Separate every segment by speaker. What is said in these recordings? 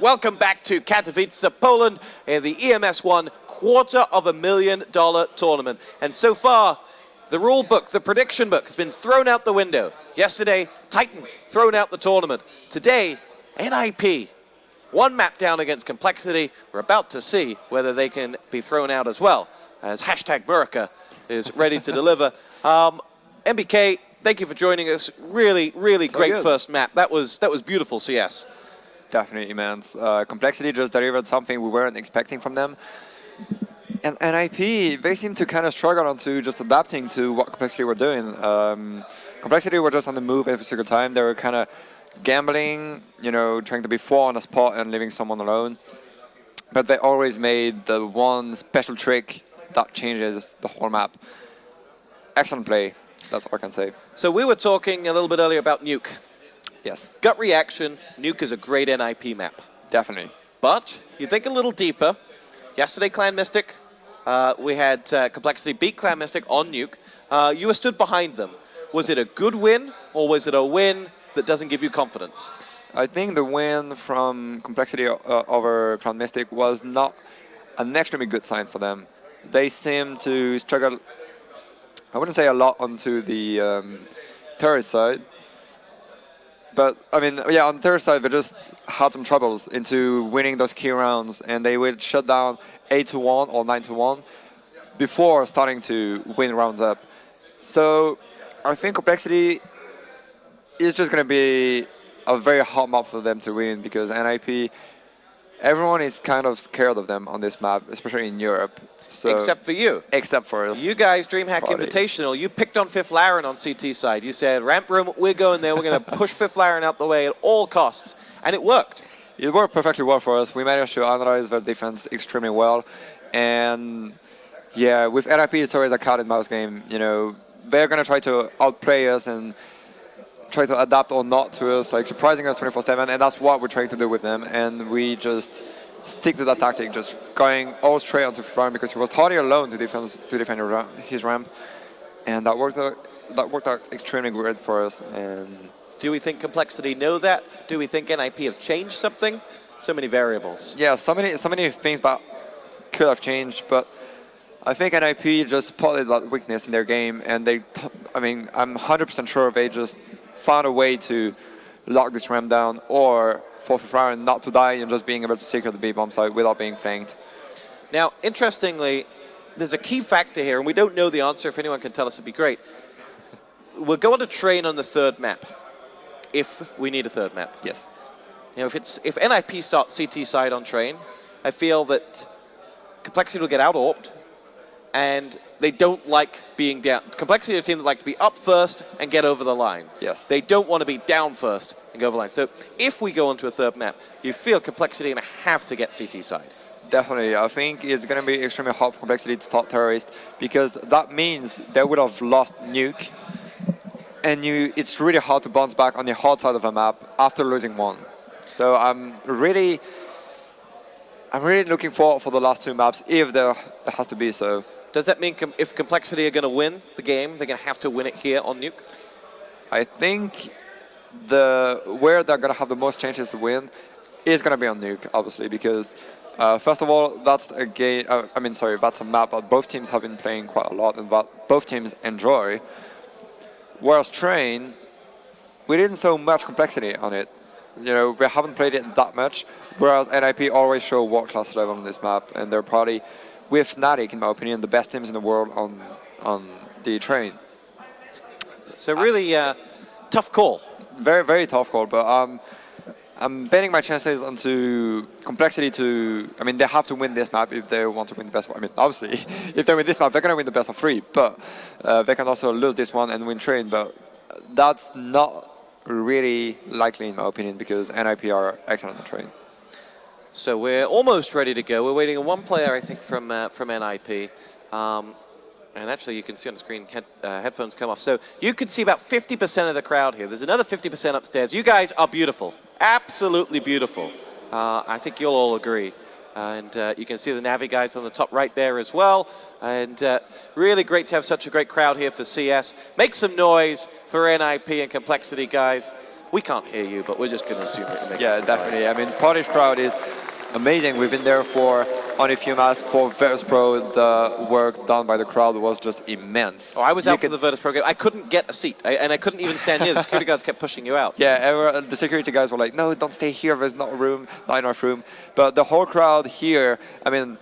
Speaker 1: Welcome back to Katowice, Poland, in the EMS One $250,000 tournament. And so far, the rule book, the prediction book, has been thrown out the window. Yesterday, Titan thrown out the tournament. Today, NiP, one map down against compLexity. We're about to see whether they can be thrown out as well, as #Murica is ready to deliver. MBK, thank you for joining us. Really, really great first map. That was beautiful, CS.
Speaker 2: Definitely immense. compLexity just delivered something we weren't expecting from them. And NiP, they seem to kind of struggle onto just adapting to what compLexity were doing. compLexity were just on the move every single time. They were kind of gambling, you know, trying to be 4 on a spot and leaving someone alone. But they always made the one special trick that changes the whole map. Excellent play. That's all I can say.
Speaker 1: So we were talking a little bit earlier about Nuke.
Speaker 2: Yes.
Speaker 1: Gut reaction, Nuke is a great NiP map.
Speaker 2: Definitely.
Speaker 1: But you think a little deeper. Yesterday, Clan Mystic, we had compLexity beat Clan Mystic on Nuke. You were stood behind them. Was it a good win, or was it a win that doesn't give you confidence?
Speaker 2: I think the win from compLexity over Clan Mystic was not an extremely good sign for them. They seem to struggle, I wouldn't say a lot, onto the terrorist side. But, I mean, yeah, on the terrorist side, they just had some troubles into winning those key rounds, and they would shut down 8-1 or 9-1 before starting to win rounds up. So I think compLexity is just going to be a very hot map for them to win, because NiP, everyone is kind of scared of them on this map, especially in Europe. So,
Speaker 1: except for you.
Speaker 2: Except for us.
Speaker 1: You guys, DreamHack Invitational, you picked on Fifth Laren on CT side. You said, ramp room, we're going there. We're going to push Fifth Laren out the way at all costs. And it worked.
Speaker 2: It worked perfectly well for us. We managed to analyze their defense extremely well. And yeah, with NiP, it's always a cat and mouse game. You know, they're going to try to outplay us and try to adapt or not to us, like surprising us 24/7. And that's what we're trying to do with them. And we just stick to that tactic, just going all straight onto front, because he was hardly alone to defend his ramp, and that worked out extremely great for us. And
Speaker 1: do we think compLexity know that? Do we think NiP have changed something? So many variables.
Speaker 2: Yeah, so many things that could have changed, but I think NiP just spotted that weakness in their game, and I mean, I'm 100% sure they just found a way to lock this ramp down, or for Fifth Laren not to die and just being able to secure the B-bomb site without being flanked.
Speaker 1: Now, interestingly, there's a key factor here, and we don't know the answer. If anyone can tell us, it'd be great. We're going to train on the third map, if we need a third map.
Speaker 2: Yes.
Speaker 1: You know, if NiP starts CT side on train, I feel that compLexity will get out-orped, and they don't like being down. compLexity are a team that like to be up first and get over the line.
Speaker 2: Yes.
Speaker 1: They don't want to be down first and go over the line. So if we go onto a third map, you feel compLexity are going to have to get CT side.
Speaker 2: Definitely. I think it's going to be extremely hard for compLexity to start terrorist, because that means they would have lost Nuke, and it's really hard to bounce back on the hard side of the map after losing one. So I'm really looking forward for the last two maps, if there has to be so.
Speaker 1: Does that mean if compLexity are going to win the game, they're going to have to win it here on Nuke?
Speaker 2: I think where they're going to have the most chances to win is going to be on Nuke, obviously, because first of all, that's a game. That's a map that both teams have been playing quite a lot and that both teams enjoy. Whereas Train, we didn't so much compLexity on it. You know, we haven't played it that much. Whereas NiP always show world-class level on this map, and they're probably, with Fnatic, in my opinion, the best teams in the world on the Train.
Speaker 1: So really tough call.
Speaker 2: Very, very tough call, but I'm betting my chances onto compLexity to. I mean, they have to win this map if they want to win the best. I mean, obviously, if they win this map, they're gonna win the best of 3. But they can also lose this one and win Train. But that's not really likely, in my opinion, because NiP are excellent on Train.
Speaker 1: So we're almost ready to go. We're waiting on one player, I think, from NiP. And actually, you can see on the screen, headphones come off. So you can see about 50% of the crowd here. There's another 50% upstairs. You guys are beautiful. Absolutely beautiful. I think you'll all agree. And you can see the Navi guys on the top right there as well. And really great to have such a great crowd here for CS. Make some noise for NiP and compLexity, guys. We can't hear you, but we're just going to assume that you're making
Speaker 2: Yeah,
Speaker 1: some noise.
Speaker 2: definitely. I mean, Polish crowd is amazing. We've been there for only a few months. For virtus.pro, the work done by the crowd was just immense.
Speaker 1: Oh, I was out for the virtus.pro game. I couldn't get a seat, and I couldn't even stand near. The security guards kept pushing you out.
Speaker 2: Yeah, the security guys were like, no, don't stay here. There's not enough room. But the whole crowd here, I mean,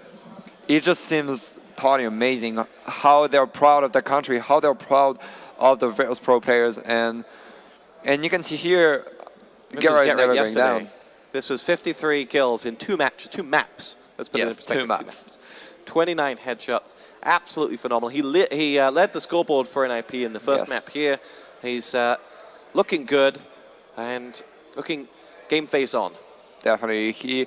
Speaker 2: it just seems totally amazing how they're proud of the country, how they're proud of the virtus.pro players, and you can see here, Gerard is never going down.
Speaker 1: This was 53 kills in two maps. Let's put it in
Speaker 2: Yes,
Speaker 1: perspective.
Speaker 2: 2 maps.
Speaker 1: 29 headshots, absolutely phenomenal. He led the scoreboard for NiP in the first map here. He's looking good and looking game face on.
Speaker 2: Definitely,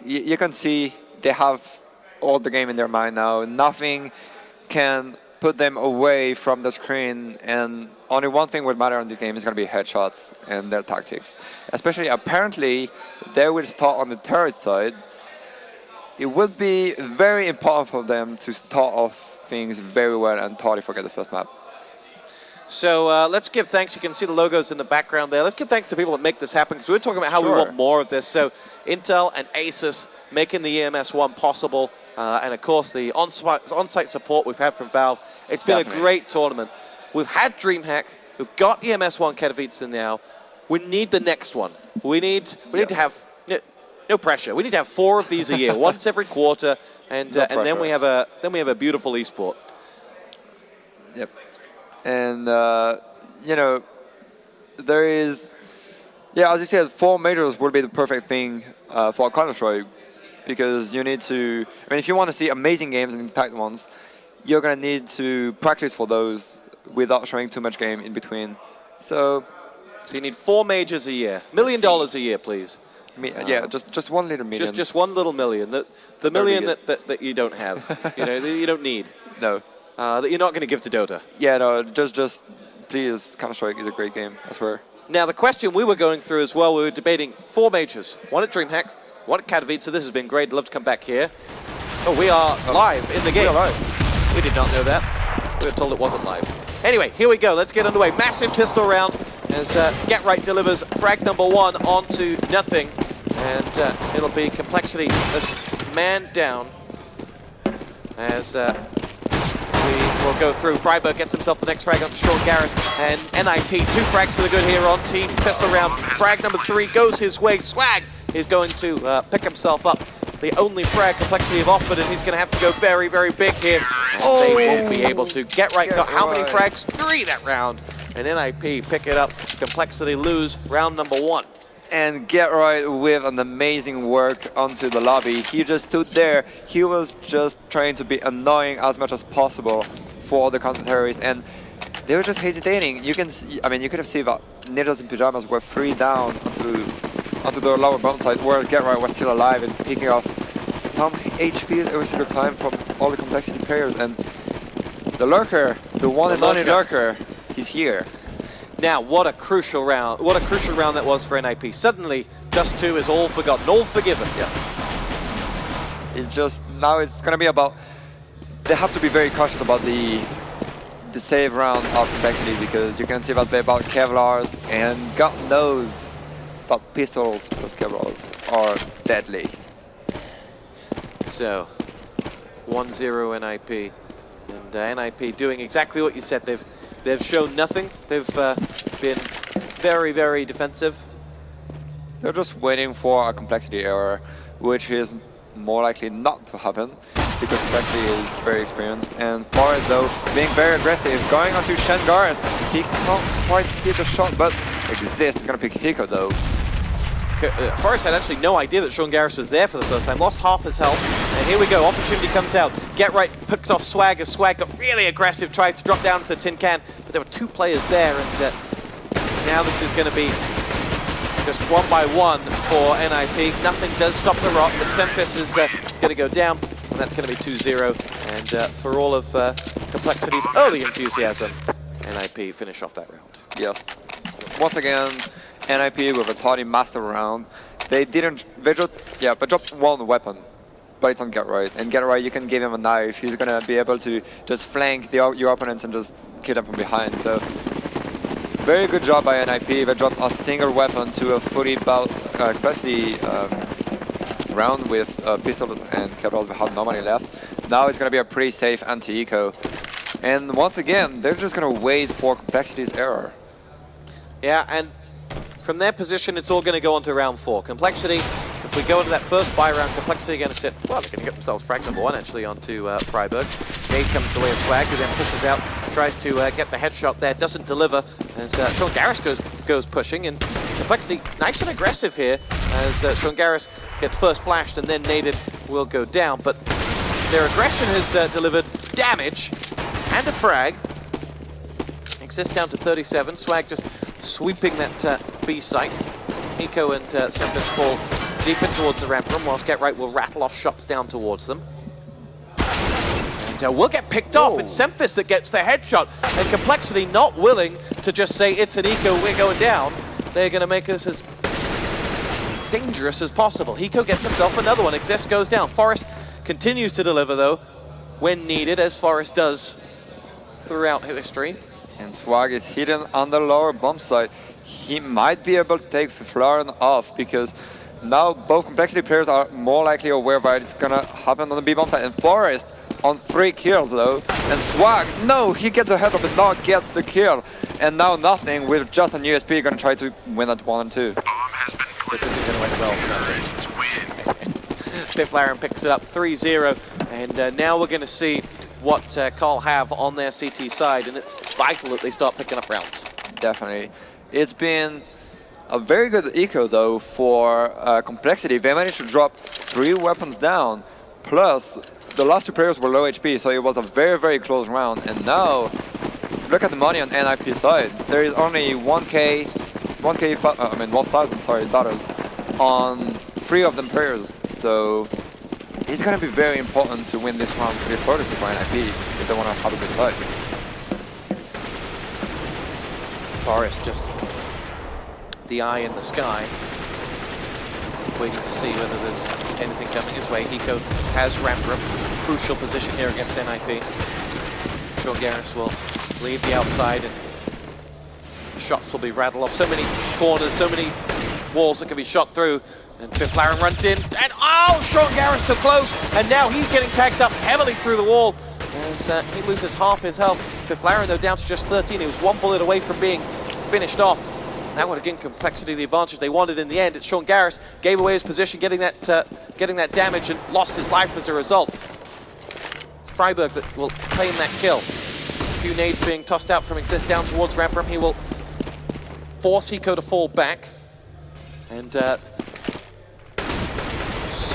Speaker 2: you can see they have all the game in their mind now. Nothing can put them away from the screen, and only one thing would matter in this game is going to be headshots and their tactics. Especially, apparently, they will start on the terrorist side. It would be very important for them to start off things very well and totally forget the first map.
Speaker 1: So let's give thanks. You can see the logos in the background there. Let's give thanks to people that make this happen, because we were talking about how we want more of this. So Intel and Asus making the EMS One possible, and of course the on-site support we've had from Valve. It's been a great tournament. We've had DreamHack. We've got EMS One Katowice now. We need the next one. We need to have no pressure. We need to have 4 of these a year, once every quarter, and then we have a beautiful esport.
Speaker 2: Yep. And you know, there is, as you said, 4 majors would be the perfect thing for Counter-Strike, because you need to. I mean, if you want to see amazing games and tight ones, you're gonna need to practice for those without showing too much game in between. So
Speaker 1: you need 4 majors a year, $1 million a year, please.
Speaker 2: Yeah, just 1 little million.
Speaker 1: Just 1 little million. The million that you don't have, that you don't need.
Speaker 2: No.
Speaker 1: That you're not going to give to Dota.
Speaker 2: Yeah, no, just please, Counter-Strike is a great game, I swear.
Speaker 1: Now, the question we were going through as well, we were debating 4 majors. 1 at DreamHack, 1 at Katowice. This has been great. I'd love to come back here. Oh, we are live in the game.
Speaker 2: We are live.
Speaker 1: We did not know that. We were told it wasn't live. Anyway, here we go. Let's get underway. Massive pistol round as Get Right delivers frag number 1 onto nothing. And it'll be compLexity as man down as we will go through. Freiburg gets himself the next frag up to Sean Garris, and NiP, 2 frags to the good here on team pistol round. Frag number 3 goes his way. Swag is going to pick himself up the only frag compLexity have offered, and he's going to have to go very, very big here. And they won't be able to. Get Right got how many frags? 3 that round. And NiP pick it up. compLexity lose round number 1.
Speaker 2: And Get Right with an amazing work onto the lobby. He just stood there. He was just trying to be annoying as much as possible for the counter-terrorists, and they were just hesitating. You can see, I mean, you could have seen that Ninjas in Pyjamas were 3 down onto the lower bottom side, where Get Right was still alive and picking off some HPs every single time from all the compLexity players. And the Lurker, the one and only Lurker, he's here.
Speaker 1: Now, what a crucial round! What a crucial round that was for NiP. Suddenly, Dust 2 is all forgotten, all forgiven.
Speaker 2: Yes. It's just now it's gonna be about. They have to be very cautious about the save round of compLexity, because you can see that they bought Kevlars, and God knows that pistols plus Kevlars are deadly.
Speaker 1: So, 1-0 NiP, and NiP doing exactly what you said. They've shown nothing. They've been very, very defensive.
Speaker 2: They're just waiting for a compLexity error, which is more likely not to happen, because compLexity is very experienced. And Forrest, though, being very aggressive, going onto Sean Garris. He can't quite hit the shot, but exists. He's going to pick Hiko, though.
Speaker 1: Forrest had actually no idea that Sean Garris was there for the first time, lost half his health, and here we go, opportunity comes out. Get Right picks off Swag as Swag got really aggressive, tried to drop down to the tin can, but there were 2 players there, and now this is going to be just 1 by 1 for NiP. Nothing does stop the rock, but Sempis is going to go down, and that's going to be 2-0, and for all of compLexity's early enthusiasm, NiP finish off that round.
Speaker 2: Yes. Once again, NiP with a totally master round. They dropped 1 weapon, but it's on Get Right. And Get Right, you can give him a knife. He's gonna be able to just flank your opponents and just kill them from behind. So Very good job by NiP. They dropped a single weapon to a fully capacity round with pistols and capitals they had nobody left. Now it's going to be a pretty safe anti-eco. And once again, they're just going to wait for complexity's error.
Speaker 1: Yeah, and from their position, it's all going to go on to round 4. Complexity, if we go into that first buy round, Complexity are going to sit, well, they're going to get themselves frag number 1 actually onto Freiburg. Gade comes away with Swag, who then pushes out, tries to get the headshot there, doesn't deliver, as Sean Garris goes pushing, and Complexity nice and aggressive here, as Sean Garris gets first flashed and then naded, will go down, but their aggression has delivered damage and a frag. Exists down to 37, Swag just sweeping that B site. Nico and Semfis fall deep in towards the ramp room, whilst Get Right will rattle off shots down towards them. And we'll get picked off. It's Semfis that gets the headshot, and Complexity not willing to just say it's an eco, we're going down. They're going to make this as dangerous as possible. Hiko gets himself another one. Exist goes down. Forest continues to deliver though, when needed, as Forest does throughout history.
Speaker 2: And Swag is hidden on the lower bomb site. He might be able to take Flaren off because now both Complexity players are more likely aware that it's gonna happen on the B bomb site. And Forest on 3 kills though. And Swag, no, he gets ahead of it, not gets the kill. And now nothing with just an USP gonna try to win at 1 and 2.
Speaker 1: This isn't gonna win well. Flaren picks it up 3-0, and now we're gonna see what Carl have on their CT side, and it's vital that they start picking up rounds.
Speaker 2: Definitely. It's been a very good eco though for Complexity. They managed to drop 3 weapons down, plus the last 2 players were low HP, so it was a very, very close round. And now, look at the money on NiP side. There is only 1,000 dollars on 3 of them players. So it's going to be very important to win this round pretty productive for NiP if they want to have a good side.
Speaker 1: Forrest just the eye in the sky, waiting to see whether there's anything coming his way. Hiko has ramp room, crucial position here against NiP. Sean Garris will leave the outside and shots will be rattled off. So many corners, so many walls that can be shot through. And Flaren runs in, and oh, Sean Garris so close, and now he's getting tagged up heavily through the wall as he loses half his health. Flaren though down to just 13, he was 1 bullet away from being finished off. That would have given Complexity the advantage they wanted in the end. It's Sean Garris gave away his position, getting that damage, and lost his life as a result. It's Freiburg that will claim that kill. A few nades being tossed out from Exist down towards ramp room. He will force Hiko to fall back and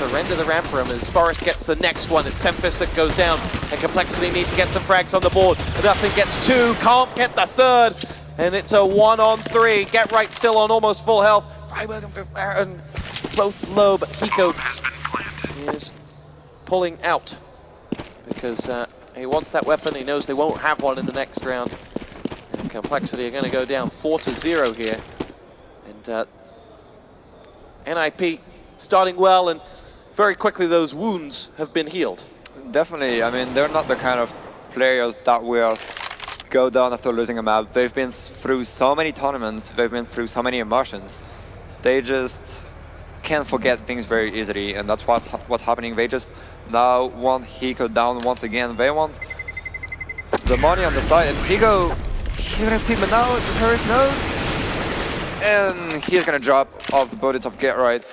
Speaker 1: surrender the ramp room as Forrest gets the next one. It's Semfis that goes down, and Complexity need to get some frags on the board. Nothing gets 2, can't get the 3rd, and it's a 1-on-3. Get Right still on almost full health. Freiburg and Flaren both low, but Hiko is pulling out because he wants that weapon. He knows they won't have one in the next round. And Complexity are going to go down 4-0 here, and NiP starting well, and very quickly those wounds have been healed.
Speaker 2: Definitely. I mean, they're not the kind of players that will go down after losing a map. They've been through so many tournaments, they've been through so many emotions. They just can't forget things very easily, and that's what's happening. They just now want Hiko down once again. They want the money on the side, and Hiko, he's gonna pick him now, the terrorist knows, and he's gonna drop off the bullets of Get Right.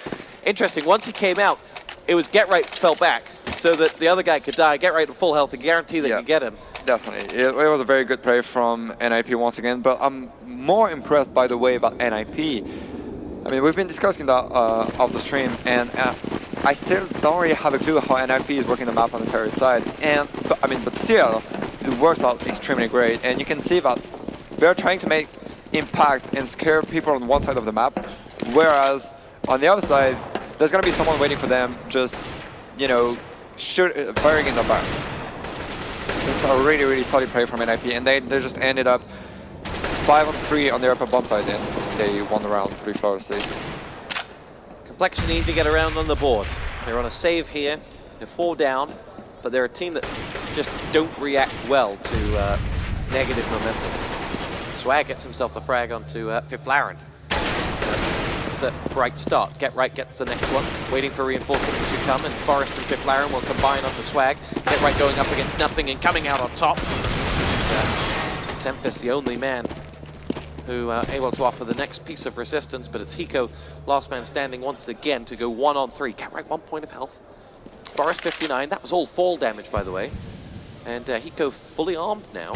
Speaker 1: Interesting, once he came out, it was Get Right fell back so that the other guy could die. Get Right at full health and guarantee they could get him.
Speaker 2: Definitely. It was a very good play from NiP once again, but I'm more impressed by the way that NiP, I mean, we've been discussing that off the stream, and I still don't really have a clue how NiP is working the map on the terrorist side, but still, it works out extremely great, and you can see that they're trying to make impact and scare people on one side of the map, whereas on the other side, there's going to be someone waiting for them, just, you know, firing in the back. It's a really, really solid play from NiP, and they just ended up 5-on-3 on their upper bomb side, and they won the round pretty flawlessly.
Speaker 1: Complexity need to get around on the board. They're on a save here. They're 4 down, but they're a team that just don't react well to negative momentum. Swag gets himself the frag onto Fifth Laren. It's a bright start. Get Right gets the next one, waiting for reinforcements to come, and Forest and Fifth Laren will combine onto Swag. Get Right going up against nothing and coming out on top. Semphis, the only man who able to offer the next piece of resistance, but it's Hiko, last man standing once again to go 1-on-3. Get Right 1 point of health. Forest 59, that was all fall damage, by the way. And Hiko fully armed now.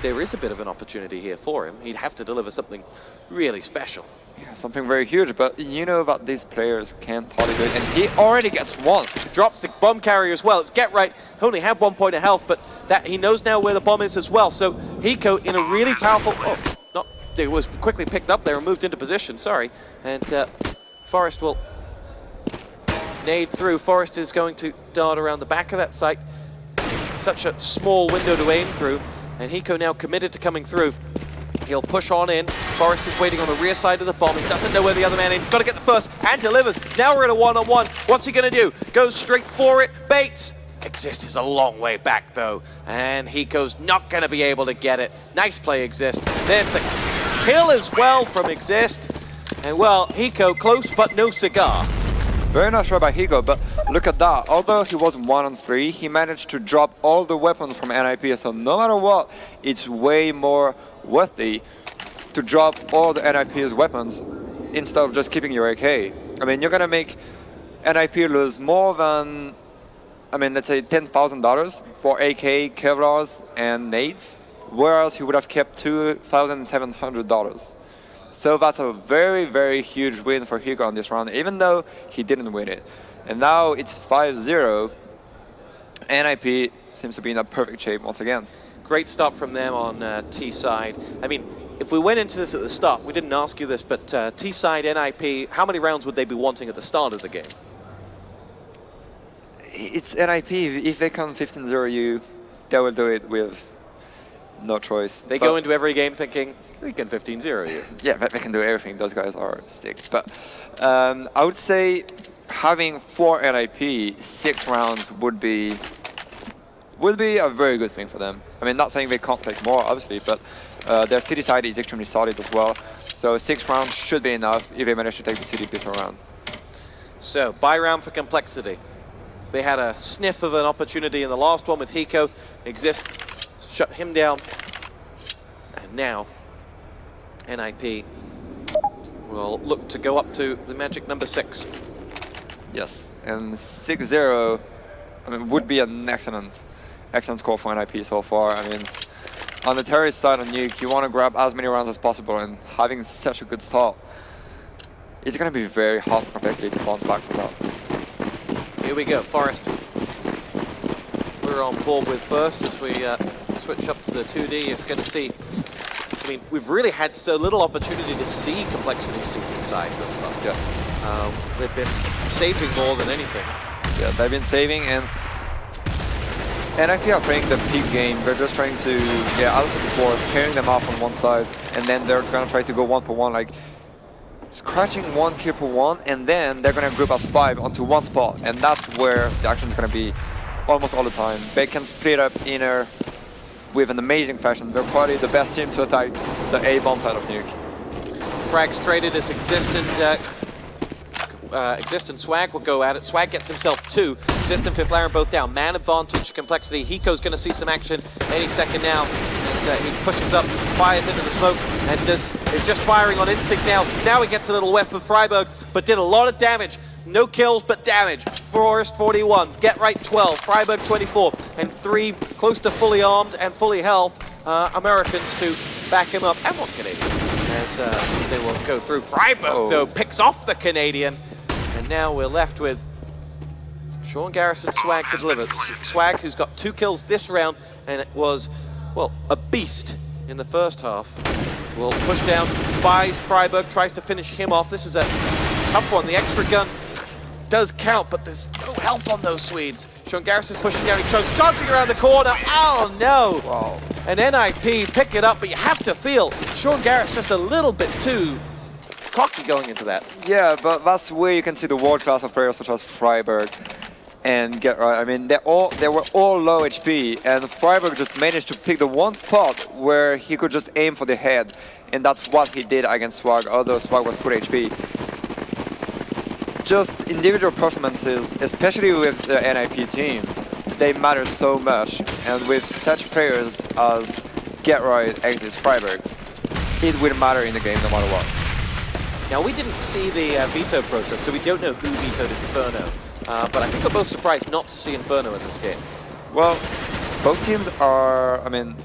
Speaker 1: There is a bit of an opportunity here for him. He'd have to deliver something really special.
Speaker 2: Yeah, something very huge, but you know that these players can't hardly do it, and he already gets one.
Speaker 1: Drops the bomb carrier as well. It's Get Right, only had 1 point of health, but that he knows now where the bomb is as well. So Hiko in a really powerful... it was quickly picked up there and moved into position, sorry. And Forest will nade through. Forest is going to dart around the back of that site. Such a small window to aim through, and Hiko now committed to coming through. He'll push on in. Forest is waiting on the rear side of the bomb. He doesn't know where the other man is. He's got to get the first and delivers. Now we're in a one-on-one. What's he going to do? Goes straight for it. Baits. Exist is a long way back, though. And Hiko's not going to be able to get it. Nice play, Exist. There's the kill as well from Exist. And, well, Hiko close, but no cigar.
Speaker 2: Very not sure about Hiko, but look at that. Although he was 1-on-3, he managed to drop all the weapons from NiP. So no matter what, it's way more worthy to drop all the NiP's weapons instead of just keeping your AK. I mean, you're gonna make NiP lose more than, I mean, let's say $10,000 for AK, Kevlars, and nades, whereas he would have kept $2,700. So that's a very, very huge win for Hiko on this round, even though he didn't win it. And now it's 5-0. NiP seems to be in a perfect shape once again.
Speaker 1: Great start from them on T side. I mean, if we went into this at the start, we didn't ask you this, but T side, NiP, how many rounds would they be wanting at the start of the game?
Speaker 2: It's NiP. If they come 15-0 you, they will do it with no choice.
Speaker 1: They go into every game thinking, we can 15-0 you.
Speaker 2: Yeah, they can do everything. Those guys are sick. But I would say having 4 NiP, 6 rounds would be a very good thing for them. I mean, not saying they can't take more, obviously, but their city side is extremely solid as well. So 6 rounds should be enough if they manage to take the city piece around.
Speaker 1: So, buy round for compLexity. They had a sniff of an opportunity in the last one with Hiko. Exist, shut him down. And now, NiP will look to go up to the magic number 6.
Speaker 2: Yes, and 6-0, I mean, would be an excellent score for NiP so far. I mean, on the terrorist side on Nuke, you want to grab as many rounds as possible, and having such a good start, it's going to be very hard for compLexity to bounce back from that.
Speaker 1: Here we go, Forest. We're on board with first as we switch up to the 2D. You're going to see, I mean, we've really had so little opportunity to see compLexity's CT side thus far.
Speaker 2: Yes.
Speaker 1: They've been saving more than anything.
Speaker 2: Yeah, they've been saving, and NiP are playing the peak game. They're just trying to, out of the force, carrying them off on one side, and then they're going to try to go 1-per-1, like scratching 1 kill per 1, and then they're going to group as 5 onto one spot, and that's where the action is going to be almost all the time. They can split up inner with an amazing fashion. They're probably the best team to attack the A-bomb side of Nuke.
Speaker 1: Frags traded as Exist and Swag will go at it. Swag gets himself 2. Exist and Fifth Laren both down. Man advantage, compLexity. Hiko's going to see some action any second now as he pushes up, fires into the smoke, and is just firing on instinct now. Now he gets a little whiff of Freiburg, but did a lot of damage. No kills, but damage. Forest 41, Get Right 12, Freiburg 24, and 3 close to fully armed and fully health Americans to back him up, and 1 Canadian as they will go through. Freiburg, though, picks off the Canadian. And now we're left with Sean Garrison, Swag to deliver. Swag, who's got 2 kills this round, and it was, well, a beast in the first half. Will push down, spies Freiburg, tries to finish him off. This is a tough one. The extra gun does count, but there's no health on those Swedes. Sean Garrison's pushing down, he's charging around the corner. Oh no!
Speaker 2: Wow.
Speaker 1: And NiP pick it up, but you have to feel Sean Garris just a little bit too cocky going into that.
Speaker 2: Yeah, but that's where you can see the world class of players such as Freiburg. and Get Right. I mean, they were all low HP, and Freiburg just managed to pick the one spot where he could just aim for the head, and that's what he did against Swag, although Swag was full HP. Just individual performances, especially with the NiP team, they matter so much, and with such players as Get Right, Exit, Freiburg, it will matter in the game no matter what.
Speaker 1: Now, we didn't see the veto process, so we don't know who vetoed Inferno. But I think we're both surprised not to see Inferno in this game.
Speaker 2: Well, both teams are, I mean,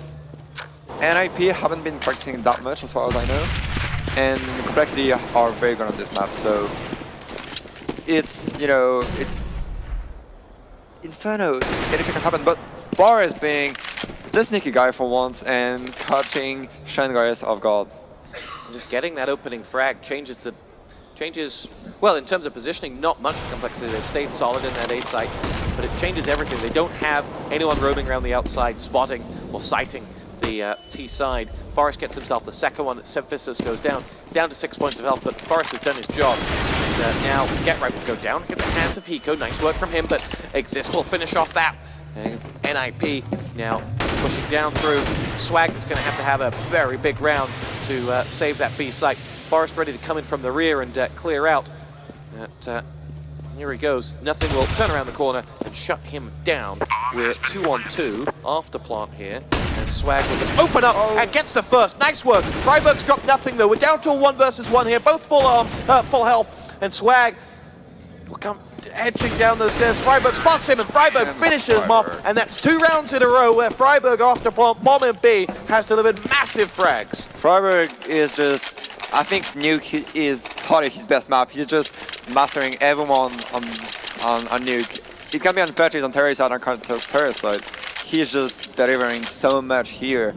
Speaker 2: NiP haven't been practicing that much as far as I know, and compLexity are very good on this map, so it's, you know, it's Inferno, anything can happen, but Forest being the sneaky guy for once and catching Shine Guys off guard.
Speaker 1: Just getting that opening frag changes, well, in terms of positioning, not much compLexity. They've stayed solid in that A site, but it changes everything. They don't have anyone roaming around the outside, spotting or sighting the T side. Forest gets himself the second one. Semphasis goes down to 6 points of health, but Forest has done his job. And now Get Right will go down, get the hands of Hiko. Nice work from him, but Exist will finish off that. And NiP now pushing down through. Swag is going to have a very big round to save that B site. Forest ready to come in from the rear and clear out. But, here he goes. Nothing will turn around the corner and shut him down. We're 2-on-2 after plant here. And Swag will just open up and gets the first. Nice work. Freiburg's got nothing though. We're down to a 1 versus 1 here. Both full health. And Swag will come edging down those stairs. Freiburg spots him and Freiburg finishes him off. And that's 2 rounds in a row where Freiburg, after plant bomb and B, has delivered massive frags.
Speaker 2: Freiburg is just, I think Nuke is probably his best map. He's just mastering everyone on Nuke. It can be on Patrick's, on Terry's side, on Terry's side. He's just delivering so much here.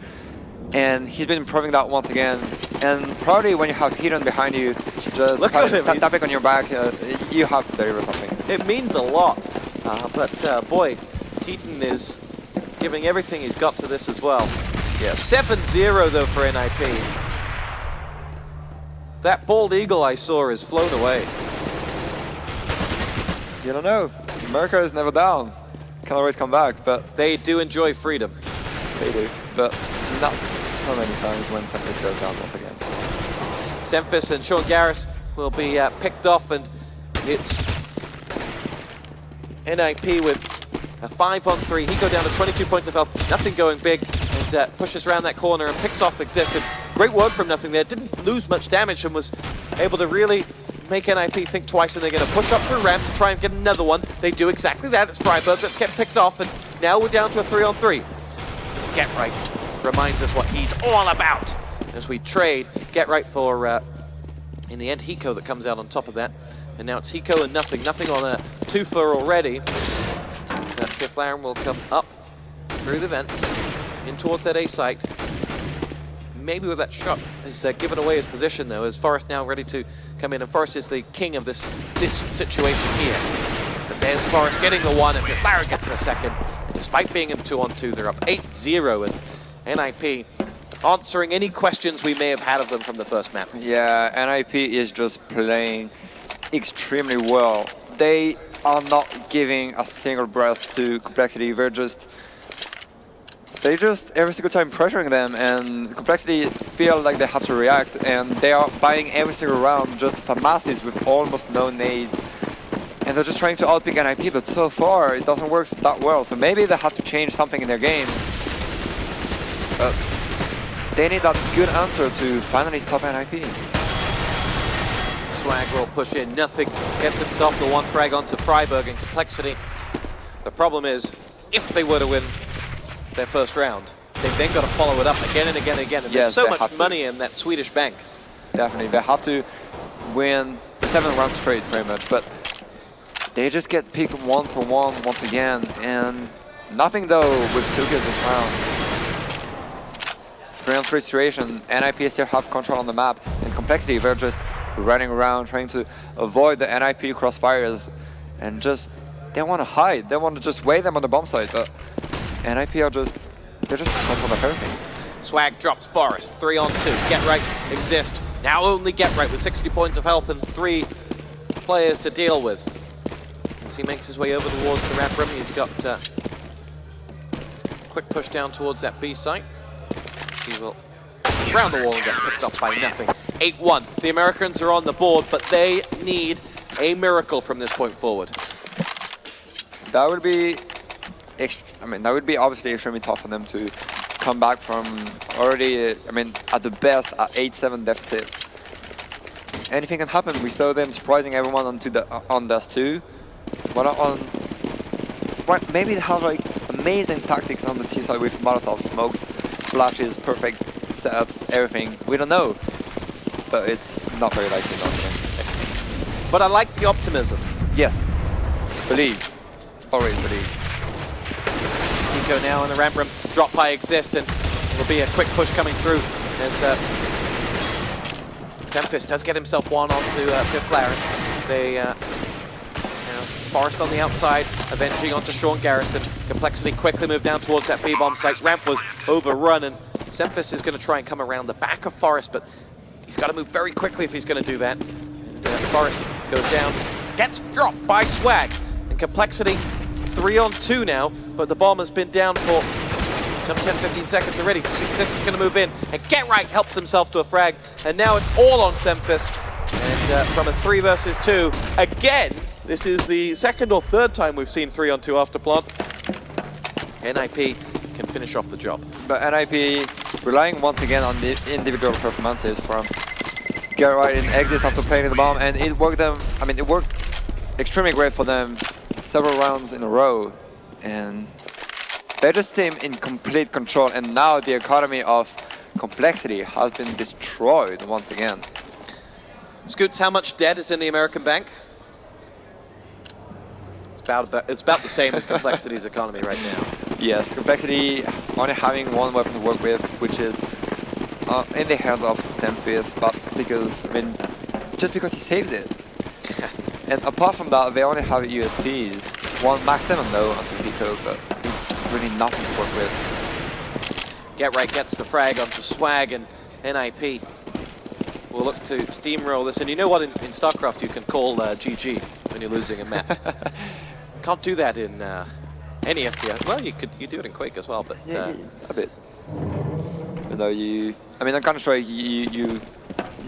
Speaker 2: And he's been improving that once again. And probably when you have Heaton behind you, just tapping on your back, you have to deliver something.
Speaker 1: It means a lot. But boy, Heaton is giving everything he's got to this as well. Yeah, 7-0 though for NiP. That bald eagle I saw is flown away.
Speaker 2: You don't know. America is never down. Can always come back, but
Speaker 1: they do enjoy freedom.
Speaker 2: They do, but not so many times when Semphis goes down once again.
Speaker 1: Semphis and Sean Garris will be picked off, and it's NiP with a 5-on-3. He go down to 22 points of health. Nothing going big, and pushes around that corner and picks off Existed. Great work from Nothing there. Didn't lose much damage and was able to really make NiP think twice, and they're going to push up through ramp to try and get another one. They do exactly that. It's Freiburg that's kept picked off, and now we're down to a 3-on-3. Get Right reminds us what he's all about as we trade Get Right for, in the end, Hiko that comes out on top of that. And now it's Hiko and Nothing. Nothing on a 2-for already. So Fifth Laren will come up through the vents in towards that A site. Maybe with that shot, he's given away his position though, as Forest now ready to come in, and Forest is the king of this situation here. But there's Forest getting the one, and Fifth gets a second. Despite being in 2-on-2, they're up 8-0, and NiP answering any questions we may have had of them from the first map.
Speaker 2: Yeah, NiP is just playing extremely well. They are not giving a single breath to compLexity. They just every single time pressuring them, and compLexity feel like they have to react, and they are buying every single round just Famassis with almost no nades. And they're just trying to outpick NiP, but so far it doesn't work that well. So maybe they have to change something in their game. But they need that good answer to finally stop NiP.
Speaker 1: Swag will push in. Nothing gets himself the one frag onto Freiburg and compLexity. The problem is, if they were to win their first round, they've then got to follow it up again and again and again. And
Speaker 2: yes,
Speaker 1: there's so much money in that Swedish bank.
Speaker 2: Definitely, they have to win 7 rounds straight, pretty much. But they just get picked 1-for-1 once again, and nothing though with 2 kills this round. 3-on-3 situation, NiP still have control on the map, and compLexity, they're just running around trying to avoid the NiP crossfires, and just, they want to hide, they want to just wait them on the bomb site, but NiP are just, they're just control of everything.
Speaker 1: Swag drops Forest, 3-on-2, Get Right, Exist. Now only Get Right with 60 points of health and 3 players to deal with. as he makes his way over towards the ramp room. He's got quick push down towards that B site. He will round the wall and get picked off by nothing. 8-1. The Americans are on the board, but they need a miracle from this point forward.
Speaker 2: That would be, that would be obviously extremely tough for them to come back from already, at the best, at 8-7 deficit. Anything can happen. We saw them surprising everyone on Dust 2. But maybe they have like amazing tactics on the T side with Molotov smokes, flashes, perfect setups, everything. We don't know. But it's not very likely, not.
Speaker 1: But I like the optimism.
Speaker 2: Yes. Believe. Always believe.
Speaker 1: Nico now in the ramp room. Drop by exist, and will be a quick push coming through as Semfis does get himself one onto Fifth Laren. They Forrest on the outside, avenging onto Sean Garrison. compLexity quickly moved down towards that B-bomb site. Ramp was overrun, and Semfis is going to try and come around the back of Forrest, but he's got to move very quickly if he's going to do that. And Forrest goes down, gets dropped by Swag, and compLexity 3-on-2 now, but the bomb has been down for some 10-15 seconds already. Exist is going to move in, and Get Right helps himself to a frag, and now it's all on Semfis. And from a 3 versus 2, again, this is the second or third time we've seen 3-on-2 after plant. NiP can finish off the job.
Speaker 2: But NiP relying once again on the individual performances from Get Right and Exist after playing the bomb, and it worked them. It worked extremely great for them several rounds in a row, and they just seem in complete control. And now the economy of compLexity has been destroyed once again.
Speaker 1: Scoots, how much debt is in the American bank? It's about the same as compLexity's economy right now.
Speaker 2: Yes, compLexity only having one weapon to work with, which is in the hands of Semfis, but just because he saved it. And apart from that, they only have USPs. One Max 7 though onto Pico, but it's really nothing to work with.
Speaker 1: Get Right gets the frag onto Swag, and NiP will look to steamroll this. And you know what, in StarCraft you can call GG when you're losing a map. Can't do that in any FPS. Well, you do it in Quake as well, but
Speaker 2: yeah, a bit. You know, on Counter-Strike, you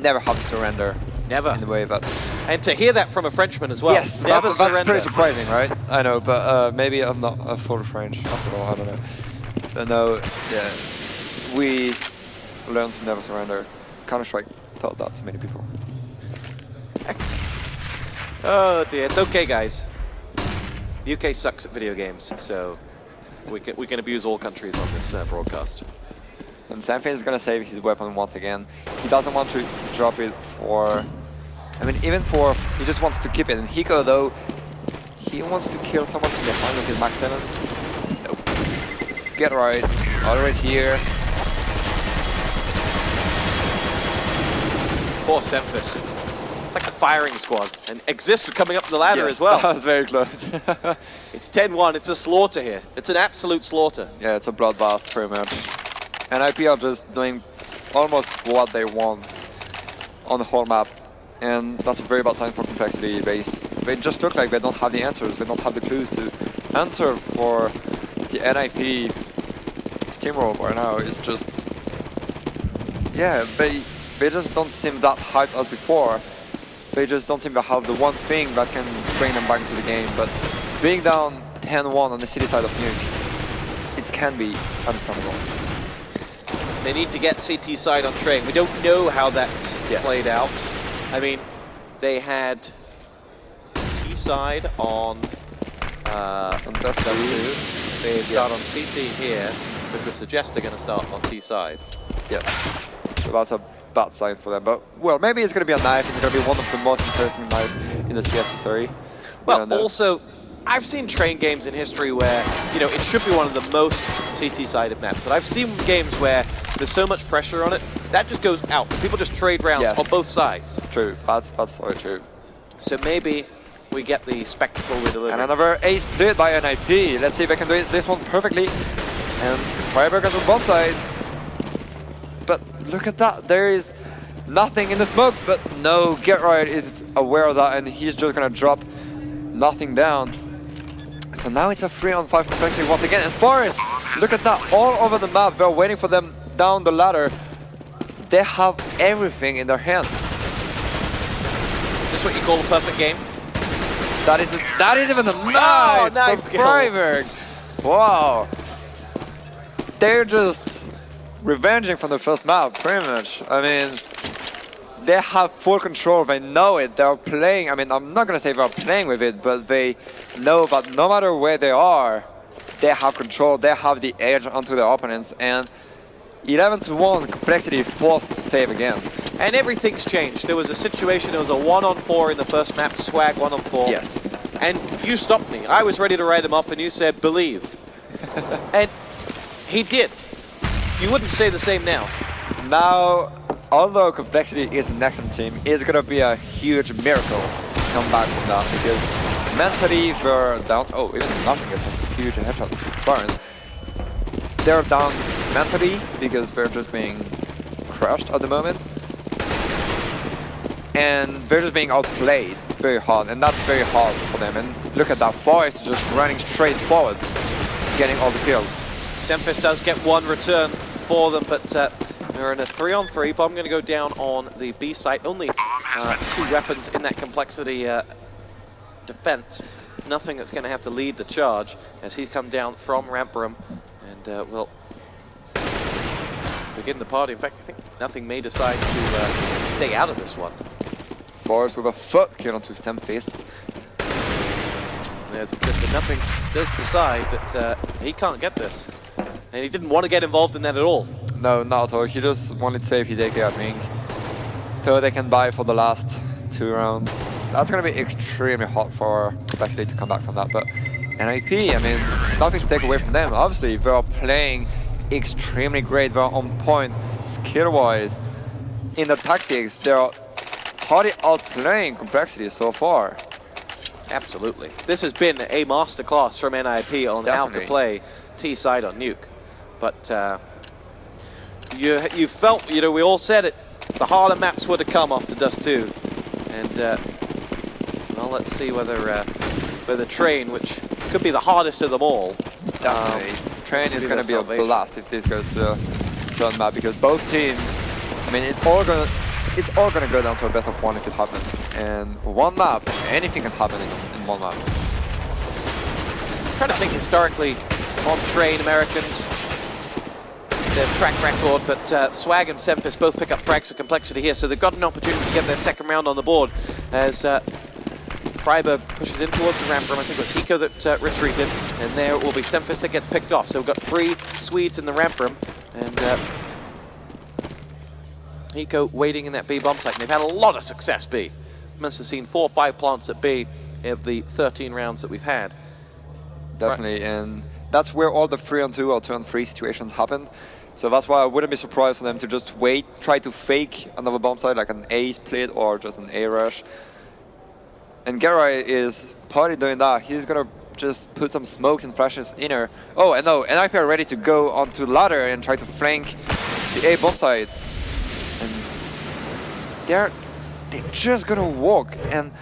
Speaker 2: never have to surrender.
Speaker 1: Never.
Speaker 2: In a way, but.
Speaker 1: And to hear that from a Frenchman as well.
Speaker 2: Yes,
Speaker 1: never
Speaker 2: that's pretty surprising, right? I know, but maybe I'm not a full French after all. I don't know. But no, yeah, we learned to never surrender. Counter-Strike taught that to many people.
Speaker 1: Oh dear, it's okay, guys. The UK sucks at video games, so we can abuse all countries on this broadcast.
Speaker 2: And Semfis is gonna save his weapon once again. He doesn't want to drop it for. He just wants to keep it. And Hiko, though, he wants to kill someone from behind with his Max 7. Nope. Get Right, always here.
Speaker 1: Poor Semfis. It's like the firing squad. And Exist coming up the ladder as well.
Speaker 2: That was very close.
Speaker 1: It's 10-1. It's a slaughter here. It's an absolute slaughter.
Speaker 2: Yeah, it's a bloodbath, pretty much. And NiP are just doing almost what they want on the whole map. And that's a very bad sign for compLexity. They just look like they don't have the answers. They don't have the clues to answer for the NiP steamroll right now. It's just, yeah, they just don't seem that hyped as before. They just don't seem to have the one thing that can bring them back into the game. But being down 10-1 on the city side of Nuke, it can be understandable.
Speaker 1: They need to get CT side on train. We don't know how that's played out. They had T side on Dust 2. They start on CT here, which would suggest they're going to start on T side.
Speaker 2: Yes, so that's a bad sign for them. But, well, maybe it's going to be a knife. It's going to be one of the most interesting knives in the CS history.
Speaker 1: Well, also, I've seen train games in history where, it should be one of the most CT-sided maps. And I've seen games where there's so much pressure on it, that just goes out. People just trade rounds on both sides.
Speaker 2: True, that's so true.
Speaker 1: So maybe we get the spectacle we deliver.
Speaker 2: And another ace played by NiP. Let's see if I can do this one perfectly. And Fireburg on one side. But look at that, there is nothing in the smoke, but no, Get Right is aware of that, and he's just gonna drop nothing down. So now it's a 3-on-5 complexity once again. And Forest, look at that, all over the map. They're waiting for them down the ladder. They have everything in their hands.
Speaker 1: Is this what you call a perfect game?
Speaker 2: That is even a knife
Speaker 1: knife
Speaker 2: from
Speaker 1: kill.
Speaker 2: Freiberg. Wow. They're just revenging from the first map, pretty much. I mean, they have full control. They know it. They're playing. I mean, I'm not going to say they're playing with it, but they know that no matter where they are, they have control. They have the edge onto their opponents. And 11-1, complexity forced to save again.
Speaker 1: And everything's changed. There was a situation, there was a 1-on-4 in the first map, Swag 1-on-4.
Speaker 2: Yes.
Speaker 1: And you stopped me. I was ready to write him off and you said, believe. And he did. You wouldn't say the same now.
Speaker 2: Now, although complexity is an excellent team, it's going to be a huge miracle to come back from that, because mentally they're down. Oh, even nothing is a huge headshot to Barnes. They're down mentally because they're just being crushed at the moment. And they're just being outplayed very hard, and that's very hard for them. And look at that, Forest just running straight forward, getting all the kills.
Speaker 1: Semfis does get one return for them, but they're in a 3-on-3. Bomb going to go down on the B site. Only 2 weapons in that complexity defense. It's nothing that's going to have to lead the charge as he's come down from ramp room and will begin the party. In fact, I think nothing may decide to stay out of this one.
Speaker 2: Forest with a foot kill onto Semfis.
Speaker 1: There's just nothing does decide that he can't get this. And he didn't want to get involved in that at all.
Speaker 2: No, not at all. He just wanted to save his AK, I think, so they can buy for the last 2 rounds. That's going to be extremely hard for complexity to come back from that. But NiP, I mean, nothing to take away from them. Obviously, they are playing extremely great. They're on point skill-wise. In the tactics, they're hardly outplaying complexity so far.
Speaker 1: Absolutely. This has been a masterclass from NiP on how to play T-side on Nuke. But you felt, you know, we all said it, the harder maps were to come after Dust 2. And, well, let's see whether Train, which could be the hardest of them all.
Speaker 2: Train is going to be a blast if this goes to the third map, because both teams, I mean, it's all going to go down to a best of 1 if it happens. And one map, anything can happen in one map.
Speaker 1: I'm trying to think historically on Train Americans, their track record, but Swag and Semfis both pick up frags of complexity here, so they've got an opportunity to get their second round on the board as Freiberg pushes in towards the ramp room. I think it was Hiko that retreated, and there will be Semfis that gets picked off. So we've got 3 Swedes in the ramp room, and Hiko waiting in that B bomb site. And they've had a lot of success, B. Must have seen 4 or 5 plants at B of the 13 rounds that we've had.
Speaker 2: Definitely, and that's where all the 3-on-2 or 2-on-3 situations happen. So that's why I wouldn't be surprised for them to just wait, try to fake another bomb site, like an A split or just an A rush. And Gerai is partly doing that. He's gonna just put some smokes and flashes in her. Oh, and no, NiP are ready to go onto the ladder and try to flank the A bomb site. And they're just gonna walk, and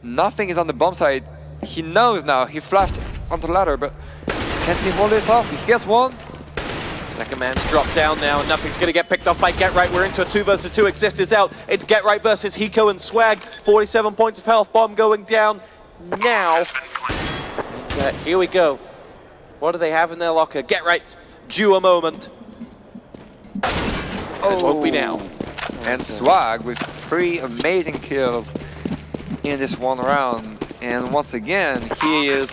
Speaker 2: nothing is on the bomb site. He knows now. He flashed onto the ladder, but can't he hold this off? He gets one.
Speaker 1: Second man's dropped down now, and nothing's going to get picked off by GetRight. We're into a 2 versus 2. Exist is out. It's GetRight versus Hiko and Swag. 47 points of health. Bomb going down now. And here we go. What do they have in their locker? GetRight's due a moment. Oh, it won't be now.
Speaker 2: And Swag with 3 amazing kills in this one round. And once again, he is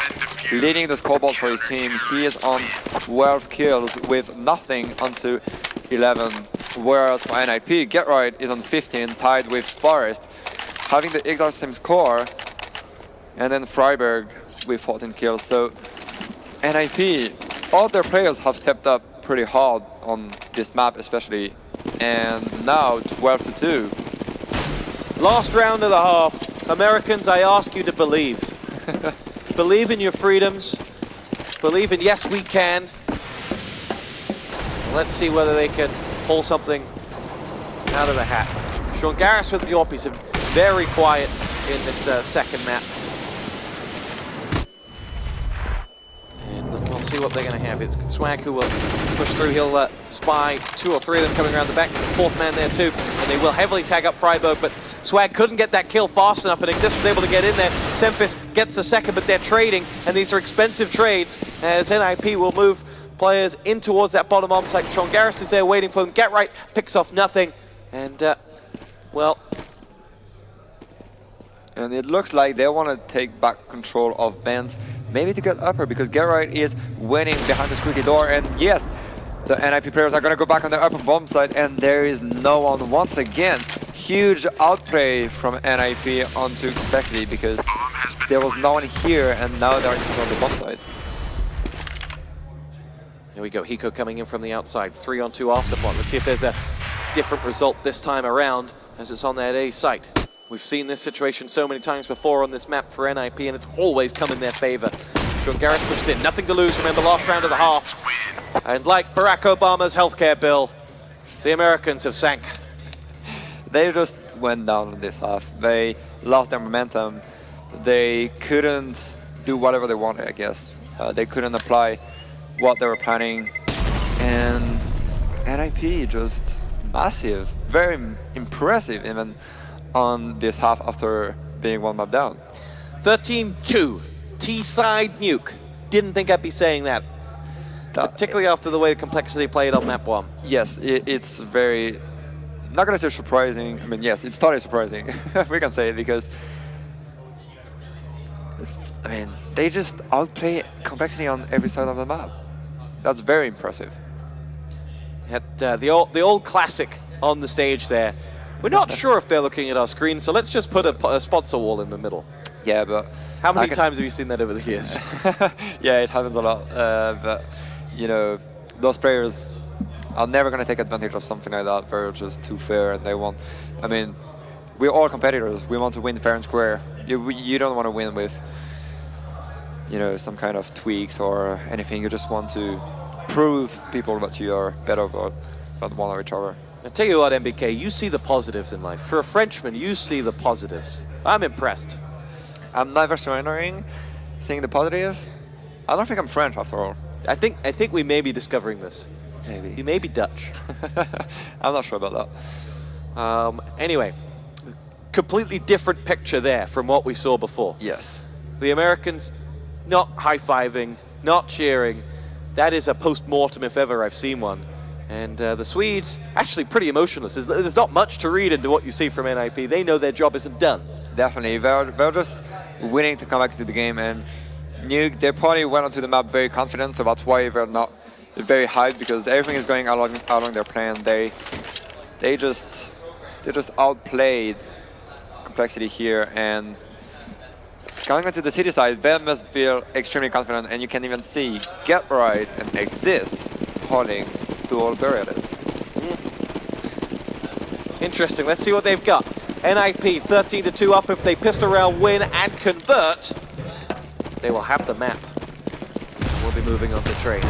Speaker 2: leading the scoreboard for his team. He is on 12 kills with nothing onto 11. Whereas for NiP, GetRight is on 15, tied with Forest, having the exact same score. And then Freiberg with 14 kills. So NiP, all their players have stepped up pretty hard on this map especially. And now 12-2.
Speaker 1: Last round of the half. Americans, I ask you to believe. Believe in your freedoms. Believe in yes, we can. Let's see whether they can pull something out of the hat. Sean Garris with the AWP. He's very quiet in this second map. see what they're going to have. It's Swag who will push through. He'll spy 2 or 3 of them coming around the back. There's a 4th man there too, and they will heavily tag up Freiburg, but Swag couldn't get that kill fast enough, and Exist was able to get in there. Semphis gets the second, but they're trading, and these are expensive trades, as NiP will move players in towards that bottom arm side. Sean Garris is there waiting for them. Get Right picks off nothing, and well...
Speaker 2: And it looks like they want to take back control of Vents, maybe to get upper, because Get Right is winning behind the squeaky door, and yes, the NiP players are going to go back on the upper bomb side, and there is no one once again. Huge outplay from NiP onto compLexity, because there was no one here, and now they're on the bomb side.
Speaker 1: Here we go, Hiko coming in from the outside, 3-on-2 after bot. Let's see if there's a different result this time around, as it's on that A site. We've seen this situation so many times before on this map for NiP, and it's always come in their favor. Sean Garris pushed in, nothing to lose, remember, last round of the half. And like Barack Obama's healthcare bill, the Americans have sank.
Speaker 2: They just went down in this half. They lost their momentum. They couldn't do whatever they wanted, I guess. They couldn't apply what they were planning. And NiP just massive, very impressive even on this half after being 1 map down.
Speaker 1: 13-2, T-side nuke. Didn't think I'd be saying that. Particularly after the way the compLexity played on map 1.
Speaker 2: Yes, it's very, not gonna say surprising. I mean, yes, it's totally surprising. We can say it because, I mean, they just outplay compLexity on every side of the map. That's very impressive.
Speaker 1: Had the old classic on the stage there. We're not sure if they're looking at our screen, so let's just put a sponsor wall in the middle.
Speaker 2: Yeah, but
Speaker 1: how many times have you seen that over the years?
Speaker 2: Yeah, it happens a lot. But you know, those players are never going to take advantage of something like that. They're just too fair, and they want. I mean, we're all competitors. We want to win fair and square. You don't want to win with, you know, some kind of tweaks or anything. You just want to prove people that you are better than one or each other.
Speaker 1: I tell you what, MBK, you see the positives in life. For a Frenchman, you see the positives. I'm impressed.
Speaker 2: I'm never surrendering, seeing the positive. I don't think I'm French after all.
Speaker 1: I think we may be discovering this.
Speaker 2: Maybe.
Speaker 1: You may be Dutch.
Speaker 2: I'm not sure about
Speaker 1: that. Anyway, completely different picture there from what we saw before.
Speaker 2: Yes.
Speaker 1: The Americans not high-fiving, not cheering. That is a post-mortem if ever I've seen one. And the Swedes, actually pretty emotionless. There's not much to read into what you see from NiP. They know their job isn't done.
Speaker 2: Definitely. They're just winning to come back into the game. And Nuke, they probably went onto the map very confident, so that's why they're not very hyped, because everything is going along their plan. They just outplayed compLexity here, and coming onto the city side, they must feel extremely confident, and you can even see Get Right and Exist holding to all barriers.
Speaker 1: Interesting. Let's see what they've got. NiP 13-2 up. If they pistol round win and convert, they will have the map. We'll be moving on to trade.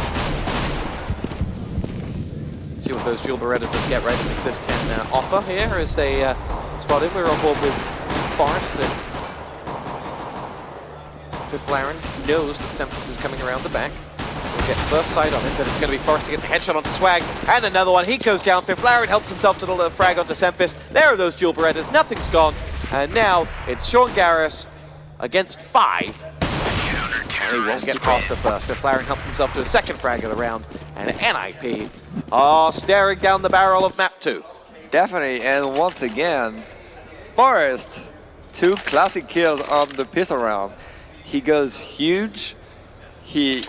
Speaker 1: Let's see what those dual Berettas of Get Right and Exist can offer here as they spot in. We're on board with Forest. And Fiflaren knows that Semphis is coming around the back. We'll get first sight on him, but it's going to be Forest to get the headshot onto Swag. And another one. He goes down. Fiflaren helps himself to the frag onto Semphis. There are those dual Berettas. Nothing's gone. And now it's Sean Garris against 5. He won't get past the first. Fiflaren helped himself to a second frag of the round. And NiP are staring down the barrel of map 2.
Speaker 2: Definitely. And once again, Forest, 2 classic kills on the pistol round. He goes huge. He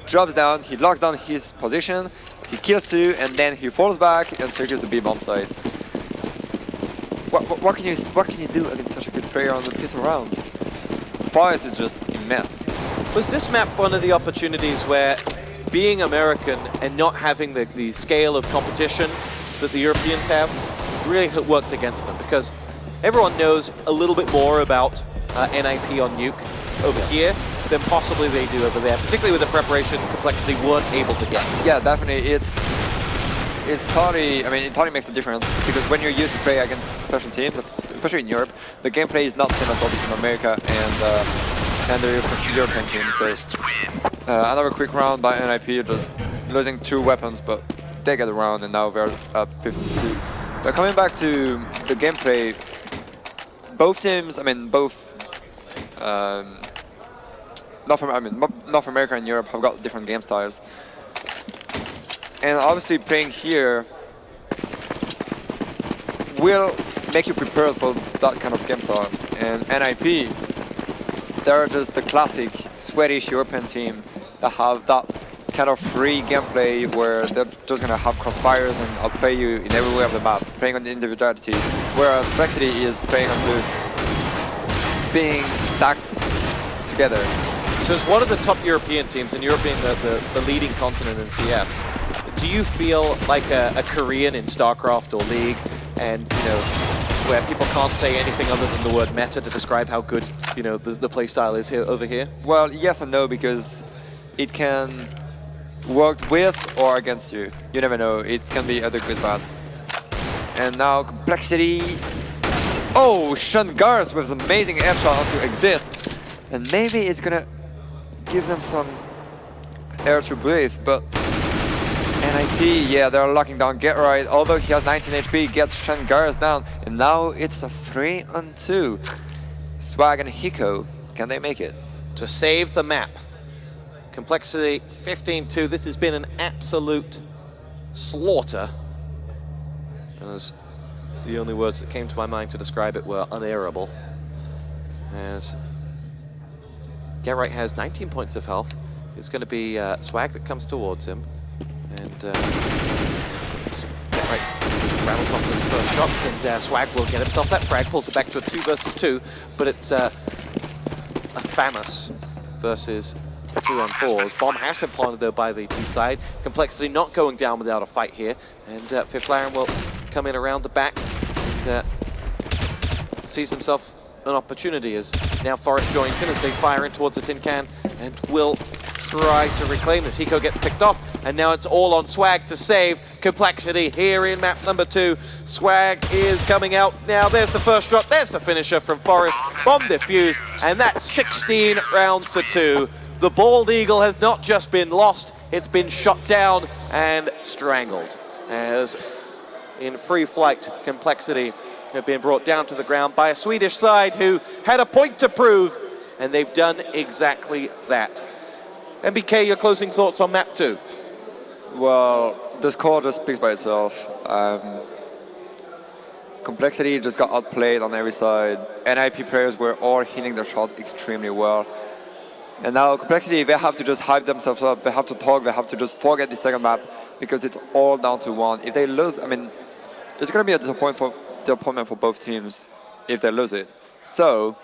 Speaker 2: drops down, he locks down his position, he kills 2, and then he falls back and secures the B bomb site. What can you do against such a good player on the pistol rounds? Forest is just immense.
Speaker 1: Was this map one of the opportunities where being American and not having the scale of competition that the Europeans have really worked against them? Because everyone knows a little bit more about NiP on Nuke over here than possibly they do over there, particularly with the preparation compLexity weren't able to get.
Speaker 2: Yeah, definitely. It's totally, I mean, it totally makes a difference, because when you're used to play against special teams, especially in Europe, the gameplay is not the same as what is in America and the European teams. So Another quick round by NiP, just losing 2 weapons, but they get around, and now they're at 52. But coming back to the gameplay, both teams, I mean, both North America and Europe have got different game styles. And obviously playing here will make you prepared for that kind of game style. And NiP, they're just the classic Swedish European team that have that kind of free gameplay where they're just gonna have crossfires and outplay you in every way of the map, playing on the individuality, whereas compLexity is playing on the being stacked together.
Speaker 1: So as one of the top European teams, and Europe being the leading continent in CS, do you feel like a Korean in StarCraft or League, and where people can't say anything other than the word meta to describe how good the play style is here over here?
Speaker 2: Well, yes and no, because it can work with or against you. You never know. It can be either good or bad. And now compLexity. Oh, Shungars with an amazing air shot onto Exist. And maybe it's gonna give them some air to breathe, but NiP, yeah, they're locking down Get Right. Although he has 19 HP, gets Shungars down. And now it's a 3-on-2. Swag and Hiko, can they make it?
Speaker 1: To save the map. compLexity 15-2. This has been an absolute slaughter. As the only words that came to my mind to describe it were unairable. As Gerright has 19 points of health. It's going to be Swag that comes towards him. And Gerright rattles off his first shots, and Swag will get himself that frag, pulls it back to a 2 versus 2, but it's a Famous versus 2-on-4s. Bomb has been planted though by the T side. compLexity not going down without a fight here, and Fifth Laren will come in around the back and sees himself an opportunity as now Forest joins in as they fire in towards the tin can and will try to reclaim this. Hiko gets picked off, and now it's all on Swag to save compLexity here in map number 2. Swag is coming out now. There's the first shot, there's the finisher from Forest. Bomb defused, and that's 16 rounds to 2. The Bald Eagle has not just been lost, it's been shot down and strangled. As in free flight, compLexity have been brought down to the ground by a Swedish side who had a point to prove, and they've done exactly that. MBK, your closing thoughts on map 2?
Speaker 2: Well, the score just speaks by itself. compLexity just got outplayed on every side. NiP players were all hitting their shots extremely well. And now compLexity, they have to just hype themselves up. They have to talk. They have to just forget the second map because it's all down to 1. If they lose, I mean, it's going to be a disappointment for both teams if they lose it. So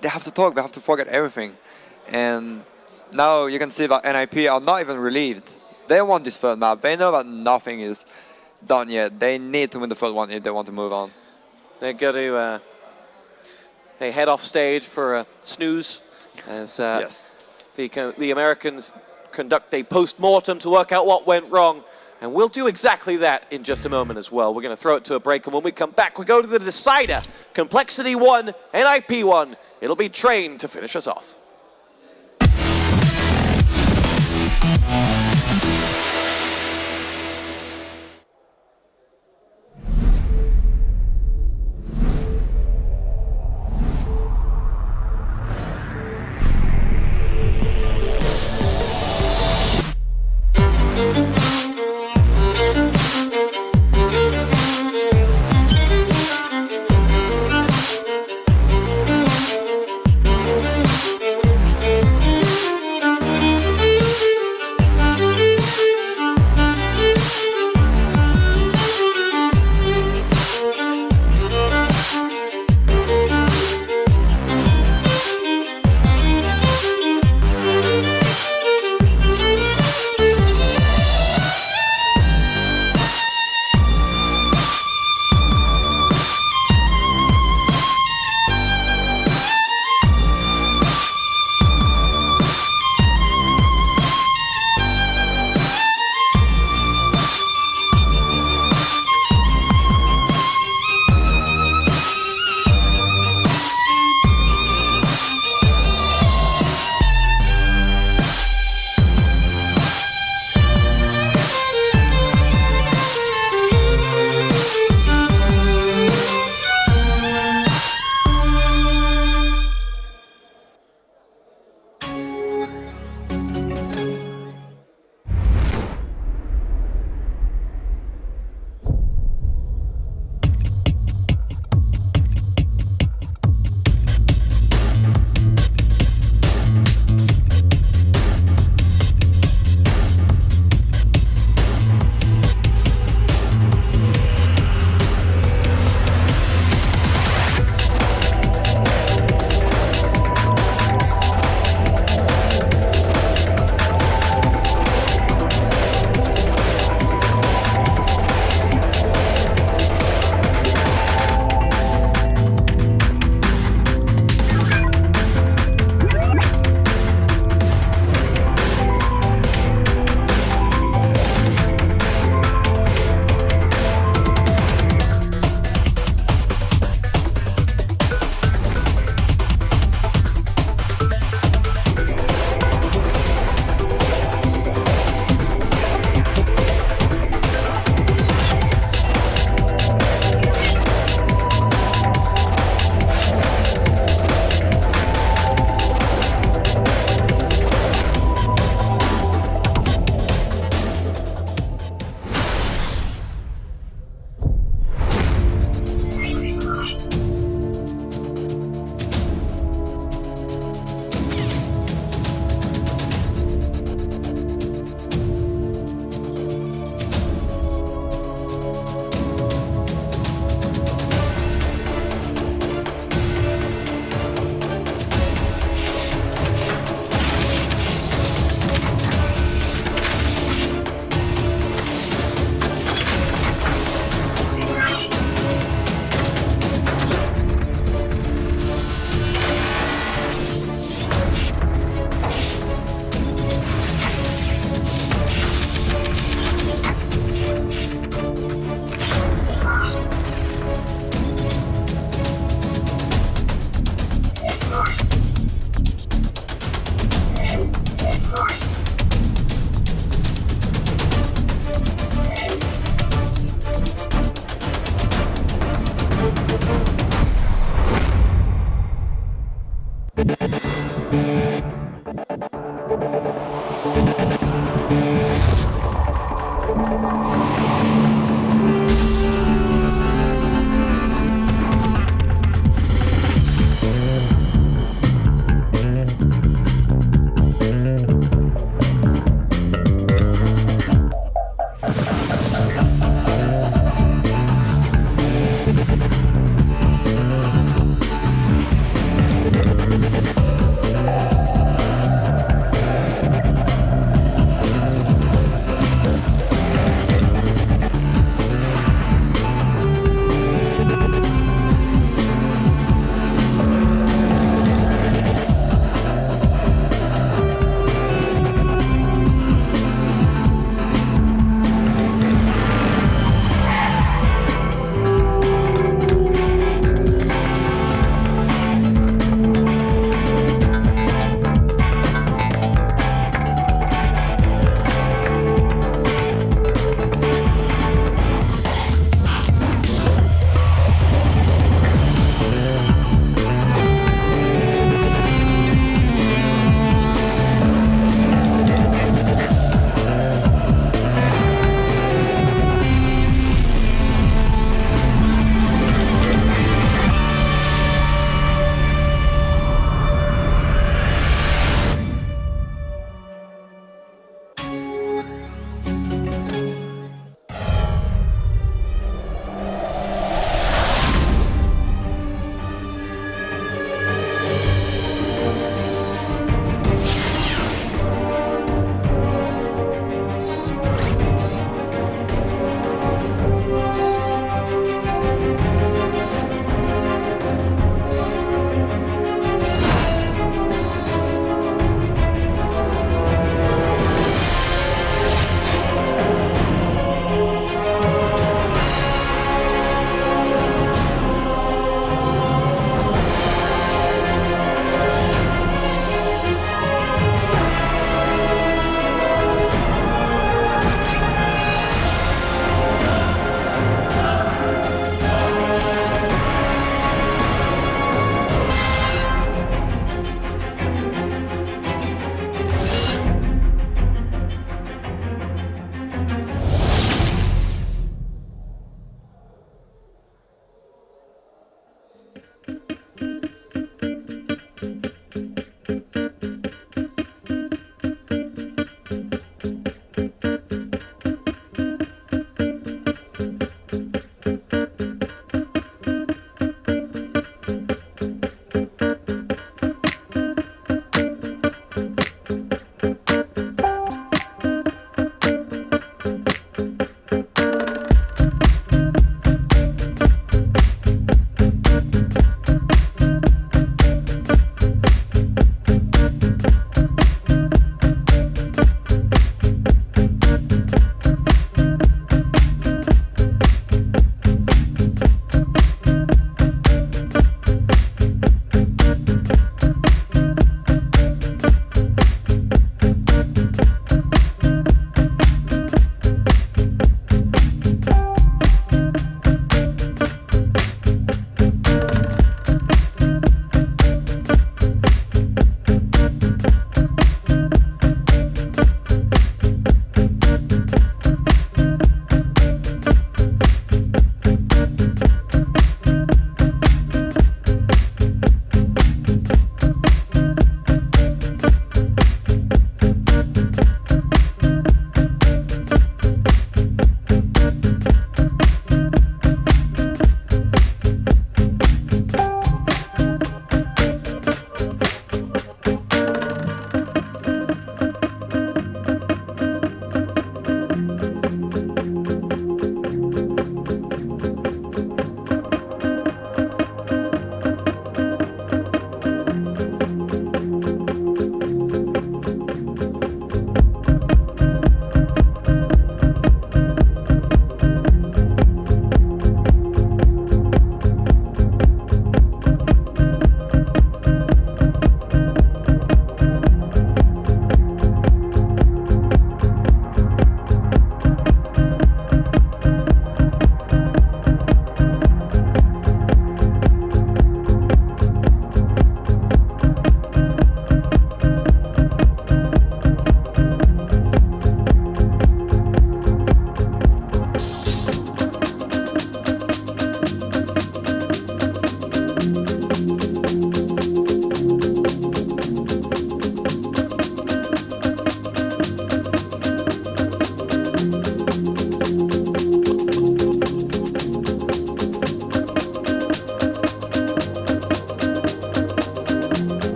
Speaker 2: they have to talk. They have to forget everything. And now you can see that NiP are not even relieved. They want this third map. They know that nothing is done yet. They need to win the third one if they want to move on.
Speaker 1: They go to they head off stage for a snooze as
Speaker 2: yes.
Speaker 1: the Americans conduct a post-mortem to work out what went wrong. And we'll do exactly that in just a moment as well. We're going to throw it to a break, and when we come back, we go to the decider. compLexity 1, NiP 1. It'll be Train to finish us off.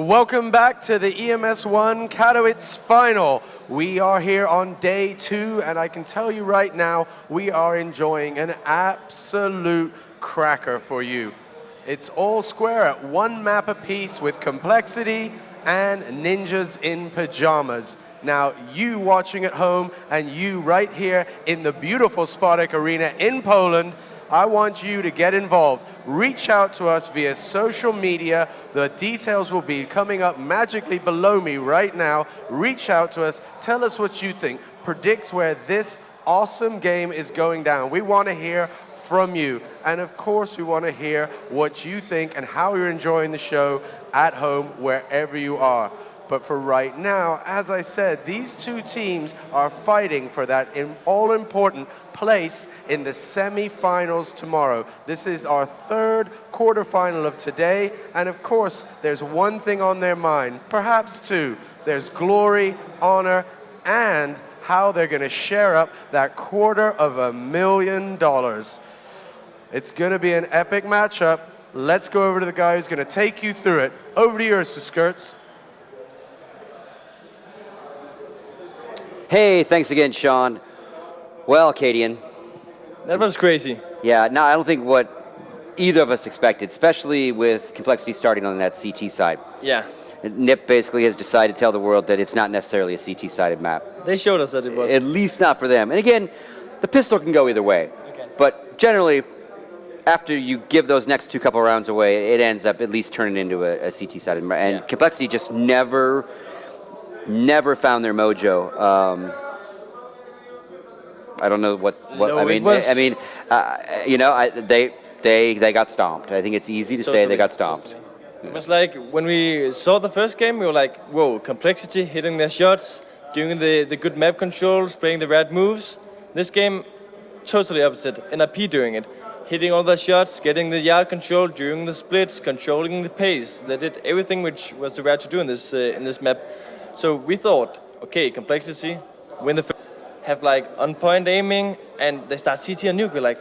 Speaker 3: Welcome back to the EMS One Katowice final. We are here on day 2, and I can tell you right now, we are enjoying an absolute cracker for you. It's all square at 1 map apiece with compLexity and ninjas in pajamas. Now, you watching at home and you right here in the beautiful Spodek Arena in Poland, I want you to get involved. Reach out to us via social media. The details will be coming up magically below me right now. Reach out to us. Tell us what you think. Predict where this awesome game is going down. We want to hear from you. And of course, we want to hear what you think and how you're enjoying the show at home, wherever you are. But for right now, as I said, these two teams are fighting for that all-important place in the semi-finals tomorrow. This is our 3rd quarterfinal of today, and of course, there's one thing on their mind, perhaps two. There's glory, honor, and how they're going to share up that $250,000. It's going to be an epic matchup. Let's go over to the guy who's going to take you through it. Over to yours, Skirts.
Speaker 4: Hey, thanks again, Sean. Well, Cadian.
Speaker 5: That was crazy.
Speaker 4: Yeah, no, I don't think what either of us expected, especially with compLexity starting on that CT side.
Speaker 5: Yeah.
Speaker 4: NiP basically has decided to tell the world that it's not necessarily a CT-sided map.
Speaker 5: They showed us that it was.
Speaker 4: At least not for them. And again, the pistol can go either way.
Speaker 5: Okay.
Speaker 4: But generally, after you give those next 2 couple rounds away, it ends up at least turning into a CT-sided map. And compLexity just never found their mojo. I don't know what
Speaker 5: no,
Speaker 4: I mean.
Speaker 5: Was...
Speaker 4: I mean, they got stomped. I think it's easy to say they got stomped.
Speaker 5: Totally. It was like when we saw the first game, we were like, whoa, compLexity hitting their shots, doing the good map controls, playing the right moves. This game, totally opposite. NiP doing it, hitting all the shots, getting the yard control during the splits, controlling the pace. They did everything which was the right to do in this map. So we thought, okay, compLexity, win the first, have like on-point aiming, and they start CT and nuke. We're like,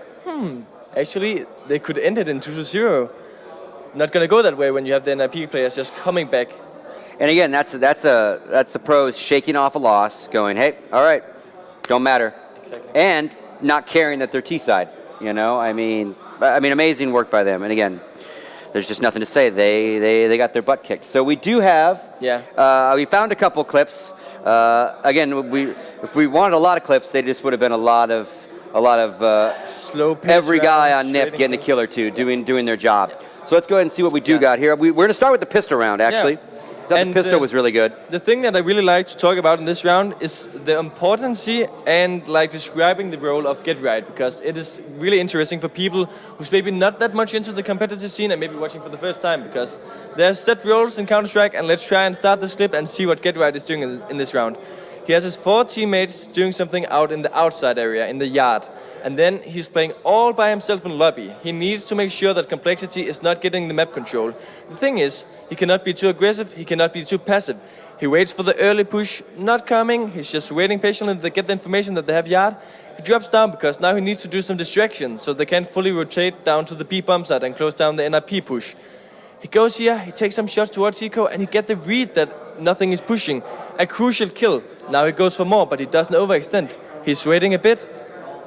Speaker 5: actually, they could end it in 2-0. Not gonna go that way when you have the NiP players just coming back.
Speaker 4: And again, that's the pros shaking off a loss, going, hey, all right, don't matter,
Speaker 5: Exactly.
Speaker 4: and not caring that they're T-side. You know, I mean, amazing work by them. And again, there's just nothing to say. They got their butt kicked. So we do have.
Speaker 5: Yeah.
Speaker 4: We found a couple clips. Again, if we wanted a lot of clips, they just would have been a lot of
Speaker 5: slow pace
Speaker 4: every guy
Speaker 5: rounds,
Speaker 4: on NiP getting a kill or two, doing their job.
Speaker 5: Yeah.
Speaker 4: So let's go ahead and see what we do got here. We're going to start with the pistol round, actually.
Speaker 5: Yeah.
Speaker 4: I thought the pistol was really good.
Speaker 5: The thing that I really like to talk about in this round is the importance and like describing the role of Get Right, because it is really interesting for people who's maybe not that much into the competitive scene and maybe watching for the first time, because there's set roles in Counter-Strike, and let's try and start this clip and see what Get Right is doing in this round. He has his 4 teammates doing something out in the outside area, in the yard. And then he's playing all by himself in lobby. He needs to make sure that compLexity is not getting the map control. The thing is, he cannot be too aggressive, he cannot be too passive. He waits for the early push, not coming, he's just waiting patiently to get the information that they have yard. He drops down because now he needs to do some distraction, so they can't fully rotate down to the B bomb side and close down the NiP push. He goes here, he takes some shots towards Eco, and he get the read that nothing is pushing. A crucial kill. Now he goes for more, but he doesn't overextend. He's waiting a bit,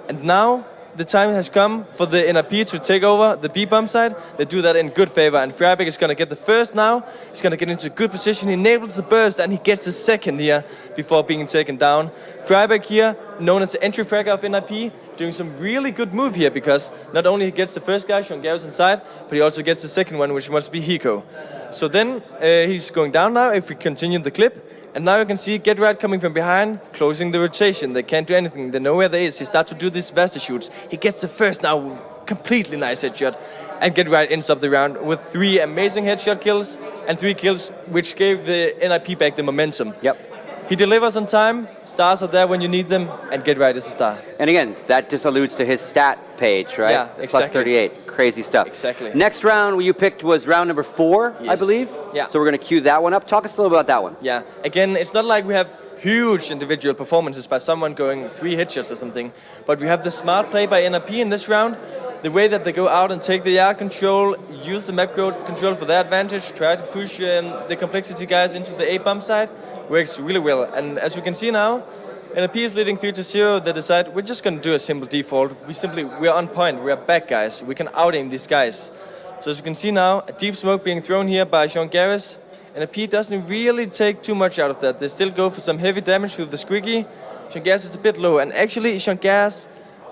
Speaker 5: and now the time has come for the NiP to take over the B bomb side. They do that in good favor, and Freiberg is going to get the first now. He's going to get into a good position. He enables the burst, and he gets the second here before being taken down. Freiberg here, known as the entry fragger of NiP, doing some really good move here, because not only he gets the first guy, Sean Garris, inside, but he also gets the second one, which must be Hiko. So then he's going down now, if we continue the clip. And now you can see Get Right coming from behind, closing the rotation. They can't do anything. They know where they is. He starts to do these Vasta shoots. He gets the first now, completely nice headshot. And Get Right ends up the round with 3 amazing headshot kills and 3 kills, which gave the NiP back the momentum.
Speaker 4: Yep.
Speaker 5: He delivers on time, stars are there when you need them, and Get Right is a star.
Speaker 4: And again, that just alludes to his stat page, right?
Speaker 5: Yeah, exactly.
Speaker 4: Plus 38. Crazy stuff.
Speaker 5: Exactly.
Speaker 4: Next round you picked was round number 4,
Speaker 5: Yes.
Speaker 4: I believe.
Speaker 5: Yeah.
Speaker 4: So we're going to cue that one up. Talk us a little about that one.
Speaker 5: Yeah, again, it's not like we have huge individual performances by someone going 3 headshots or something, but we have the smart play by NiP in this round. the way that they go out and take the yard control, use the map control for their advantage, try to push the complexity guys into the A bomb side, works really well. And as we can see now, NiP is leading 3-0. They decide we're just going to do a simple default. We're on point. We're back, guys. We can out-aim these guys. So as you can see now, a deep smoke being thrown here by Sean Garris. NiP doesn't really take too much out of that. They still go for some heavy damage with the Squiggy. Sean Garris is a bit low. And actually, Sean Garris,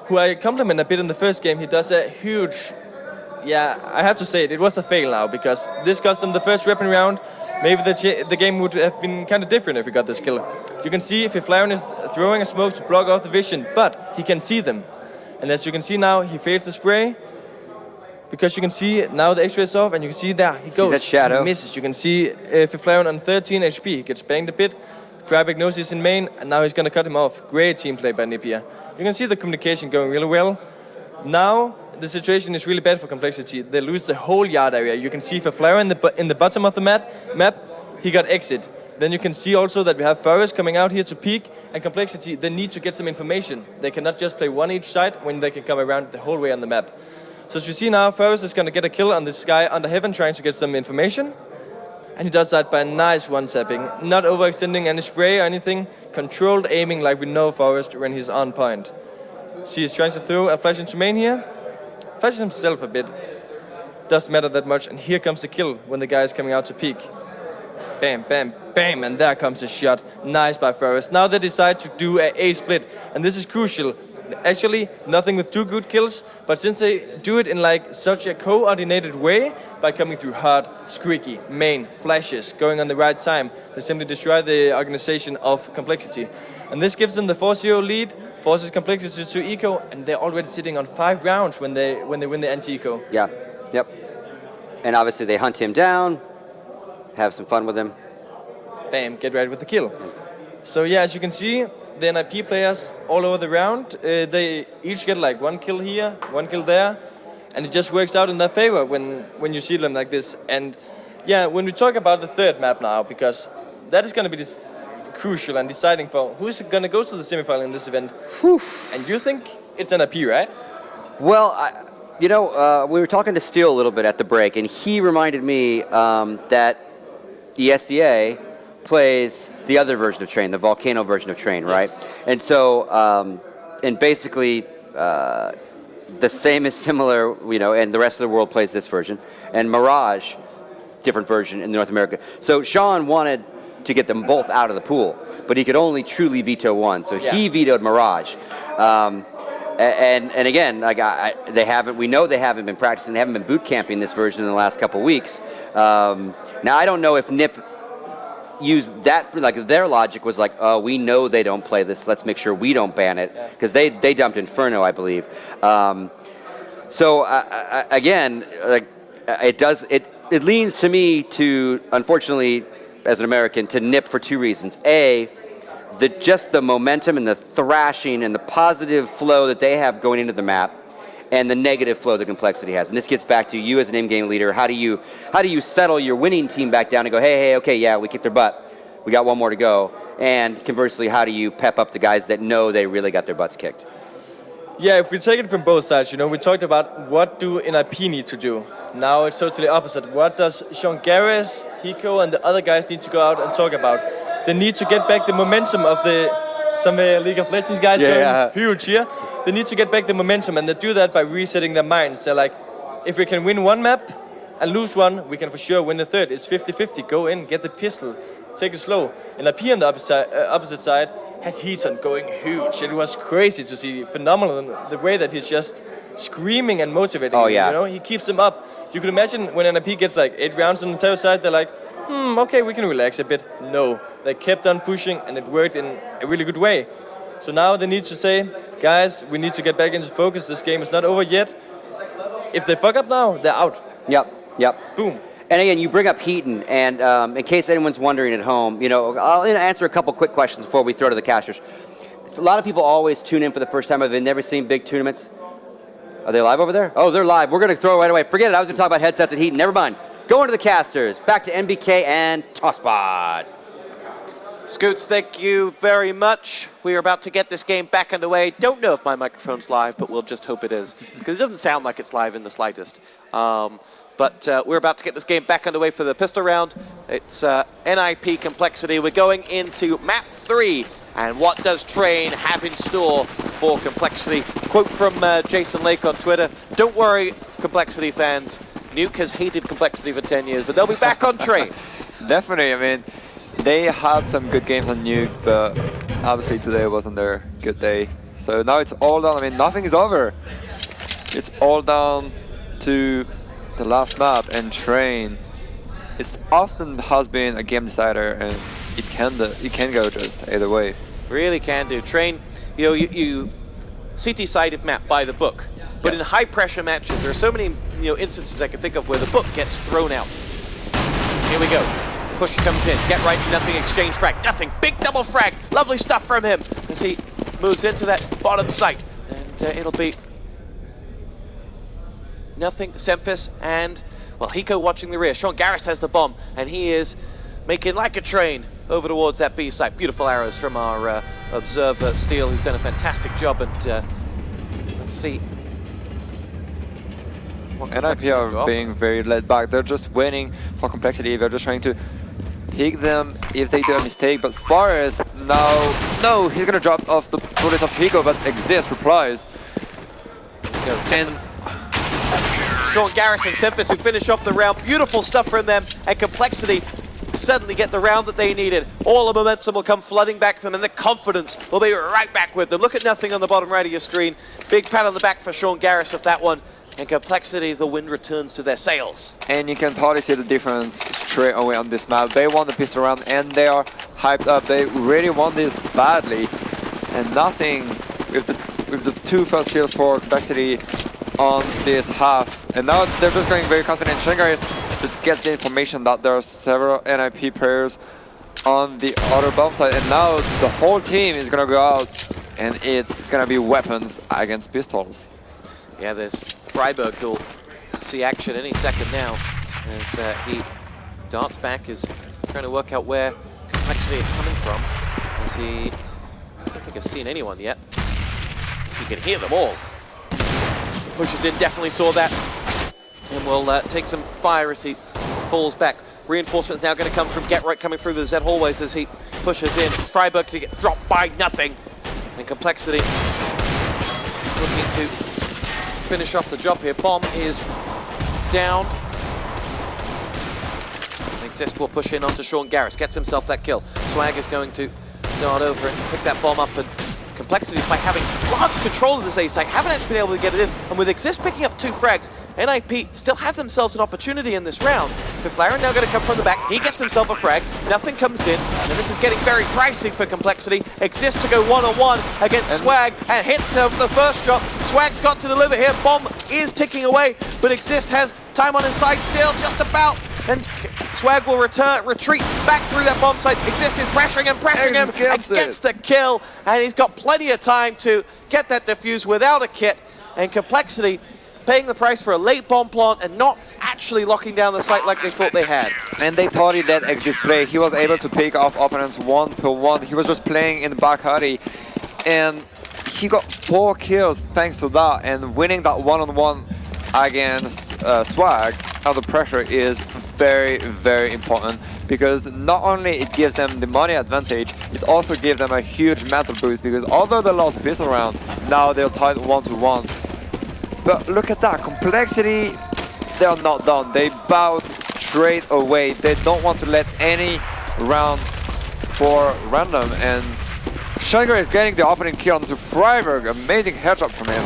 Speaker 5: who I compliment a bit in the first game, he does a huge... Yeah, I have to say it was a fail now, because this cost them the first weapon round. Maybe the game would have been kind of different if we got this kill. You can see if Flareon is throwing a smoke to block off the vision, but he can see them. And as you can see now, he fails the spray. Because you can see now the X-ray is off, and you can see there, he goes.
Speaker 4: That shadow.
Speaker 5: He misses. You can see Flareon on 13 HP. He gets banged a bit. Freiberg knows he's in main, and now he's going to cut him off. Great team play by NiP here. You can see the communication going really well. Now, the situation is really bad for compLexity. They lose the whole yard area. You can see for Flareon in the bottom of the map, he got exit. Then you can see also that we have Forest coming out here to peek, and compLexity, they need to get some information. They cannot just play one each side when they can come around the whole way on the map. So as you see now, Forest is going to get a kill on this guy under heaven, trying to get some information. And he does that by a nice one-tapping. Not overextending any spray or anything. Controlled aiming like we know Forest when he's on point. See, he's trying to throw a flash into main here. Flashes himself a bit. Doesn't matter that much. And here comes the kill when the guy is coming out to peek. Bam, bam, bam, and there comes a shot. Nice by Forest. Now they decide to do a A-split, and this is crucial. Actually, nothing with 2 good kills, but since they do it in like such a coordinated way, by coming through hard, squeaky, main, flashes, going on the right time, they simply destroy the organization of compLexity. And this gives them the 4-0 lead, forces compLexity to eco, and they're already sitting on 5 rounds when they win the anti-eco.
Speaker 4: Yeah, yep. And obviously they hunt him down, have some fun with him.
Speaker 5: Bam, get right with the kill. So yeah, as you can see, the NiP players all over the round, they each get like 1 kill here, 1 kill there, and it just works out in their favor when you see them like this. And yeah, when we talk about the third map now, because that is going to be crucial and deciding for who's going to go to the semifinal in this event.
Speaker 4: Whew.
Speaker 5: And you think it's NiP, right?
Speaker 4: Well, we were talking to Steele a little bit at the break, and he reminded me that ESEA plays the other version of Train, the Volcano version of Train, right?
Speaker 5: Yes.
Speaker 4: And so, and basically, the same is similar, and the rest of the world plays this version. And Mirage, different version in North America. So Sean wanted to get them both out of the pool, but he could only truly veto one. So he vetoed Mirage. And again, like we know they haven't been practicing, they haven't been boot camping this version in the last couple of weeks. Now I don't know if NiP used that, like their logic was like, oh, we know they don't play this, let's make sure we don't ban it, because they dumped Inferno, I believe. So again, like it leans to me to, unfortunately, as an American, to NiP for 2 reasons. A, just the momentum and the thrashing and the positive flow that they have going into the map, and the negative flow that compLexity has. And this gets back to you as an in-game leader. How do you settle your winning team back down and go, hey, okay, yeah, we kicked their butt. We got 1 more to go. And conversely, how do you pep up the guys that know they really got their butts kicked?
Speaker 5: Yeah, if we take it from both sides, we talked about what do NiP need to do. Now it's totally opposite. What does Sean Garris, Hiko, and the other guys need to go out and talk about? They need to get back the momentum of some League of Legends guys going huge here. They need to get back the momentum, and they do that by resetting their minds. They're like, if we can win 1 map and lose 1, we can for sure win the 3rd. It's 50-50. Go in, get the pistol, take it slow. And NiP on the opposite side had Heaton going huge. It was crazy to see, phenomenal, the way that he's just screaming and motivating.
Speaker 4: Oh, yeah.
Speaker 5: He keeps them up. You can imagine when NiP gets like 8 rounds on the Terror side, they're like, okay, we can relax a bit. No, they kept on pushing, and it worked in a really good way. So now they need to say, guys, we need to get back into focus. This game is not over yet. If they fuck up now, they're out.
Speaker 4: Yep.
Speaker 5: Boom.
Speaker 4: And again, you bring up Heaton, and in case anyone's wondering at home, I'll answer a couple quick questions before we throw to the casters. A lot of people always tune in for the first time. Have they never seen big tournaments? Are they live over there? Oh, they're live. We're going to throw right away. Forget it. I was going to talk about headsets and Heaton. Never mind. Going to the casters. Back to NBK and Tosspot.
Speaker 1: Scoots, thank you very much. We are about to get this game back underway. Don't know if my microphone's live, but we'll just hope it is, because it doesn't sound like it's live in the slightest. But we're about to get this game back underway for the pistol round. It's NiP compLexity. We're going into map 3. And what does Train have in store for compLexity? Quote from Jason Lake on Twitter: "Don't worry, compLexity fans. Nuke has hated compLexity for 10 years, but they'll be back on Train."
Speaker 2: Definitely. I mean, they had some good games on Nuke, but obviously today wasn't their good day. So now it's all down. I mean, nothing is over. It's all down to the last map, and Train. It often has been a game decider, and it can go just either way.
Speaker 1: Really can do. Train, you CT-sided map by the book, but
Speaker 2: Yes.
Speaker 1: in high-pressure matches, there are so many instances I can think of where the book gets thrown out. Here we go. Push comes in. Get right, nothing. Exchange frag. Nothing. Big double frag. Lovely stuff from him as he moves into that bottom site, and it'll be nothing. Semphis and, well, Hiko watching the rear. Sean Garris has the bomb, and he is making like a train over towards that B site. Beautiful arrows from our observer, Steele, who's done a fantastic job. And let's see.
Speaker 2: NiP are being very laid back. They're just waiting for compLexity. They're just trying to pick them if they do a mistake. But Forrest now, no, he's gonna drop off the bullet of Hiko, but Exist replies.
Speaker 1: And Sean Garris and Semphis, who finish off the round. Beautiful stuff from them, and compLexity suddenly get the round that they needed. All the momentum will come flooding back to them, and the confidence will be right back with them. Look at nothing on the bottom right of your screen. Big pat on the back for Sean Garris of that one. And compLexity, the wind returns to their sails.
Speaker 2: And you can totally see the difference straight away on this map. They won the pistol round, and they are hyped up. They really want this badly. And nothing with the two first kills for compLexity on this half. And now they're just going very confident. Shanghai just gets the information that there are several NiP players on the other bomb side, and now the whole team is gonna go out, and it's gonna be weapons against pistols.
Speaker 1: Yeah, there's Freiberg who'll see action any second now as he darts back, is trying to work out where compLexity is coming from. As he, I don't think I've seen anyone yet. He can hear them all. Pushes in, definitely saw that. And will take some fire as he falls back. Reinforcements now going to come from Get Right, coming through the Z hallways as he pushes in. It's Freiberg to get dropped by nothing. And compLexity looking to finish off the job here. Bomb is down. Exist will push in onto Sean Garris. Gets himself that kill. Swag is going to dart over and pick that bomb up, and compLexity, by having large control of this A site, haven't actually been able to get it in. And with Exist picking up 2 frags, NiP still have themselves an opportunity in this round. Fiflaren now going to come from the back. He gets himself a frag. Nothing comes in. And this is getting very pricey for compLexity. Exist to go one-on-one against Swag and hits him the first shot. Swag's got to deliver here. Bomb is ticking away, but Exist has time on his side still, just about. And Swag will retreat back through that bomb site. Exist is pressuring him and gets the kill. And he's got plenty of time to get that defuse without a kit. And compLexity paying the price for a late bomb plant and not actually locking down the site like they thought they had.
Speaker 2: And they thought he let Exist play. He was able to pick off opponents 1-1. He was just playing in the back hurry, and he got 4 kills thanks to that. And winning that one-on-one against Swag under pressure is very, very important, because not only it gives them the money advantage, it also gives them a huge mental boost, because although they lost the pistol round, now they're tied 1-1. But look at that, compLexity, they're not done. They bowed straight away. They don't want to let any round for random. And Shanghai is getting the opening kill onto Freiberg. Amazing headshot from him.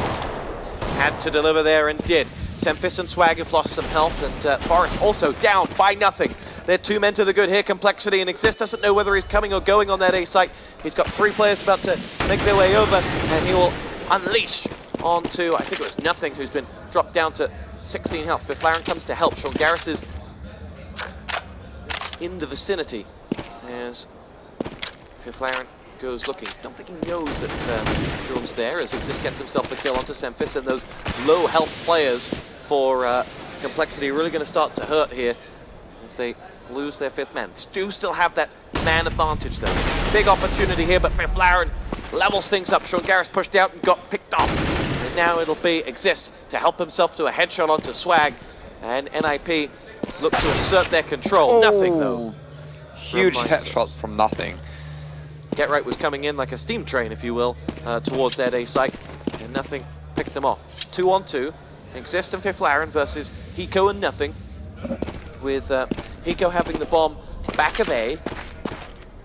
Speaker 1: Had to deliver there and did. Semphis and Swag have lost some health, and Forrest also down by nothing. They're 2 men to the good here. compLexity, and Exist doesn't know whether he's coming or going on that A site. He's got 3 players about to make their way over, and he will unleash onto, I think it was Nothing, who's been dropped down to 16 health. Fiflaren comes to help. Sean Garris is in the vicinity as Fiflaren goes looking. Don't think he knows that Sean's there, as Exist gets himself the kill onto Semphis, and those low health players for compLexity are really going to start to hurt here as they lose their 5th man. Do still have that man advantage though. Big opportunity here, but Fiflaren levels things up. Sean Garris pushed out and got picked off. And now it'll be Exist to help himself to a headshot onto Swag. And NiP look to assert their control. Nothing though.
Speaker 2: Huge headshot from Nothing.
Speaker 1: Get Right was coming in like a steam train, if you will, towards that A site. And Nothing picked them off. 2-on-2. Exist and Fiflaren versus Hiko and Nothing. With Hiko having the bomb back of A.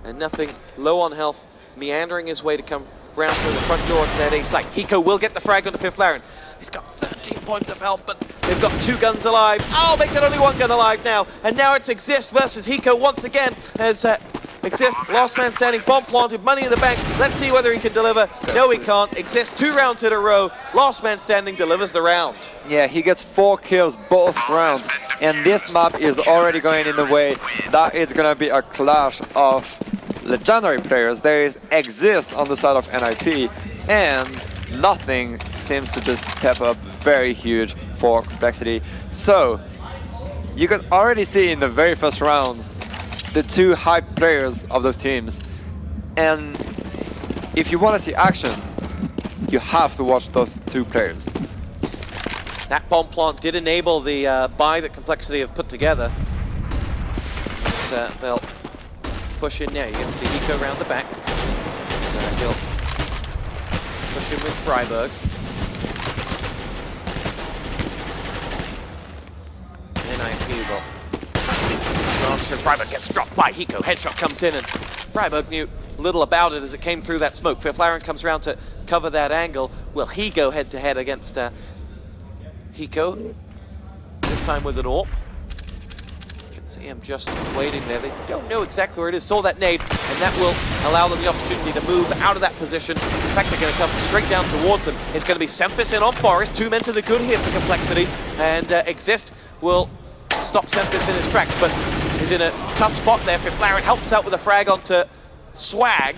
Speaker 1: And Nothing low on health, meandering his way to come round through the front door of that A site. Hiko will get the frag onto Fiflaren. He's got 13 points of health, but they've got 2 guns alive. Oh, make that only 1 gun alive now. And now it's Exist versus Hiko once again as Exist, last man standing, bomb planted, money in the bank. Let's see whether he can deliver. No, he can't. Exist 2 rounds in a row. Last man standing delivers the round.
Speaker 2: Yeah, he gets 4 kills both rounds. And this map is already going in the way that it's going to be a clash of legendary players. There is Exist on the side of NiP, and Nothing seems to just step up very huge for compLexity. So, you can already see in the very first rounds the 2 hype players of those teams. And if you want to see action, you have to watch those 2 players.
Speaker 1: That bomb plant did enable the buy that compLexity have put together. So they'll push in now. You can see Hiko around the back. So he'll push in with Freiburg. NiP will. So Freiburg gets dropped by Hiko. Headshot comes in and Freiburg knew little about it as it came through that smoke. Fiflaren comes around to cover that angle. Will he go head to head against Hiko? This time with an AWP. You can see him just waiting there. They don't know exactly where it is. Saw that nade, and that will allow them the opportunity to move out of that position. In fact, they're going to come straight down towards them. It's going to be Semphis in on Forest. 2 men to the good here for compLexity, and Exist will stop Semphis in his tracks, but he's in a tough spot there. Fiflaren helps out with a frag onto Swag,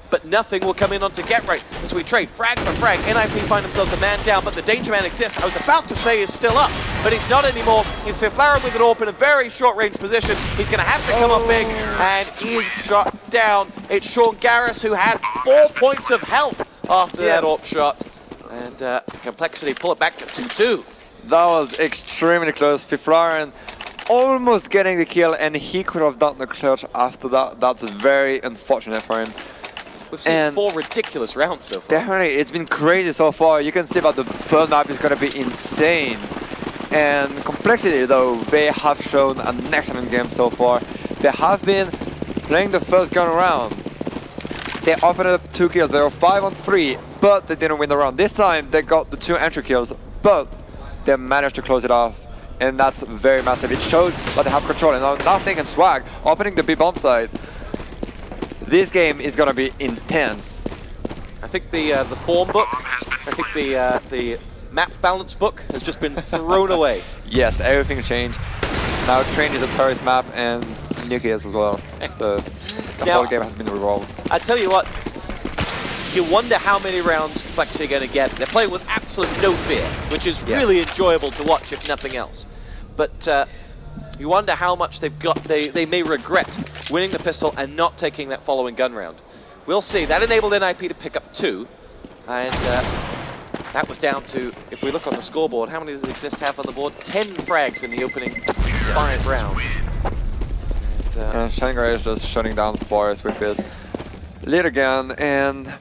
Speaker 1: but Nothing will come in onto Get Right as we trade frag for frag. NiP find themselves a man down, but the danger man Exists, I was about to say, is still up, but he's not anymore. It's Fiflaren with an AWP in a very short range position. He's going to have to come up big, and he's shot down. It's Sean Garris, who had 4 points of health after that AWP shot, and compLexity pull it back to 2-2.
Speaker 2: That was extremely close. Fiflaren almost getting the kill, and he could have done the clutch after that. That's very unfortunate for him.
Speaker 1: We've seen 4 ridiculous rounds so far.
Speaker 2: Definitely, it's been crazy so far. You can see that the third map is going to be insane. And compLexity, though, they have shown an excellent game so far. They have been playing the first gun round. They opened up 2 kills. They were 5-on-3, but they didn't win the round. This time, they got the 2 entry kills, but they managed to close it off. And that's very massive. It shows that they have control. And now Nothing and Swag opening the B bomb side. This game is gonna be intense.
Speaker 1: I think the form book, I think the map balance book has just been thrown away.
Speaker 2: Yes, everything changed. Now Train is a terrorist map and Nuki as well. So the whole game has been revolved.
Speaker 1: I tell you what, you wonder how many rounds compLexity are going to get. They're playing with absolute no fear, which is really enjoyable to watch, if nothing else. But you wonder how much they've got. They may regret winning the pistol and not taking that following gun round. We'll see. That enabled NiP to pick up 2, and that was down to, if we look on the scoreboard, how many does Exist have on the board? 10 frags in the opening 5 rounds. And
Speaker 2: Shanghai is just shutting down Forest with his leader gun, and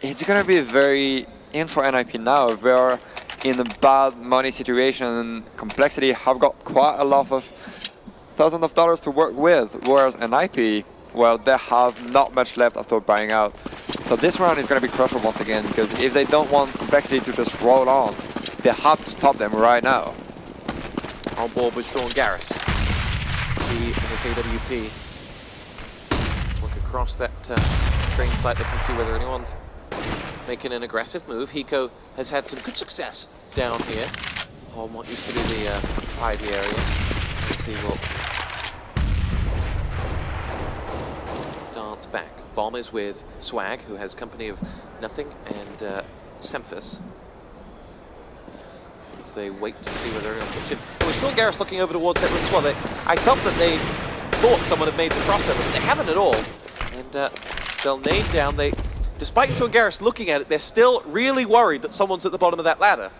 Speaker 2: it's gonna be very in for NiP now. They're in a bad money situation, and compLexity have got quite a lot of thousands of dollars to work with, whereas NiP, well, they have not much left after buying out. So this round is going to be crucial once again, because if they don't want compLexity to just roll on, they have to stop them right now.
Speaker 1: On board with Sean Garris. See in his AWP. Look across that train site, look and see whether anyone's making an aggressive move. Hiko has had some good success down here on what used to be the Ivy area. Let's see what dance back. Bomb is with Swag, who has company of Nothing and Semphis. As they wait to see whether they're going to push in. It was Sean Garris looking over towards that room as well. I felt that they thought someone had made the crossover, but they haven't at all. And they'll nade down. Despite Sean Garris looking at it, they're still really worried that someone's at the bottom of that ladder.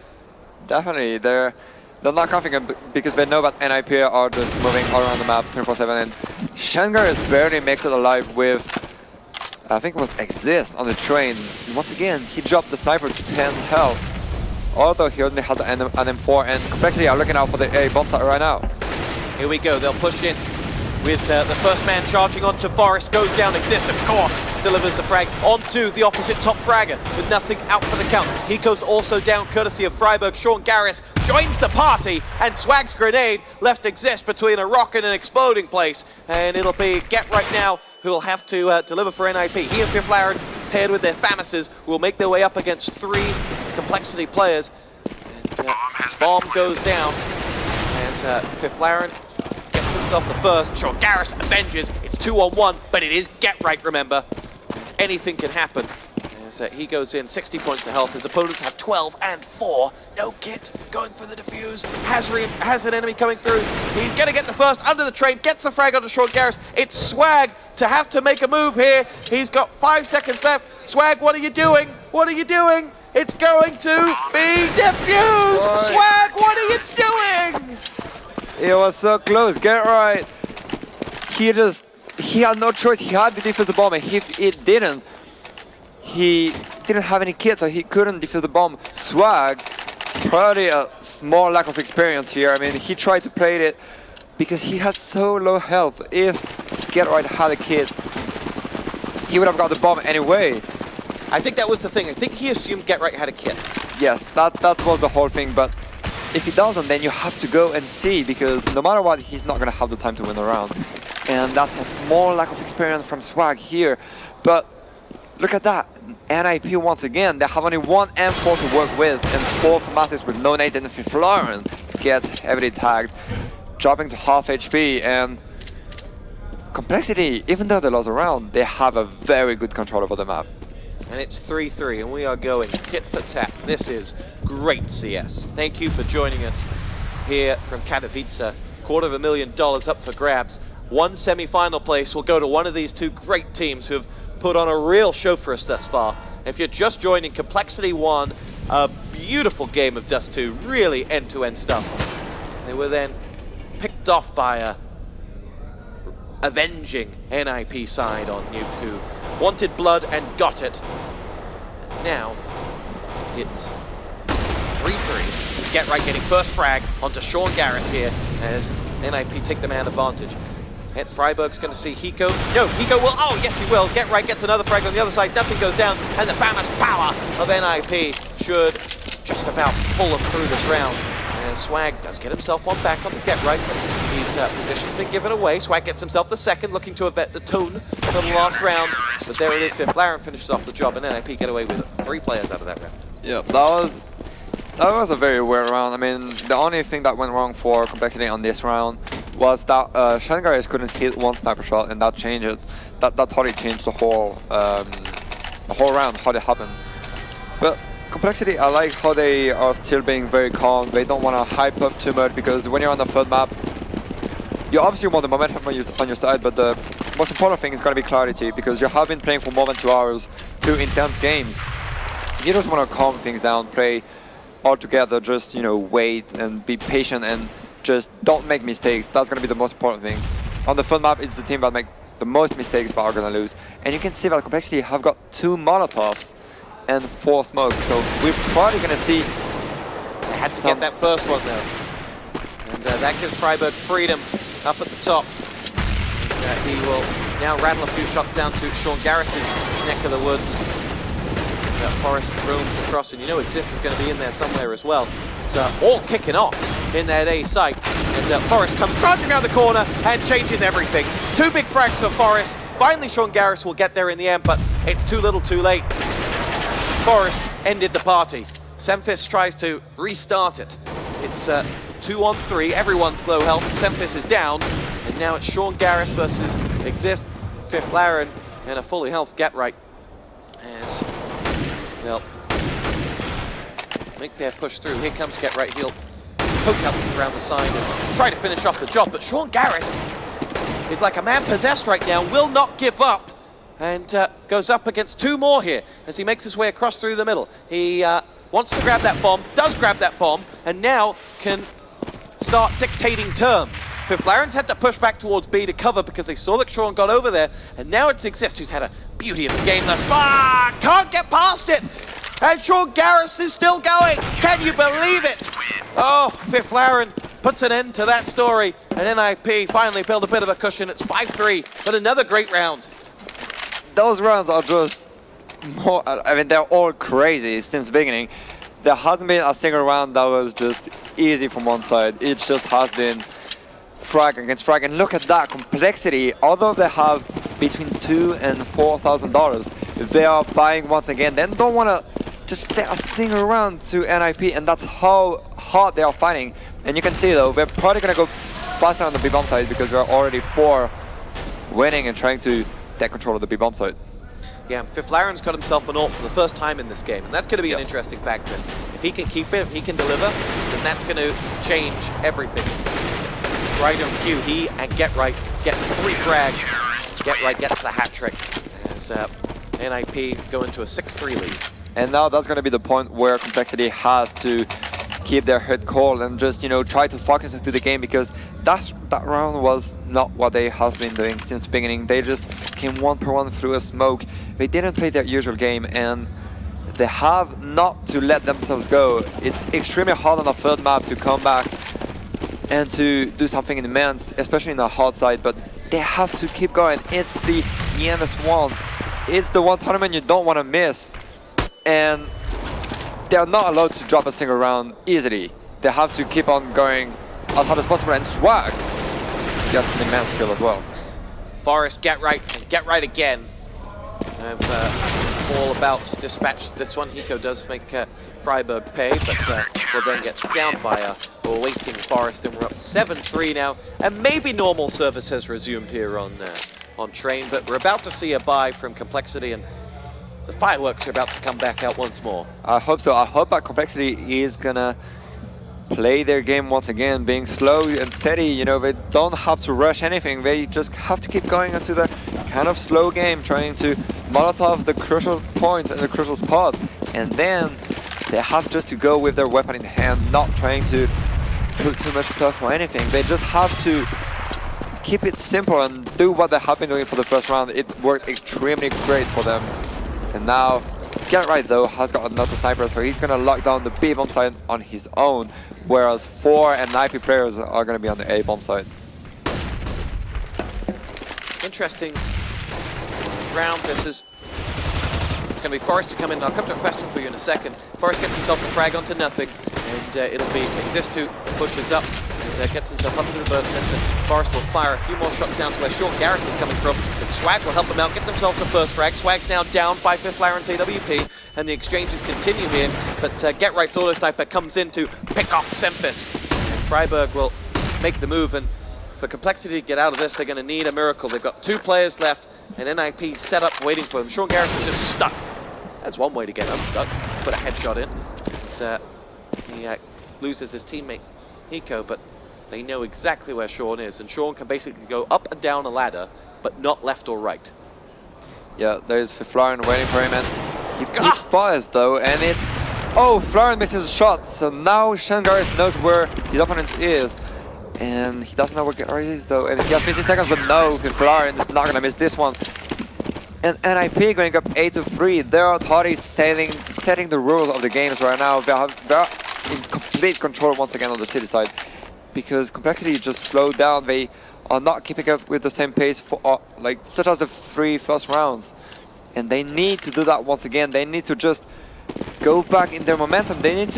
Speaker 2: Definitely, they're not confident because they know that NiP are just moving all around the map 24/7, and Shangarris barely makes it alive with, I think it was Exist on the train. And once again, he dropped the sniper to 10 health, although he only has an M4, and compLexity are looking out for the A bomb site right now.
Speaker 1: Here we go, they'll push in with the first man charging onto Forest, goes down, Exist, of course, delivers the frag onto the opposite top fragger with nothing out for the count. Hiko's also down courtesy of Freiburg. Sean Garris joins the party, and Swag's grenade left Exist between a rock and an exploding place, and it'll be Get Right now who'll have to deliver for NiP. He and Fiflaren, paired with their Famises, will make their way up against 3 compLexity players. And his bomb goes down as Fiflaren gets himself the first. Sean Garris avenges. It's 2-on-1, but it is Get Right, remember. Anything can happen. As he goes in, 60 points of health. His opponents have 12 and 4. No kit, going for the defuse. Has an enemy coming through. He's going to get the first under the train, gets the frag onto Sean Garris. It's Swag to have to make a move here. He's got 5 seconds left. Swag, what are you doing? What are you doing? It's going to be defused! Swag, what are you doing?
Speaker 2: It was so close, Get Right. He had no choice. He had to defuse the bomb, and if it didn't, he didn't have any kit, so he couldn't defuse the bomb. Swag, probably a small lack of experience here. I mean, he tried to play it because he had so low health. If Get Right had a kit, he would have got the bomb anyway.
Speaker 1: I think that was the thing. I think he assumed Get Right had a kit.
Speaker 2: Yes, that was the whole thing, but if he doesn't, then you have to go and see, because no matter what, he's not going to have the time to win the round. And that's a small lack of experience from Swag here. But look at that. NiP once again, they have only 1 M4 to work with, and 4 Famasis with no nades, and Fiflaren gets heavily tagged, dropping to half HP. And compLexity, even though they lost a round, they have a very good control over the map.
Speaker 1: And it's 3-3, and we are going tit for tat. This is great CS. Thank you for joining us here from Katowice. $250,000 up for grabs. 1 semi-final place will go to one of these 2 great teams who have put on a real show for us thus far. If you're just joining, compLexity won a beautiful game of Dust 2, really end-to-end stuff. They were then picked off by a avenging NiP side on Nuke, who wanted blood and got it. And now it's 3-3. Get Right getting first frag onto Sean Garris here as NiP take the man advantage. And Freiburg's going to see Hiko. No, Hiko will. Oh, yes, he will. Get Right gets another frag on the other side. Nothing goes down. And the famous power of NiP should just about pull them through this round. And Swag does get himself one back on the Get Right. His position's been given away. Swag gets himself the second, looking to avert the tone for the last round. But there it is. Fiflaren finishes off the job, and NiP get away with 3 players out of that round.
Speaker 2: Yeah, that was a very weird round. I mean, the only thing that went wrong for compLexity on this round was that Shangarris couldn't hit 1 sniper shot, and that changed it. That totally changed the whole round, how it happened. But compLexity, I like how they are still being very calm. They don't want to hype up too much, because when you're on the third map, you obviously want the momentum on your side, but the most important thing is going to be clarity, because you have been playing for more than 2 hours, 2 intense games. You just want to calm things down, play all together, just, you know, wait and be patient and just don't make mistakes. That's going to be the most important thing. On the third map, it's the team that makes the most mistakes that are going to lose. And you can see that compLexity have got 2 Molotovs and 4 smokes, so we're probably going to see...
Speaker 1: They had to get that first one though. And that gives Freiburg freedom up at the top. And, he will now rattle a few shots down to Sean Garris's neck of the woods. Forest roams across, and you know Exist is going to be in there somewhere as well. It's all kicking off in that A site, and Forest comes charging around the corner and changes everything. 2 big frags for Forest. Finally, Sean Garris will get there in the end, but it's too little too late. Forest ended the party. Semphis tries to restart it. It's 2-on-3, everyone's low health. Semphis is down, and now it's Sean Garris versus Exist, Fiflaren, and a fully health Get Right. As they'll make their push through. Here comes Get Right. He'll poke up around the side and try to finish off the job, but Sean Garris is like a man possessed right now, will not give up, and goes up against two more here as he makes his way across through the middle. He wants to grab that bomb, does grab that bomb, and now can start dictating terms. Fifth had to push back towards B to cover because they saw that Sean got over there, and now it's Exist who's had a beauty of the game thus far. Can't get past it, and Sean Garris is still going. Can you believe it? Oh, Fifth puts an end to that story, and NiP finally build a bit of a cushion. It's 5-3, but another great round.
Speaker 2: Those rounds are just more, I mean, they're all crazy since the beginning. There hasn't been a single round that was just easy from one side. It just has been frag against frag. And look at that compLexity. Although they have between $2,000 and $4,000, they are buying once again. They don't want to just play a single round to NiP, and that's how hard they are fighting. And you can see though, we're probably going to go faster on the B-bomb side because we're already 4 winning and trying to take control of the B-bomb side.
Speaker 1: Yeah, Fifth got himself an ult for the first time in this game, and that's going to be an interesting factor. If he can keep it, if he can deliver, then that's going to change everything. Right on cue, he and Get Right get 3 frags. Get Right gets the hat trick as NiP go into a 6-3 lead.
Speaker 2: And now that's going to be the point where compLexity has to keep their head cold and just, you know, try to focus into the game, because that round was not what they have been doing since the beginning. They just came 1 per 1 through a smoke. They didn't play their usual game, and they have not to let themselves go. It's extremely hard on the third map to come back and to do something immense, especially in the hard side, but they have to keep going. It's the EMS One. It's the one tournament you don't want to miss, and they're not allowed to drop a single round easily. They have to keep on going as hard as possible, and Swag gets an immense kill as well.
Speaker 1: Forest, Get Right, and Get Right again. All about dispatch. This one, Hiko does make Freiburg pay, but will then get down by a waiting Forest, and we're up 7-3 now. And maybe normal service has resumed here on Train, but we're about to see a buy from compLexity, and the fireworks are about to come back out once more.
Speaker 2: I hope so. I hope that compLexity is gonna play their game once again, being slow and steady. You know, they don't have to rush anything. They just have to keep going into the kind of slow game, trying to Molotov the crucial points and the crucial spots. And then they have just to go with their weapon in hand, not trying to put too much stuff or anything. They just have to keep it simple and do what they have been doing for the first round. It worked extremely great for them. And now, Get Right though has got another sniper, so he's gonna lock down the B-bomb side on his own, whereas 4 and NiP players are gonna be on the A-bomb side.
Speaker 1: Interesting round. It's going to be Forest to come in. I'll come to a question for you in a second. Forest gets himself the frag onto nothing, and it'll be Exist who pushes up and gets himself up into the burst center. Forest will fire a few more shots down to where Sean Garris is coming from, and Swag will help him out, get themselves the first frag. Swag's now down by Fifth AWP, and the exchanges continue here, but Get Right's auto sniper comes in to pick off Sempis. And Freiburg will make the move, and for compLexity to get out of this, they're going to need a miracle. They've got 2 players left, and NiP set up waiting for them. Sean Garris is just stuck. That's one way to get unstuck. Put a headshot in. He loses his teammate, Hiko, but they know exactly where Sean is, and Sean can basically go up and down a ladder, but not left or right.
Speaker 2: Yeah, there's Florian waiting for him, and he picks fires though, and it's... Oh, Florian misses a shot, so now Sean Garris knows where his opponent is. And he doesn't know where Get Right is though, and he has 15 seconds, but no, Florian is not gonna miss this one. And NiP going up 8-3. They're already setting the rules of the games right now. They're in complete control once again on the city side, because compLexity just slowed down. They are not keeping up with the same pace for such as the 3 first rounds, and they need to do that once again. They need to just go back in their momentum. They need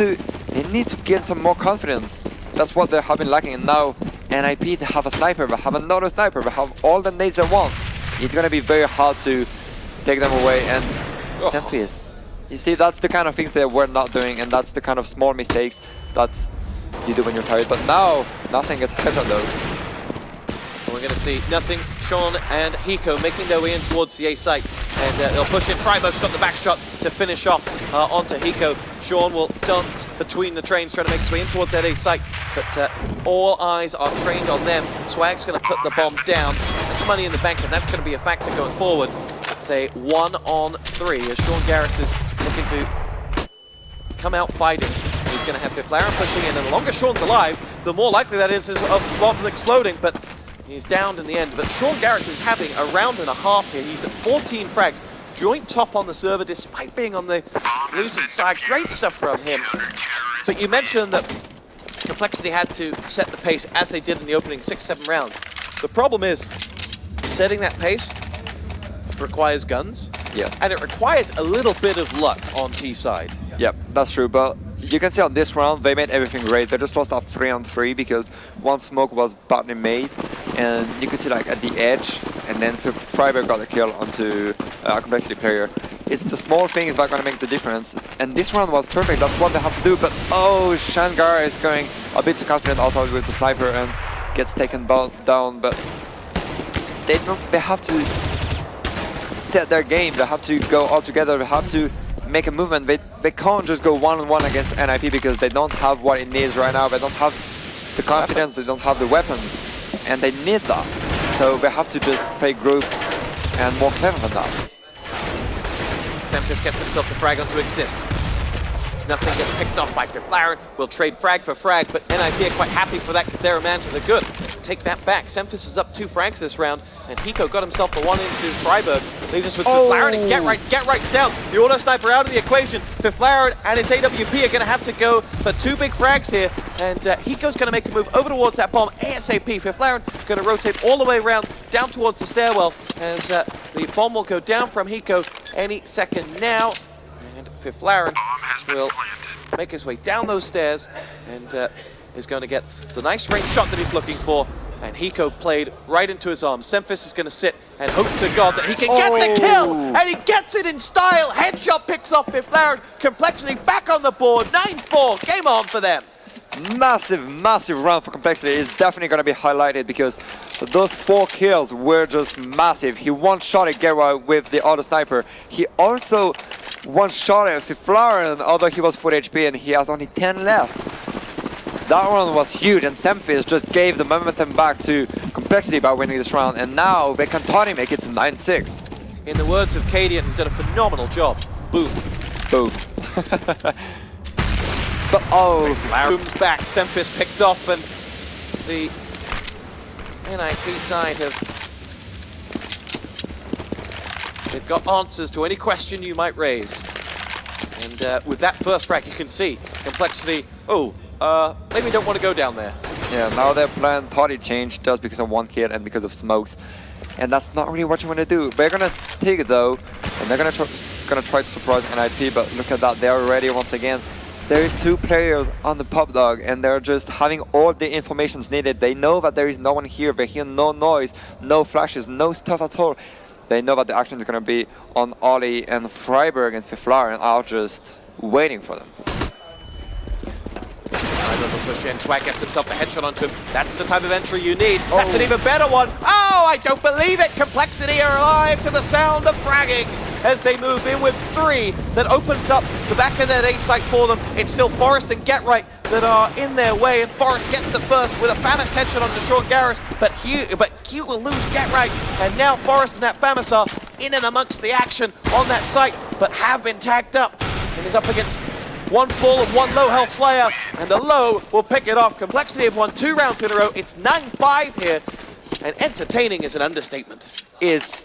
Speaker 2: to gain some more confidence. That's what they have been lacking, and now NiP, they have a sniper, they have another sniper, they have all the nades they want. It's going to be very hard to take them away, and Sempis. You see, that's the kind of things that we're not doing, and that's the kind of small mistakes that you do when you're tired. But now, nothing gets better though.
Speaker 1: We're going to see nothing. Sean and Hiko making their way in towards the A site, and they'll push it. Freiburg's got the back shot to finish off onto Hiko. Sean will dance between the trains, trying to make his way in towards that A site, but all eyes are trained on them. Swag's going to put the bomb down. money in the bank, and that's going to be a factor going forward. It's a 1-on-3 as Sean Garris is looking to come out fighting. He's going to have Fiflaren pushing in, and the longer Sean's alive, the more likely that is of bombs exploding, but he's downed in the end. But Sean Garris is having a round and a half here. He's at 14 frags, joint top on the server despite being on the losing side. Great stuff from him. But you mentioned that compLexity had to set the pace as they did in the opening 6-7 rounds. The problem is, setting that pace requires guns.
Speaker 2: Yes.
Speaker 1: And it requires a little bit of luck on T side.
Speaker 2: Yep, that's true, but you can see on this round, they made everything great. They just lost that 3-on-3 because one smoke was badly made, and you can see like at the edge, and then Freiberg got the kill onto a compLexity player. It's the small things that are going to make the difference, and this round was perfect, that's what they have to do, but oh, Shangar is going a bit too confident also with the sniper and gets taken down, but they have to set their game, they have to go all together, they have to make a movement. They can't just go one-on-one against NiP because they don't have what it needs right now. They don't have the confidence, they don't have the weapons, and they need that. So they have to just play groups and more clever than that.
Speaker 1: Semfis gets himself the frag onto Exist. Nothing gets picked off by Fiflaren. We'll trade frag for frag, but NiP are quite happy for that because they're a man to the good. Take that back. Semfis is up 2 frags this round, and Hiko got himself the one into Freiberg. Leaves us with Fiflaren and Get Right's down. The auto sniper out of the equation. Fiflaren and his AWP are going to have to go for 2 big frags here, and Hiko's going to make a move over towards that bomb ASAP. Fiflaren going to rotate all the way around down towards the stairwell as the bomb will go down from Hiko any second now. And Fiflaren will make his way down those stairs and is going to get the nice range shot that he's looking for. And Hiko played right into his arms. Semfis is going to sit and hope to God that he can get the kill! And he gets it in style! Headshot picks off Fiflaren. compLexity back on the board. 9-4. Game on for them.
Speaker 2: Massive round for compLexity. It's definitely going to be highlighted because those 4 kills were just massive. He one-shotted Gerwa with the auto sniper. He also one-shotted Fiflaren, although he was full HP and he has only 10 left. That round was huge, and Semfis just gave the momentum back to compLexity by winning this round, and now they can probably make it to 9-6.
Speaker 1: In the words of Cadian, who's done a phenomenal job. Boom.
Speaker 2: Boom. But oh,
Speaker 1: Booms back, Semfis picked off, and the NiP side they've got answers to any question you might raise. And with that first frag, you can see compLexity, maybe don't want to go down there.
Speaker 2: Yeah, now their plan party changed just because of one kill and because of smokes. And that's not really what you want to do. They're gonna stick though, and they're gonna try to surprise NiP, but look at that, they're already once again. There is 2 players on the pop dog and they're just having all the informations needed. They know that there is no one here, they hear no noise, no flashes, no stuff at all. They know that the action is gonna be on Ollie, and Freiberg and Fiflaren are just waiting for them.
Speaker 1: Push in. Swag gets himself a headshot onto him. That's the type of entry you need. That's an even better one. Oh, I don't believe it. compLexity are alive to the sound of fragging as they move in with 3. That opens up the back of that A site for them. It's still Forrest and Get Right that are in their way, and Forrest gets the first with a FAMAS headshot onto Sean Garris, but Hugh will lose Get Right, and now Forrest and that FAMAS are in and amongst the action on that site, but have been tagged up, and is up against 1 full and 1 low health player, and the low will pick it off. compLexity have won 2 rounds in a row. It's 9-5 here, and entertaining is an understatement.
Speaker 2: It's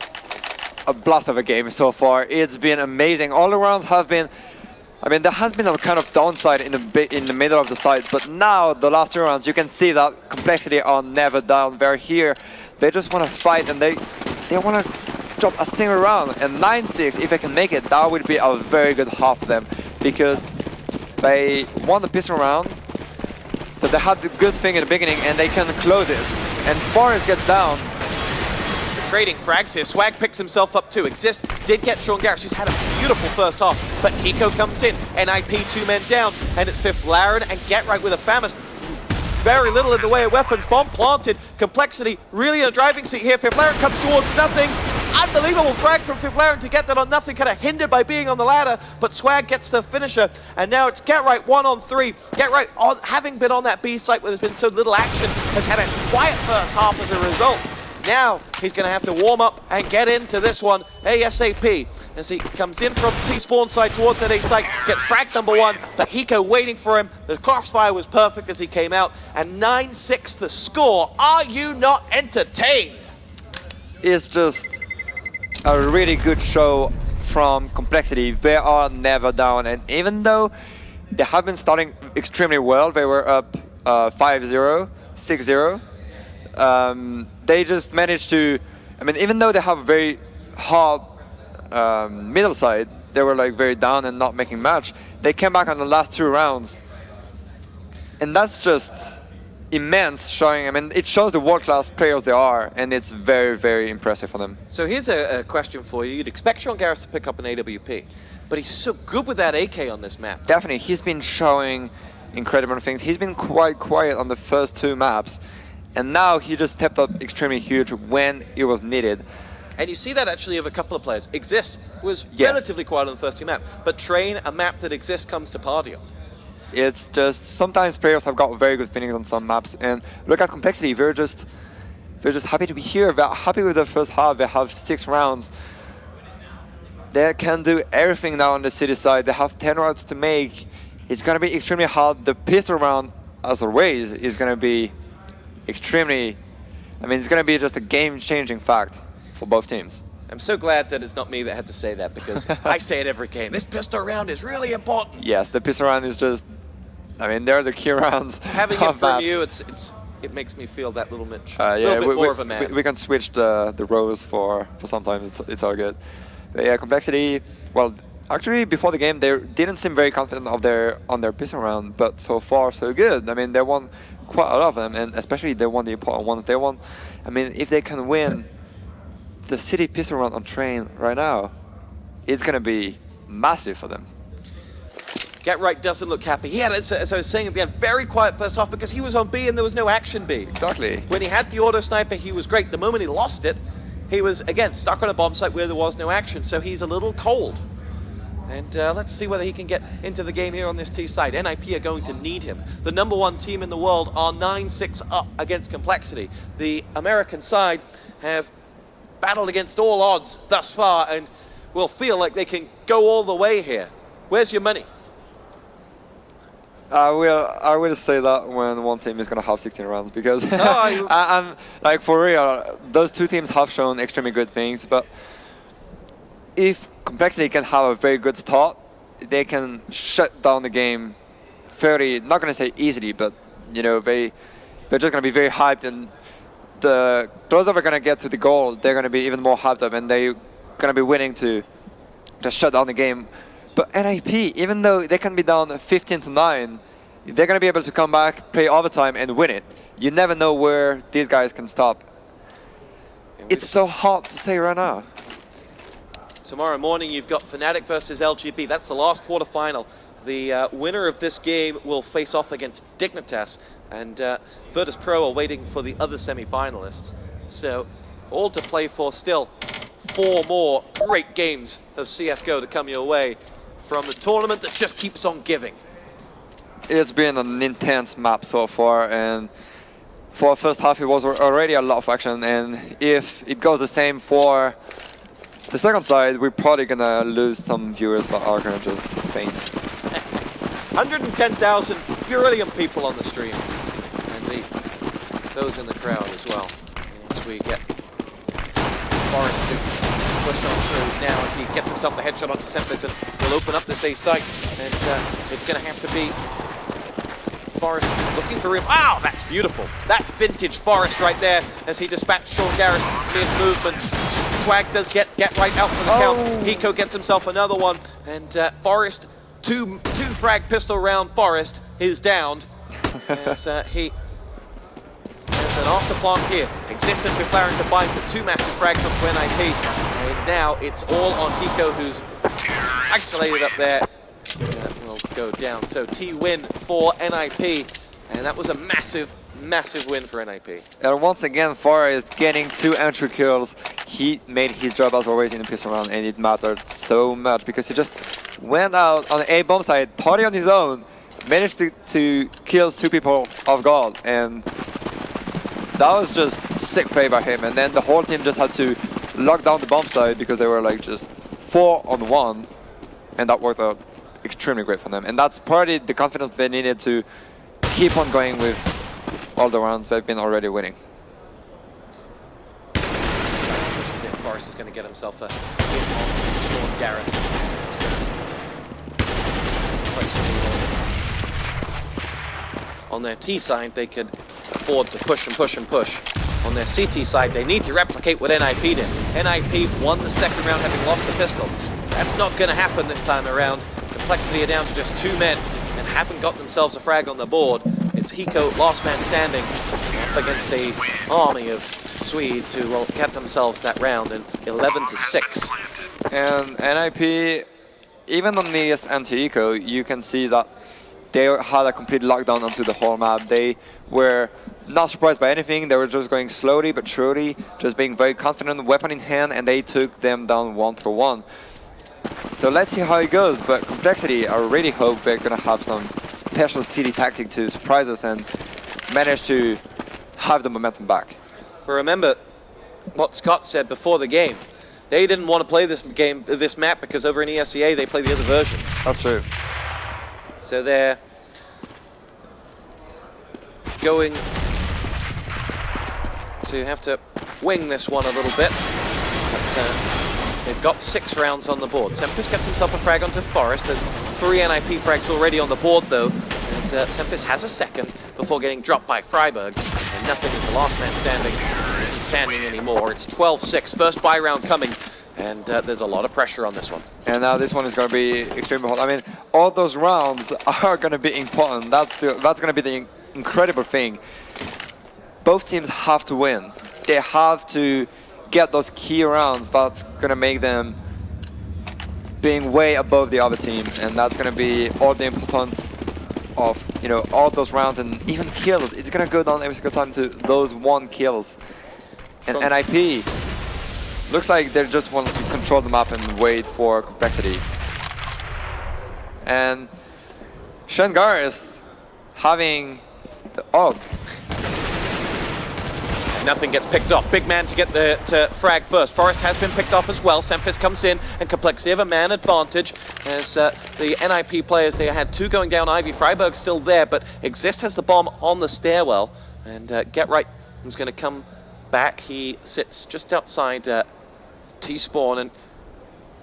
Speaker 2: a blast of a game so far. It's been amazing. All the rounds have been, I mean, there has been a kind of downside in the middle of the side, but now the last 2 rounds, you can see that compLexity are never down. They're here. They just want to fight, and they want to drop a single round. And 9-6, if they can make it, that would be a very good half of them, because they won the pistol round, so they had the good thing in the beginning, and they can close it. And Forrest gets down.
Speaker 1: Trading frags here. Swag picks himself up too. Exist did get Sean Garris, who's had a beautiful first half, but Hiko comes in. NiP 2 men down, and it's Fiflaren and Get Right with a FAMAS. Very little in the way of weapons. Bomb planted. compLexity really in a driving seat here. Fiflaren comes towards nothing. Unbelievable frag from Fiflaren to get that on nothing, kind of hindered by being on the ladder, but Swag gets the finisher, and now it's Get Right 1-on-3. Get Right, having been on that B site where there's been so little action, has had a quiet first half as a result. Now he's going to have to warm up and get into this one ASAP as he comes in from T-spawn side towards that A site, gets frag number 1, but Hiko waiting for him. The crossfire was perfect as he came out, and 9-6 the score. Are you not entertained?
Speaker 2: It's just a really good show from compLexity. They are never down, and even though they have been starting extremely well, they were up 5-0, 6-0. They just managed to, I mean, even though they have a very hard middle side, they were like very down and not making much. They came back on the last 2 rounds, and that's just immense, showing, I mean, it shows the world-class players they are, and it's very, very impressive for them.
Speaker 1: So here's a question for you. You'd expect Sean Garris to pick up an AWP, but he's so good with that AK on this map.
Speaker 2: Definitely, he's been showing incredible things. He's been quite quiet on the first 2 maps, and now he just stepped up extremely huge when it was needed.
Speaker 1: And you see that actually of a couple of players. Exist was
Speaker 2: Yes.
Speaker 1: relatively quiet on the first 2 maps, but Train, a map that Exist comes to party on.
Speaker 2: It's just sometimes players have got very good feelings on some maps, and look at compLexity. They're just happy to be here. They're happy with the first half. They have 6 rounds. They can do everything now on the city side. They have 10 rounds to make. It's gonna be extremely hard. The pistol round, as always, is gonna be extremely. I mean, it's gonna be just a game-changing fact for both teams.
Speaker 1: I'm so glad that it's not me that had to say that, because I say it every game. This pistol round is really important.
Speaker 2: Yes, the pistol round is just. I mean, they're the key rounds.
Speaker 1: Having it
Speaker 2: of
Speaker 1: from
Speaker 2: maps.
Speaker 1: you, it makes me feel that little bit,
Speaker 2: Yeah,
Speaker 1: little bit more of a man.
Speaker 2: we can switch the rows for some time. It's all good. But yeah, compLexity. Well, actually, before the game, they didn't seem very confident on their pistol round, but so far so good. I mean, they won quite a lot of them, and especially they won the important ones. They won. I mean, if they can win the city pistol round on Train right now, it's gonna be massive for them.
Speaker 1: Get Right doesn't look happy. He had, as I was saying at the end, very quiet first half because he was on B and there was no action B.
Speaker 2: Exactly.
Speaker 1: When he had the auto sniper, he was great. The moment he lost it, he was, again, stuck on a bomb site where there was no action, so he's a little cold. And let's see whether he can get into the game here on this T side. NiP are going to need him. The #1 team in the world are 9-6 up against compLexity. The American side have battled against all odds thus far and will feel like they can go all the way here. Where's your money?
Speaker 2: I will say that when one team is gonna have 16 rounds, because
Speaker 1: No,
Speaker 2: I'm like, for real, those 2 teams have shown extremely good things, but if compLexity can have a very good start, they can shut down the game fairly, not gonna say easily, but you know, they're just gonna be very hyped, and the closer they're gonna get to the goal, they're gonna be even more hyped up, and they're gonna be willing to just shut down the game. But NiP, even though they can be down 15-9, they're going to be able to come back, play overtime, and win it. You never know where these guys can stop. It's so hard to say right now.
Speaker 1: Tomorrow morning, you've got Fnatic versus LGB. That's the last quarterfinal. The winner of this game will face off against Dignitas, and virtus.pro are waiting for the other semi-finalists. So, all to play for still. 4 more great games of CSGO to come your way from the tournament that just keeps on giving.
Speaker 2: It's been an intense map so far, and for the first half it was already a lot of action, and if it goes the same for the second side, we're probably gonna lose some viewers that are gonna just faint.
Speaker 1: 110,000 brilliant people on the stream, and those in the crowd as well. As we get Forrest to push on through now as he gets himself the headshot onto Sempis and will open up this A site, and it's going to have to be Forrest looking for him. Oh, that's beautiful. That's vintage Forrest right there as he dispatched Sean Garris mid-movement. Swag does get right out for the count. Hiko gets himself another one, and Forrest, two frag pistol round Forrest is downed as he has an afterplant here. Existent for Flaren combined for 2 massive frags onto NiP, and now it's all on Hiko, who's isolated up there. That will go down. So T-win for NiP, and that was a massive win for NiP.
Speaker 2: And once again, Forrest getting 2 entry kills. He made his job as always in the pistol round, and it mattered so much because he just went out on the A bomb side, party on his own, managed to kill 2 people off guard, and that was just sick play by him, and then the whole team just had to lock down the bomb side because they were like just 4-on-1, and that worked out extremely great for them. And that's partly the confidence they needed to keep on going with all the rounds they've been already winning.
Speaker 1: Pushes in. Forrest is going to get himself a hit on Sean Garrett. On their T side, they could afford to push and push and push. On their CT side, they need to replicate what NiP did. NiP won the second round having lost the pistol. That's not going to happen this time around. compLexity are down to just 2 men and haven't got themselves a frag on the board. It's Hiko, last man standing, up against a army of Swedes who will get themselves that round, and it's 11-6.
Speaker 2: And NiP, even on this anti-eco, you can see that they had a complete lockdown onto the whole map. They were not surprised by anything. They were just going slowly but surely, just being very confident, weapon in hand, and they took them down 1-for-1. So let's see how it goes. But compLexity, I really hope they're gonna have some special city tactic to surprise us and manage to have the momentum back.
Speaker 1: But remember what Scott said before the game. They didn't want to play this map because over in ESEA they play the other version.
Speaker 2: That's true.
Speaker 1: So they're going to have to wing this one a little bit. But they've got 6 rounds on the board. Semfis gets himself a frag onto Forrest. There's 3 NiP frags already on the board though. And Semfis has a second before getting dropped by Freiburg. And nothing is the last man standing. Isn't standing anymore. It's 12-6. First buy round coming. And there's a lot of pressure on this one.
Speaker 2: And now this one is going to be extremely hot. I mean, all those rounds are going to be important. That's going to be the incredible thing. Both teams have to win. They have to get those key rounds. That's going to make them being way above the other team. And that's going to be all the importance of, you know, all those rounds and even kills. It's going to go down every single time to those 1 kills. And NiP looks like they just want to control the map and wait for compLexity. And Shangar is having the
Speaker 1: Nothing gets picked off. Big man to get the frag first. Forrest has been picked off as well. Semfis comes in and compLexity have a man advantage as the NiP players, they had 2 going down. Ivy Freiburg's still there, but Exist has the bomb on the stairwell. And Get Right is going to come back. He sits just outside T-spawn, and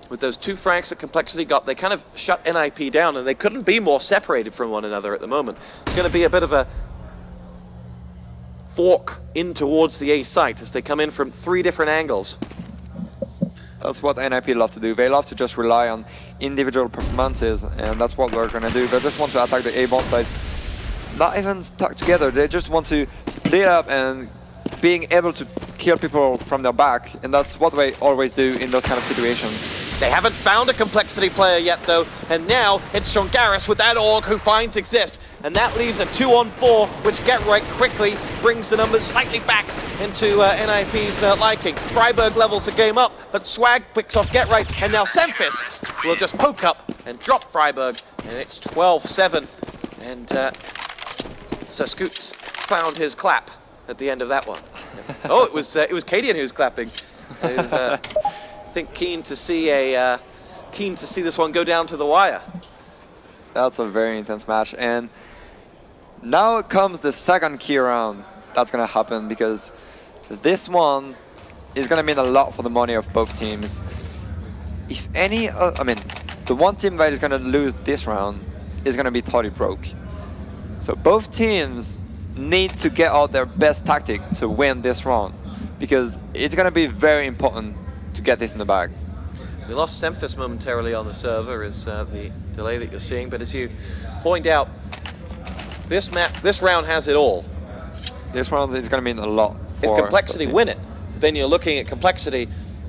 Speaker 1: with those 2 frags that compLexity got, they kind of shut NiP down, and they couldn't be more separated from one another at the moment. It's going to be a bit of a fork in towards the A site as they come in from 3 different angles.
Speaker 2: That's what NiP love to do. They love to just rely on individual performances, and that's what we're going to do. They just want to attack the A bomb site, not even stuck together. They just want to split up and being able to kill people from their back, and that's what they always do in those kind of situations.
Speaker 1: They haven't found a compLexity player yet though, and now it's Sean Garris with that AUG who finds Exist, and that leaves a 2-on-4, which Get Right quickly brings the numbers slightly back into NiP's liking. Freiburg levels the game up, but Swag picks off Get Right, and now Semfis will just poke up and drop Freiburg, and it's 12-7, and Sir Scoots found his clap at the end of that one. Oh, it was Cadian who was clapping. He was, I think keen to see this one go down to the wire.
Speaker 2: That's a very intense match, and now comes the second key round that's going to happen, because this one is going to mean a lot for the money of both teams. If any, I mean, the one team that is going to lose this round is going to be totally broke. So both teams need to get out their best tactic to win this round, because it's going to be very important to get this in the bag.
Speaker 1: We lost Semfis momentarily on the server is the delay that you're seeing, but as you point out, this round has it all.
Speaker 2: This round is going to mean a lot.
Speaker 1: If compLexity win it, then you're looking at compLexity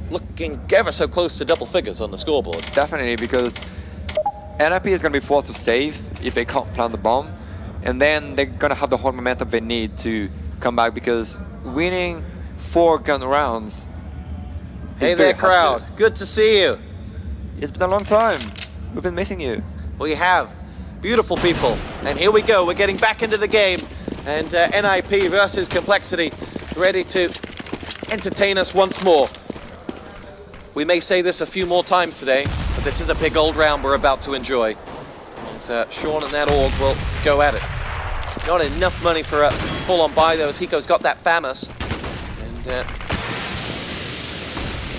Speaker 1: looking ever so close to double figures on the scoreboard.
Speaker 2: Definitely, because NiP is going to be forced to save if they can't plant the bomb, and then they're going to have the whole momentum they need to come back, because winning 4 gun rounds.
Speaker 1: Hey there, crowd. Good to see you.
Speaker 2: It's been a long time. We've been missing you.
Speaker 1: We have. Beautiful people. And here we go. We're getting back into the game. And NiP versus compLexity, ready to entertain us once more. We may say this a few more times today, but this is a big old round we're about to enjoy. And Sean and that org will go at it. Not enough money for a full-on buy though, as Hiko's got that Famous. And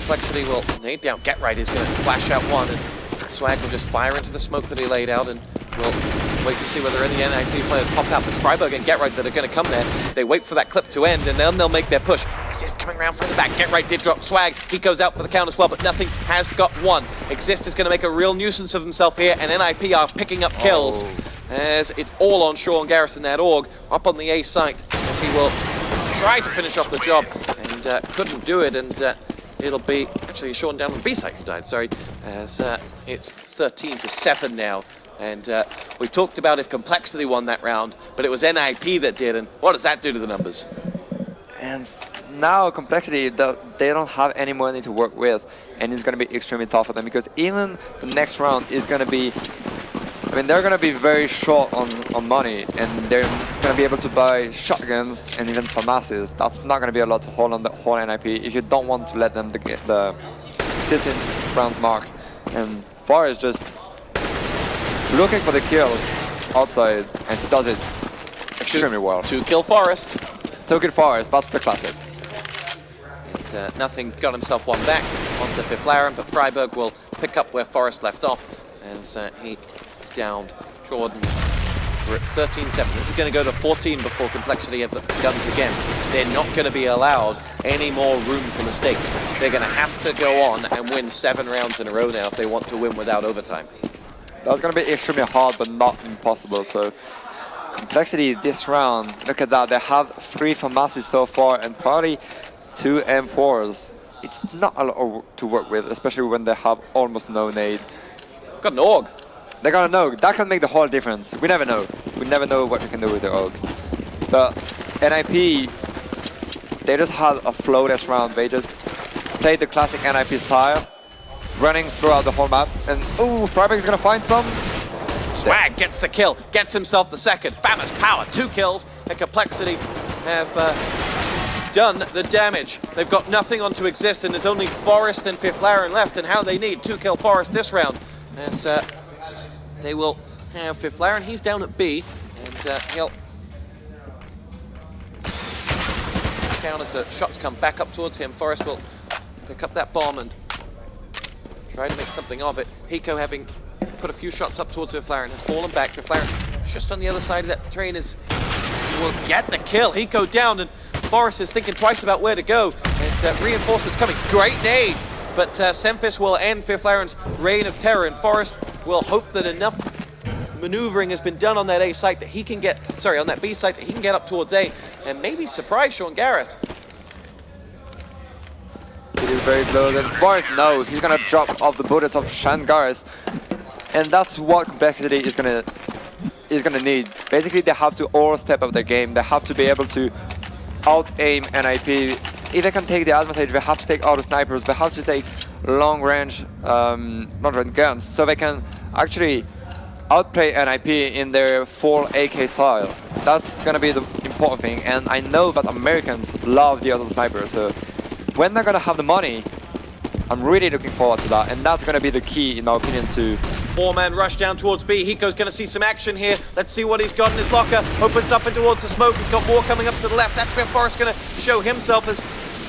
Speaker 1: compLexity will nade down. Get Right is going to flash out one, and Swag will just fire into the smoke that he laid out, and we'll wait to see whether any NiP players pop out. But Freiburg and Get Right that are going to come there. They wait for that clip to end, and then they'll make their push. Exist coming around from the back. Get Right did drop Swag. He goes out for the count as well, but nothing has got one. Exist is going to make a real nuisance of himself here, and NiP are picking up kills. As it's all on Sean Garrison, that org, up on the A site, as he will try to finish off the job, and couldn't do it, and it'll be actually Sean down on the B site who died, sorry, as it's 13-7 now. And we talked about if compLexity won that round, but it was NiP that did, and what does that do to the numbers?
Speaker 2: And now compLexity, they don't have any money to work with, and it's going to be extremely tough for them, because even the next round is going to be, I mean, they're going to be very short on money, and they're going to be able to buy shotguns and even FAMASs. That's not going to be a lot to hold on the whole NiP if you don't want to let them get the 15 rounds mark. And Far is just looking for the kills outside, and he does it extremely well.
Speaker 1: 2-kill Forest.
Speaker 2: 2-kill Forest, that's the classic.
Speaker 1: And nothing got himself one back onto Fiflaren, but Freiburg will pick up where Forest left off as he downed Jordan. We're at 13-7. This is going to go to 14 before compLexity have guns again. They're not going to be allowed any more room for mistakes. They're going to have to go on and win 7 rounds in a row now if they want to win without overtime.
Speaker 2: That's going to be extremely hard, but not impossible. So compLexity this round, look at that. They have 3 FAMASs so far and probably 2 M4s. It's not a lot to work with, especially when they have almost no nade.
Speaker 1: Got an AUG.
Speaker 2: They got an AUG. That can make the whole difference. We never know. We never know what you can do with the AUG. But NiP, they just had a flawless round. They just played the classic NiP style, running throughout the whole map. And ooh, Freiburg is gonna find some.
Speaker 1: Swag gets the kill, gets himself the second. Famous power, 2 kills, and compLexity have done the damage. They've got nothing on to Exist, and there's only Forest and Fiflaren left, and how they need 2-kill Forest this round. As they will have Fiflaren, he's down at B, and he'll count as shots come back up towards him. Forest will pick up that bomb and try to make something of it. Hiko, having put a few shots up towards Fiflaren, has fallen back. Fiflaren just on the other side of that train will get the kill. Hiko down, and Forest is thinking twice about where to go, and reinforcements coming. Great nade, but Semphis will end Fiflaren's reign of terror, and Forest will hope that enough maneuvering has been done on that A site that he can get, sorry, on that B site that he can get up towards A, and maybe surprise Sean Garrett.
Speaker 2: It is very close, and Forest knows he's gonna drop off the bullets of Sean Garrett, and that's what compLexity is gonna need. Basically, they have to all step up their game. They have to be able to out-aim NiP. If they can take the advantage, they have to take auto snipers. They have to take long-range guns, so they can actually outplay NiP in their full AK style. That's gonna be the important thing, and I know that Americans love the auto snipers. So when they're gonna have the money, I'm really looking forward to that, and that's gonna be the key, in my opinion, to
Speaker 1: 4-man rush down towards B. Hiko's going to see some action here. Let's see what he's got in his locker. Opens up and towards the smoke. He's got more coming up to the left. That's where Forrest's going to show himself as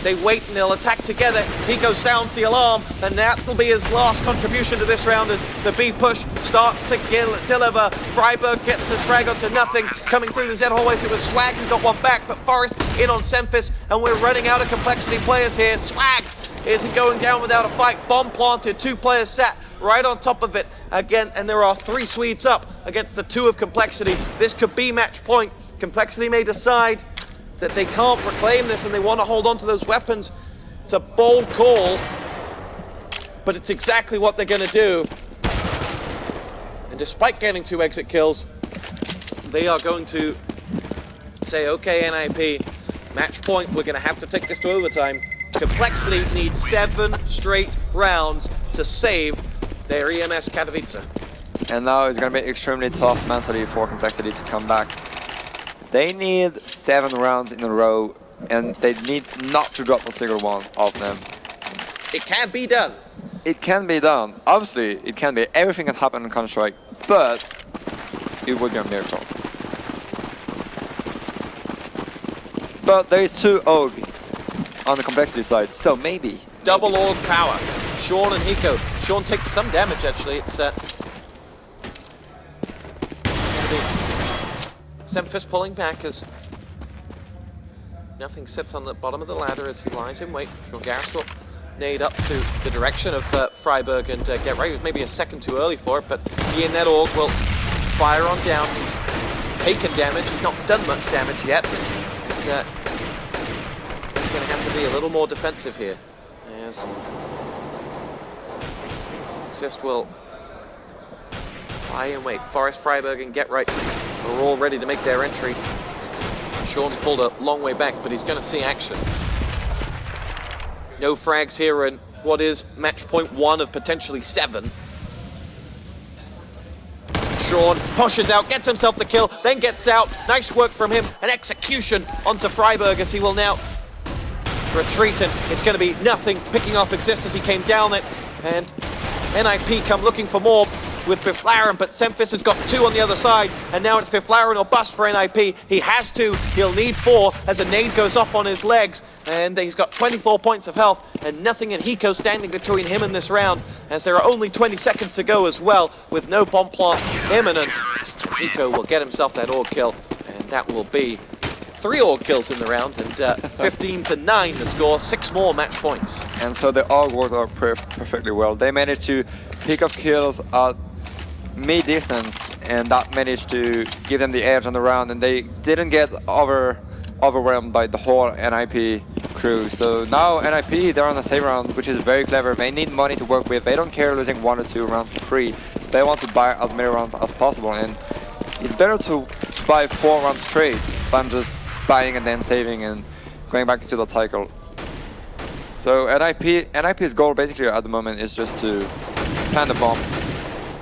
Speaker 1: they wait and they'll attack together. Hiko sounds the alarm, and that will be his last contribution to this round as the B push starts to deliver. Freiburg gets his frag onto nothing. Coming through the Z hallways, it was Swag who got one back, but Forrest in on Semphis, and we're running out of compLexity players here. Swag isn't going down without a fight. Bomb planted, 2 players sat right on top of it again, and there are 3 Swedes up against the 2 of compLexity. This could be match point. compLexity may decide that they can't reclaim this and they want to hold on to those weapons. It's a bold call, but it's exactly what they're going to do. And despite getting 2 exit kills, they are going to say, okay, NiP, match point, we're going to have to take this to overtime. compLexity needs 7 straight rounds to save their EMS Katowice.
Speaker 2: And now it's going to be extremely tough mentally for compLexity to come back. They need 7 rounds in a row and they need not to drop a single one of them.
Speaker 1: It can be done.
Speaker 2: It can be done. Obviously, it can be. Everything can happen in Counter-Strike, but it would be a miracle. But there is 2 AUG on the complexity side, so maybe.
Speaker 1: Double AUG power. Sean and Hiko. Sean takes some damage, actually. It's Semfis pulling back as nothing sits on the bottom of the ladder as he lies in wait. Sean Garris will nade up to the direction of Freiburg and get right. It was maybe a second too early for it, but he and that AUG will fire on down. He's taken damage. He's not done much damage yet. And, he's going to have to be a little more defensive here. As Exist will lie in wait. Forest, Freiburg, and Get Right are all ready to make their entry. Sean's pulled a long way back, but he's going to see action. No frags here in what is match point 1 of potentially 7. Sean pushes out, gets himself the kill, then gets out. Nice work from him. An execution onto Freiburg as he will now retreat, and it's going to be nothing picking off Exist as he came down it. And NiP come looking for more with Fiflaren, but Semfis has got 2 on the other side, and now it's Fiflaren or bust for NiP. He has to, he'll need 4 as a nade goes off on his legs, and he's got 24 points of health, and nothing in Hiko standing between him and this round, as there are only 20 seconds to go as well, with no bomb plant imminent. Hiko will get himself that AUG kill, and that will be 3 AUG kills in the round, and 15-9 the score, 6 more match points.
Speaker 2: And so the AUG worked out perfectly well. They managed to pick up kills at mid-distance, and that managed to give them the edge on the round, and they didn't get overwhelmed by the whole NiP crew. So now NiP, they're on the same round, which is very clever. They need money to work with. They don't care losing 1 or 2 rounds for free. They want to buy as many rounds as possible, and it's better to buy 4 rounds straight than just buying and then saving and going back into the cycle. So NiP's goal basically at the moment is just to plant the bomb.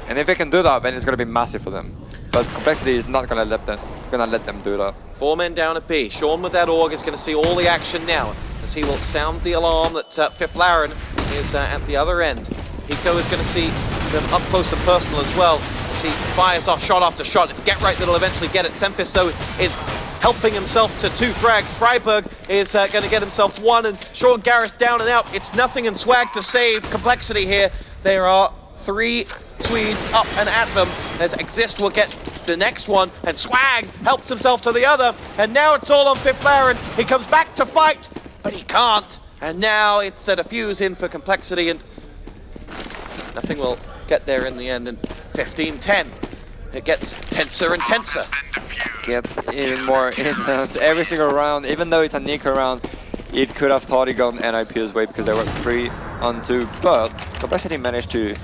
Speaker 2: And if they can do that, then it's going to be massive for them. But compLexity is not going to let them do that.
Speaker 1: 4 men down at B. Sean with that AUG is going to see all the action now, as he will sound the alarm that Fiflaren is at the other end. Hiko is going to see them up close and personal as well, as he fires off shot after shot. It's Get Right that'll eventually get it. Semfis, though, is helping himself to 2 frags. Freiburg is going to get himself 1, and Sean Garris down and out. It's nothing in Swag to save compLexity here. There are 3 Swedes up and at them, as Exist will get the next one, and Swag helps himself to the other, and now it's all on Fiflaren. He comes back to fight, but he can't, and now it's a defuse in for compLexity, and nothing will get there in the end, and 15-10. It gets tenser and tenser.
Speaker 2: Gets even more intense every single round. Even though it's a Nico round, it could have thought it gone NiP's way because they were 3 on 2, but compLexity managed to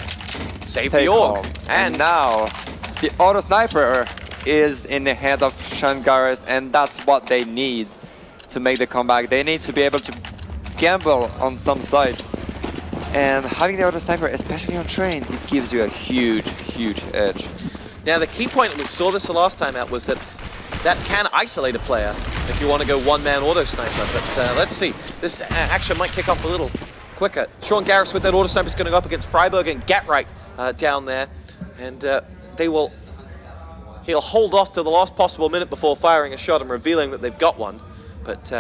Speaker 1: save the AUG.
Speaker 2: And now the auto sniper is in the hand of Sean Garris, and that's what they need to make the comeback. They need to be able to gamble on some sides, and having the auto sniper, especially on train, it gives you a huge edge.
Speaker 1: Now the key point, and we saw this the last time out, was that can isolate a player if you want to go 1-man auto sniper, but let's see. This action might kick off a little quicker. Sean Garris with that auto sniper is going to go up against Freiburg and Get Right down there, and he'll hold off to the last possible minute before firing a shot and revealing that they've got one, but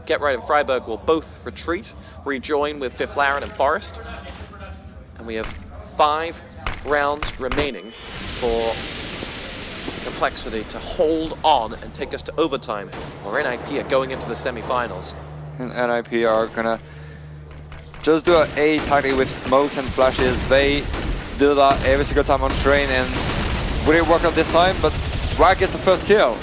Speaker 1: Get Right and Freiburg will both retreat, rejoin with Fiflaren and Forest, and we have 5 rounds remaining for compLexity to hold on and take us to overtime, or NiP are going into the semi-finals.
Speaker 2: And NiP are gonna just do an A tactic with smokes and flashes. They do that every single time on train, and would it work out this time? But Swag gets the first kill.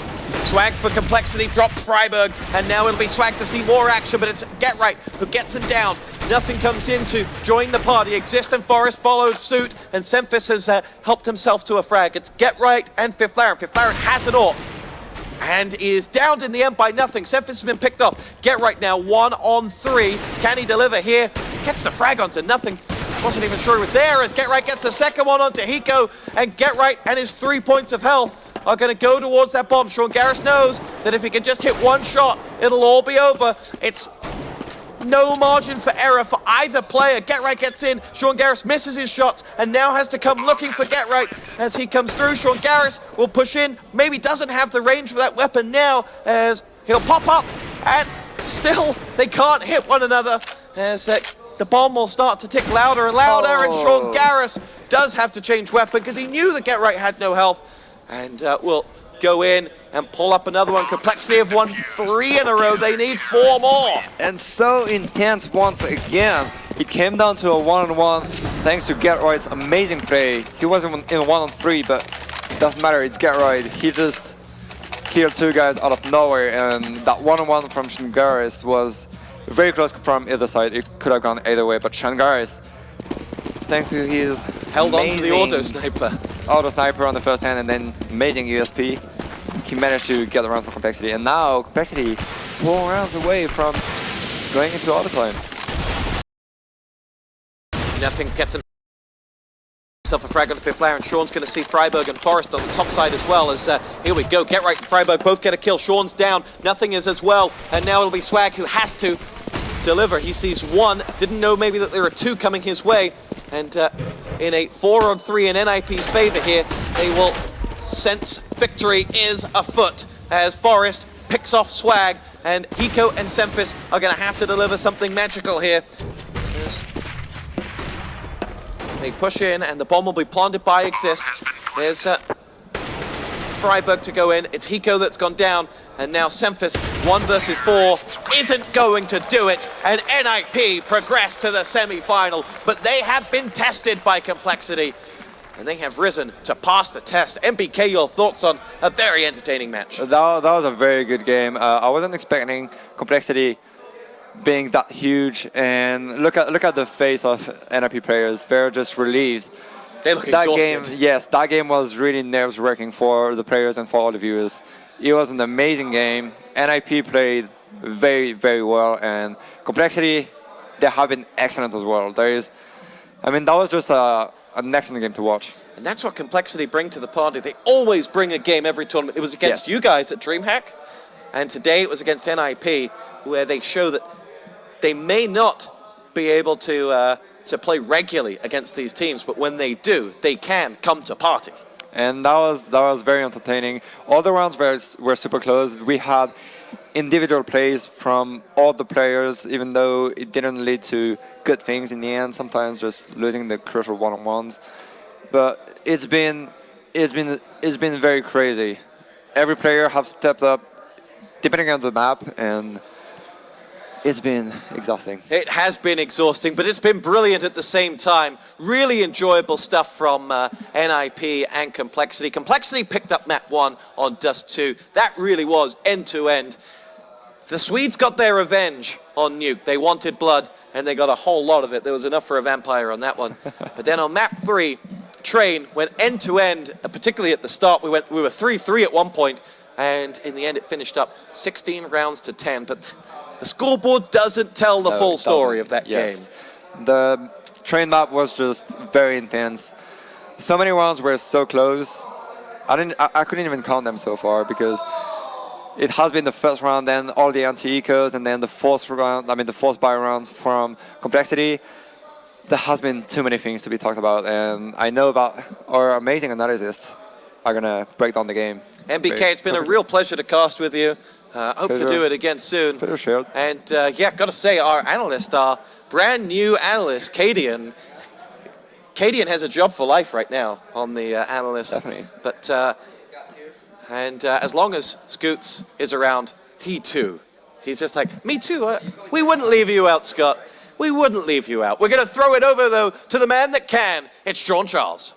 Speaker 1: Swag for compLexity drops Freiburg, and now it'll be Swag to see more action, but it's Get Right who gets him down. Nothing comes in to join the party. Exist and Forest followed suit, and Semfis has helped himself to a frag. It's Get Right and Fiflaren. Fiflaren has it all, and is downed in the end by nothing. Semfis has been picked off. Get Right now 1 on 3. Can he deliver here? Gets the frag onto nothing. Wasn't even sure he was there, as Get Right gets the second one onto Hiko, and Get Right and his 3 points of health are going to go towards that bomb. Sean Garris knows that if he can just hit 1 shot, it'll all be over. It's no margin for error for either player. GetRight gets in, Sean Garris misses his shots and now has to come looking for GetRight as he comes through. Sean Garris will push in, maybe doesn't have the range for that weapon now as he'll pop up and still they can't hit one another as the bomb will start to tick louder and louder and Sean Garris does have to change weapon because he knew that GetRight had no health and will go in and pull up another one. compLexity have won 3 in a row. They need 4 more.
Speaker 2: And so intense once again. It came down to a 1-on-1 thanks to GetRight's amazing play. He wasn't in a 1-on-3, but it doesn't matter. It's GetRight. He just killed 2 guys out of nowhere, and that 1-on-1 from Shangaris was very close from either side. It could have gone either way, but Shangaris, thanks to his
Speaker 1: held on to the auto sniper
Speaker 2: on the first hand and then amazing USP, he managed to get around for compLexity. And now compLexity 4 rounds away from going into overtime.
Speaker 1: Nothing gets himself a frag on the 5th layer, and Sean's going to see Freiburg and Forrest on the top side as well as here we go. GetRight and Freiburg both get a kill. Sean's down, Nothing is as well, and now it'll be Swag who has to deliver. He sees 1, didn't know maybe that there are 2 coming his way, and in a 4-on-3 in NiP's favor here, they will sense victory is afoot as Forrest picks off Swag, and Hiko and Semphis are going to have to deliver something magical here. They push in, and the bomb will be planted by Exist. There's Freiburg to go in. It's Hiko that's gone down, and now Semphis 1 versus 4 isn't going to do it, and NiP progress to the semi-final, but they have been tested by compLexity, and they have risen to pass the test. NBK, your thoughts on a very entertaining match?
Speaker 2: That was a very good game. I wasn't expecting compLexity being that huge, and look at the face of NiP players. They're just relieved.
Speaker 1: They look
Speaker 2: that
Speaker 1: exhausted.
Speaker 2: Game, yes, that game was really nerves-wracking for the players and for all the viewers. It was an amazing game. NiP played very, very well, and compLexity, they have been excellent as well. That was just an excellent game to watch.
Speaker 1: And that's what compLexity bring to the party. They always bring a game every tournament. It was against you guys at DreamHack, and today it was against NiP, where they show that they may not be able to play regularly against these teams, but when they do, they can come to party.
Speaker 2: And that was very entertaining. All the rounds were super close. We had individual plays from all the players, even though it didn't lead to good things in the end. Sometimes just losing the crucial 1-on-1s. But it's been very crazy. Every player have stepped up, depending on the map, and it's been exhausting.
Speaker 1: It has been exhausting, but it's been brilliant at the same time. Really enjoyable stuff from NiP and compLexity. compLexity picked up map 1 on Dust 2. That really was end-to-end. The Swedes got their revenge on Nuke. They wanted blood, and they got a whole lot of it. There was enough for a vampire on that one. But then on map 3, Train went end-to-end, particularly at the start. We were 3-3 at one point, and in the end it finished up 16 rounds to 10. But the scoreboard doesn't tell the full story of that game.
Speaker 2: The Train map was just very intense. So many rounds were so close. I couldn't even count them so far because it has been the first round, then all the anti-ecos, and then the fourth round. The fourth buy rounds from compLexity. There has been too many things to be talked about, and I know that our amazing analysts are gonna break down the game.
Speaker 1: NBK, it's been a real pleasure to cast with you. Hope to do it again soon.
Speaker 2: Sure.
Speaker 1: And yeah, gotta say, our analyst, our brand new analyst, Cadian. Cadian has a job for life right now on the analyst.
Speaker 2: Definitely.
Speaker 1: But as long as Scoots is around, he too. He's just like, me too. We wouldn't leave you out, Scott. We wouldn't leave you out. We're gonna throw it over though to the man that can. It's Jean Charles.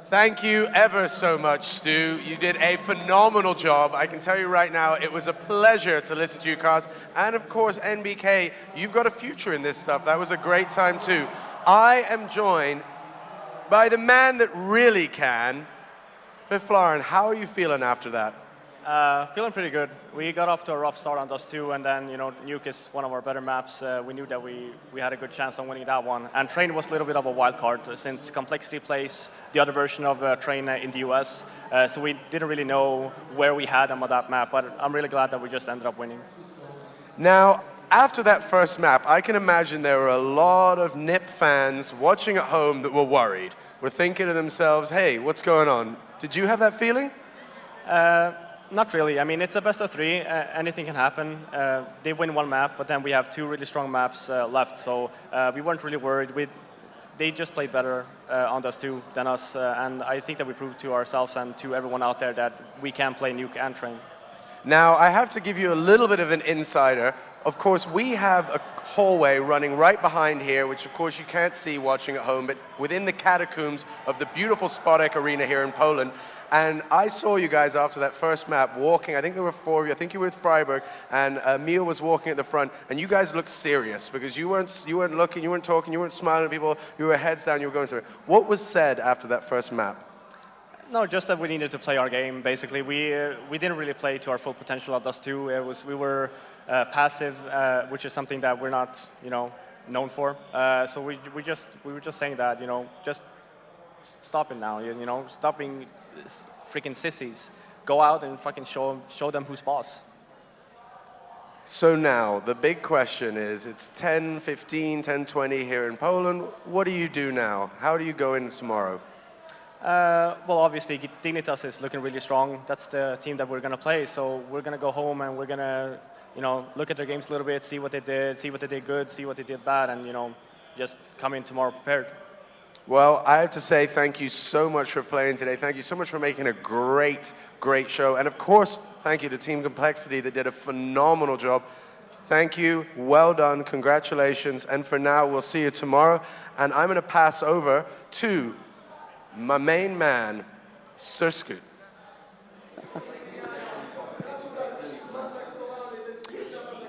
Speaker 3: Thank you ever so much, Stu. You did a phenomenal job. I can tell you right now, it was a pleasure to listen to you cast. And of course, NBK, you've got a future in this stuff. That was a great time too. I am joined by the man that really can. But Florian, how are you feeling after that?
Speaker 6: Feeling pretty good. We got off to a rough start on Dust 2, and then, Nuke is one of our better maps. We knew that we had a good chance on winning that one. And Train was a little bit of a wild card since compLexity plays the other version of Train in the US. So we didn't really know where we had them on that map, but I'm really glad that we just ended up winning.
Speaker 3: Now, after that first map, I can imagine there were a lot of NiP fans watching at home that were worried. Were thinking to themselves, hey, what's going on? Did you have that feeling?
Speaker 6: Not really. I mean, it's a best of 3. Anything can happen. They win one map, but then we have 2 really strong maps left. So we weren't really worried. They just played better on Dust 2 than us. And I think that we proved to ourselves and to everyone out there that we can play Nuke and Train.
Speaker 3: Now, I have to give you a little bit of an insider. Of course, we have a hallway running right behind here, which of course you can't see watching at home, but within the catacombs of the beautiful Spodek Arena here in Poland. And I saw you guys after that first map walking. I think there were 4 of you. I think you were with Freiburg, and Emil was walking at the front. And you guys looked serious because you weren't looking, you weren't talking, you weren't smiling at people. You were heads down. You were going somewhere. What was said after that first map?
Speaker 6: No, just that we needed to play our game. Basically, we didn't really play to our full potential at Dust 2. We were passive, which is something that we're not, known for. So we were just saying that, just stop it now. Stop being freaking sissies. Go out and fucking show them who's boss.
Speaker 3: So now, the big question is, it's 10:15, 10:20 here in Poland. What do you do now? How do you go in tomorrow?
Speaker 6: Well, obviously, Dignitas is looking really strong. That's the team that we're going to play. So we're going to go home and we're going to, look at their games a little bit, see what they did good, see what they did bad, and, just come in tomorrow prepared.
Speaker 3: Well, I have to say thank you so much for playing today. Thank you so much for making a great, great show. And of course, thank you to Team compLexity that did a phenomenal job. Thank you, well done, congratulations. And for now, we'll see you tomorrow. And I'm going to pass over to my main man, Surskut.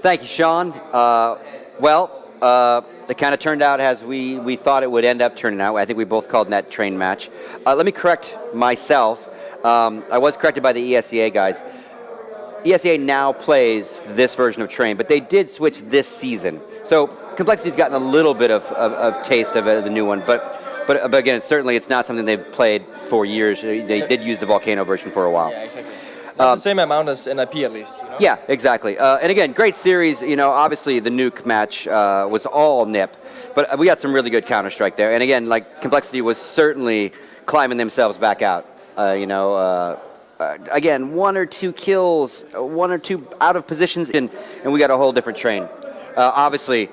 Speaker 4: Thank you, Sean. It kind of turned out as we thought it would end up turning out. I think we both called in that Train match. Let me correct myself. I was corrected by the ESEA guys. ESEA now plays this version of Train, but they did switch this season. So compLexity's gotten a little bit of taste of the new one, but again, it's not something they've played for years. They did use the Volcano version for a while.
Speaker 5: Yeah, exactly. Not the same amount as NiP at least.
Speaker 4: Yeah, exactly. And again, great series. Obviously the Nuke match was all NiP, but we got some really good Counter-Strike there. And again, like compLexity was certainly climbing themselves back out. Again, 1 or 2 kills, 1 or 2 out of positions, and we got a whole different Train. Obviously,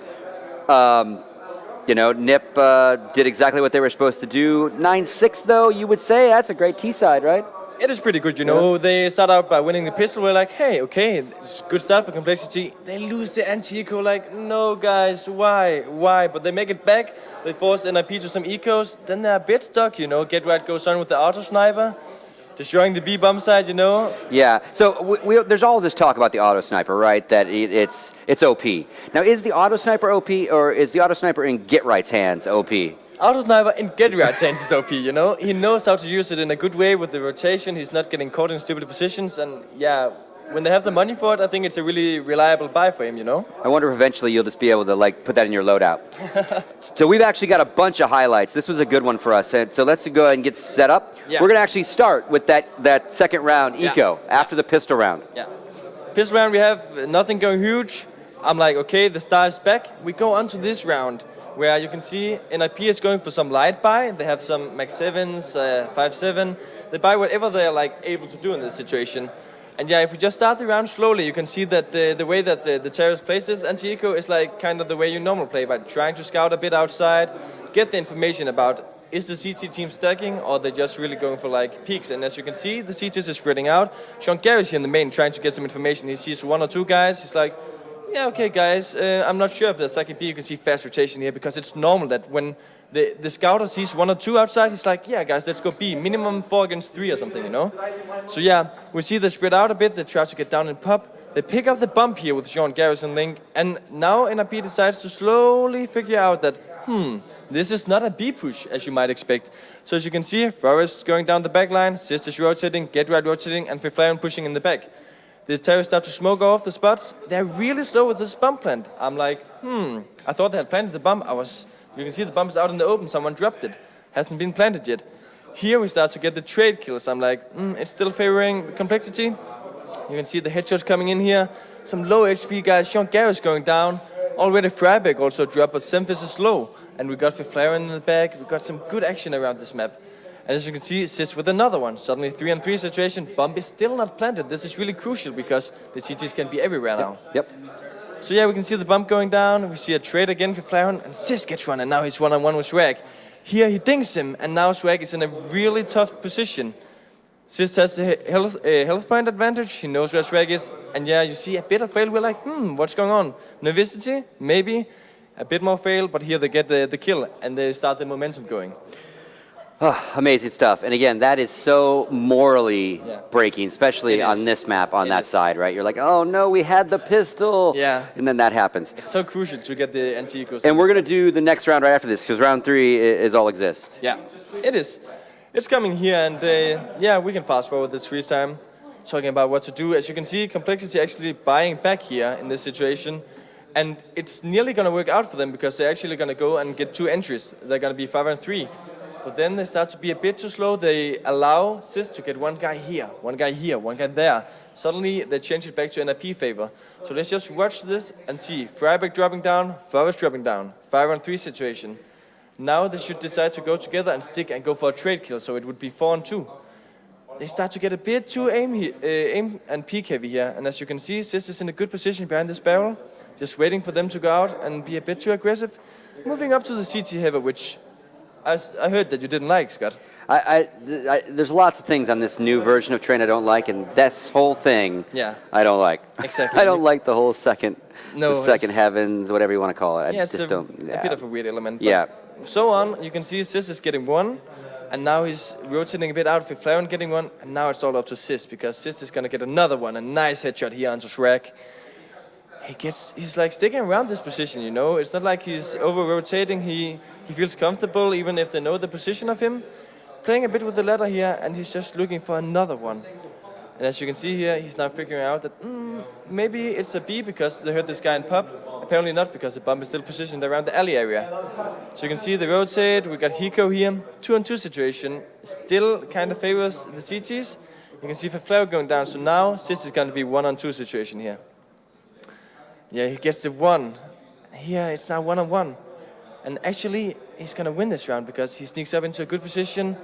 Speaker 4: NiP did exactly what they were supposed to do. 9-6 though, you would say that's a great T-side, right?
Speaker 5: It is pretty good, They start out by winning the pistol. We're like, hey, okay, it's a good start for compLexity. They lose the anti-eco, like, no, guys, why? But they make it back. They force NiP to some ecos. Then they're a bit stuck, Get Right goes on with the auto sniper, destroying the B bomb side,
Speaker 4: Yeah. So there's all this talk about the auto sniper, right? That it's OP. Now, is the auto sniper OP, or is the auto sniper in Get Right's hands OP?
Speaker 5: Auto sniper in Get Right sense is OP, He knows how to use it in a good way with the rotation. He's not getting caught in stupid positions. And yeah, when they have the money for it, I think it's a really reliable buy for him, I
Speaker 4: wonder if eventually you'll just be able to put that in your loadout. So we've actually got a bunch of highlights. This was a good one for us. And so let's go ahead and get set up.
Speaker 5: Yeah.
Speaker 4: We're going to actually start with that second round, eco, after the pistol round.
Speaker 5: Yeah. Pistol round, we have nothing going huge. I'm like, okay, the star is back. We go on to this round, where you can see NiP is going for some light buy. They have some Max 7s, 5.7. They buy whatever they're able to do in this situation. And yeah, if we just start the round slowly, you can see that the way that the terrorist plays this anti-eco is kind of the way you normally play, by trying to scout a bit outside, get the information about is the CT team stacking, or they're just really going for peaks. And as you can see, the CTs is spreading out. Sean Gary's here in the main trying to get some information. He sees 1 or 2 guys. He's like, yeah, okay, guys, I'm not sure if there's second B. You can see fast rotation here, because it's normal that when the scouter sees 1 or 2 outside, he's like, yeah, guys, let's go B. Minimum 4 against 3 or something, So yeah, we see they spread out a bit. They try to get down and pop. They pick up the bump here with Sean Garrison Link. And now NiP decides to slowly figure out that, This is not a B push, as you might expect. So as you can see, Forrest going down the back line, Sist is rotating, Get Right rotating, and Fiflarian pushing in the back. The terrorists start to smoke off the spots. They're really slow with this bump plant. I'm like, I thought they had planted the bump. You can see the bump is out in the open. Someone dropped it. Hasn't been planted yet. Here we start to get the trade kills. I'm like, it's still favoring the complexity. You can see the headshots coming in here. Some low HP guys. Sean Garris going down. Already Freiberg also dropped, but Semphis is low. And we got Fiflarian in the back. We got some good action around this map. And as you can see, Sist with another one. Suddenly 3-on-3 situation. Bump is still not planted. This is really crucial because the CTs can be everywhere now.
Speaker 4: Yep.
Speaker 5: So yeah, we can see the bump going down. We see a trade again for Fiflarian. And Sist gets one, and now he's one-on-one with Swag. Here he dinks him, and now Swag is in a really tough position. Sist has a health point advantage. He knows where Swag is. And yeah, you see a bit of fail. We're like, what's going on? Nervosity? Maybe. A bit more fail, but here they get the kill, and they start the momentum going.
Speaker 4: Oh, amazing stuff. And again, that is so morally breaking, especially on this map on that side, right? You're like, oh no, we had the pistol.
Speaker 5: Yeah.
Speaker 4: And then that happens.
Speaker 5: It's so crucial to get the anti-ecosystem.
Speaker 4: And we're going to do the next round right after this, because round 3 is all exist.
Speaker 5: Yeah, it is. It's coming here, and yeah, we can fast forward the 3 time, talking about what to do. As you can see, complexity actually buying back here in this situation. And it's nearly going to work out for them, because they're actually going to go and get 2 entries. They're going to be 5-on-3. But then they start to be a bit too slow. They allow Sist to get one guy here, one guy here, one guy there. Suddenly they change it back to NiP favor. So let's just watch this and see. Freiberg dropping down, Forrest dropping down. 5-on-3 situation. Now they should decide to go together and stick and go for a trade kill, so it would be 4-on-2. They start to get a bit too aim and peek heavy here. And as you can see, Sist is in a good position behind this barrel, just waiting for them to go out and be a bit too aggressive. Moving up to the CT heaver, which I heard that you didn't like, Scott.
Speaker 4: There's lots of things on this new version of Train I don't like, and this whole thing I don't like.
Speaker 5: Exactly.
Speaker 4: I don't like the whole second heavens, whatever you want to call it.
Speaker 5: Yeah, it's a bit of a weird element.
Speaker 4: Yeah.
Speaker 5: So on, you can see Sist is getting one, and now he's rotating a bit out, Fiflarian getting one, and now it's all up to Sist, because Sist is going to get another one, a nice headshot here onto Swag. He's like sticking around this position, you know. It's not like he's over-rotating. He feels comfortable, even if they know the position of him. Playing a bit with the ladder here, and he's just looking for another one. And as you can see here, he's now figuring out that maybe it's a B because they heard this guy in pub. Apparently not, because the bump is still positioned around the alley area. So you can see the rotate. We got Hiko here. 2-on-2 situation. Still kind of favors the CTs. You can see Fiflarian going down. So now Sist is going to be 1-on-2 situation here. Yeah, he gets the one. Here it's now 1-on-1. And actually, he's going to win this round because he sneaks up into a good position.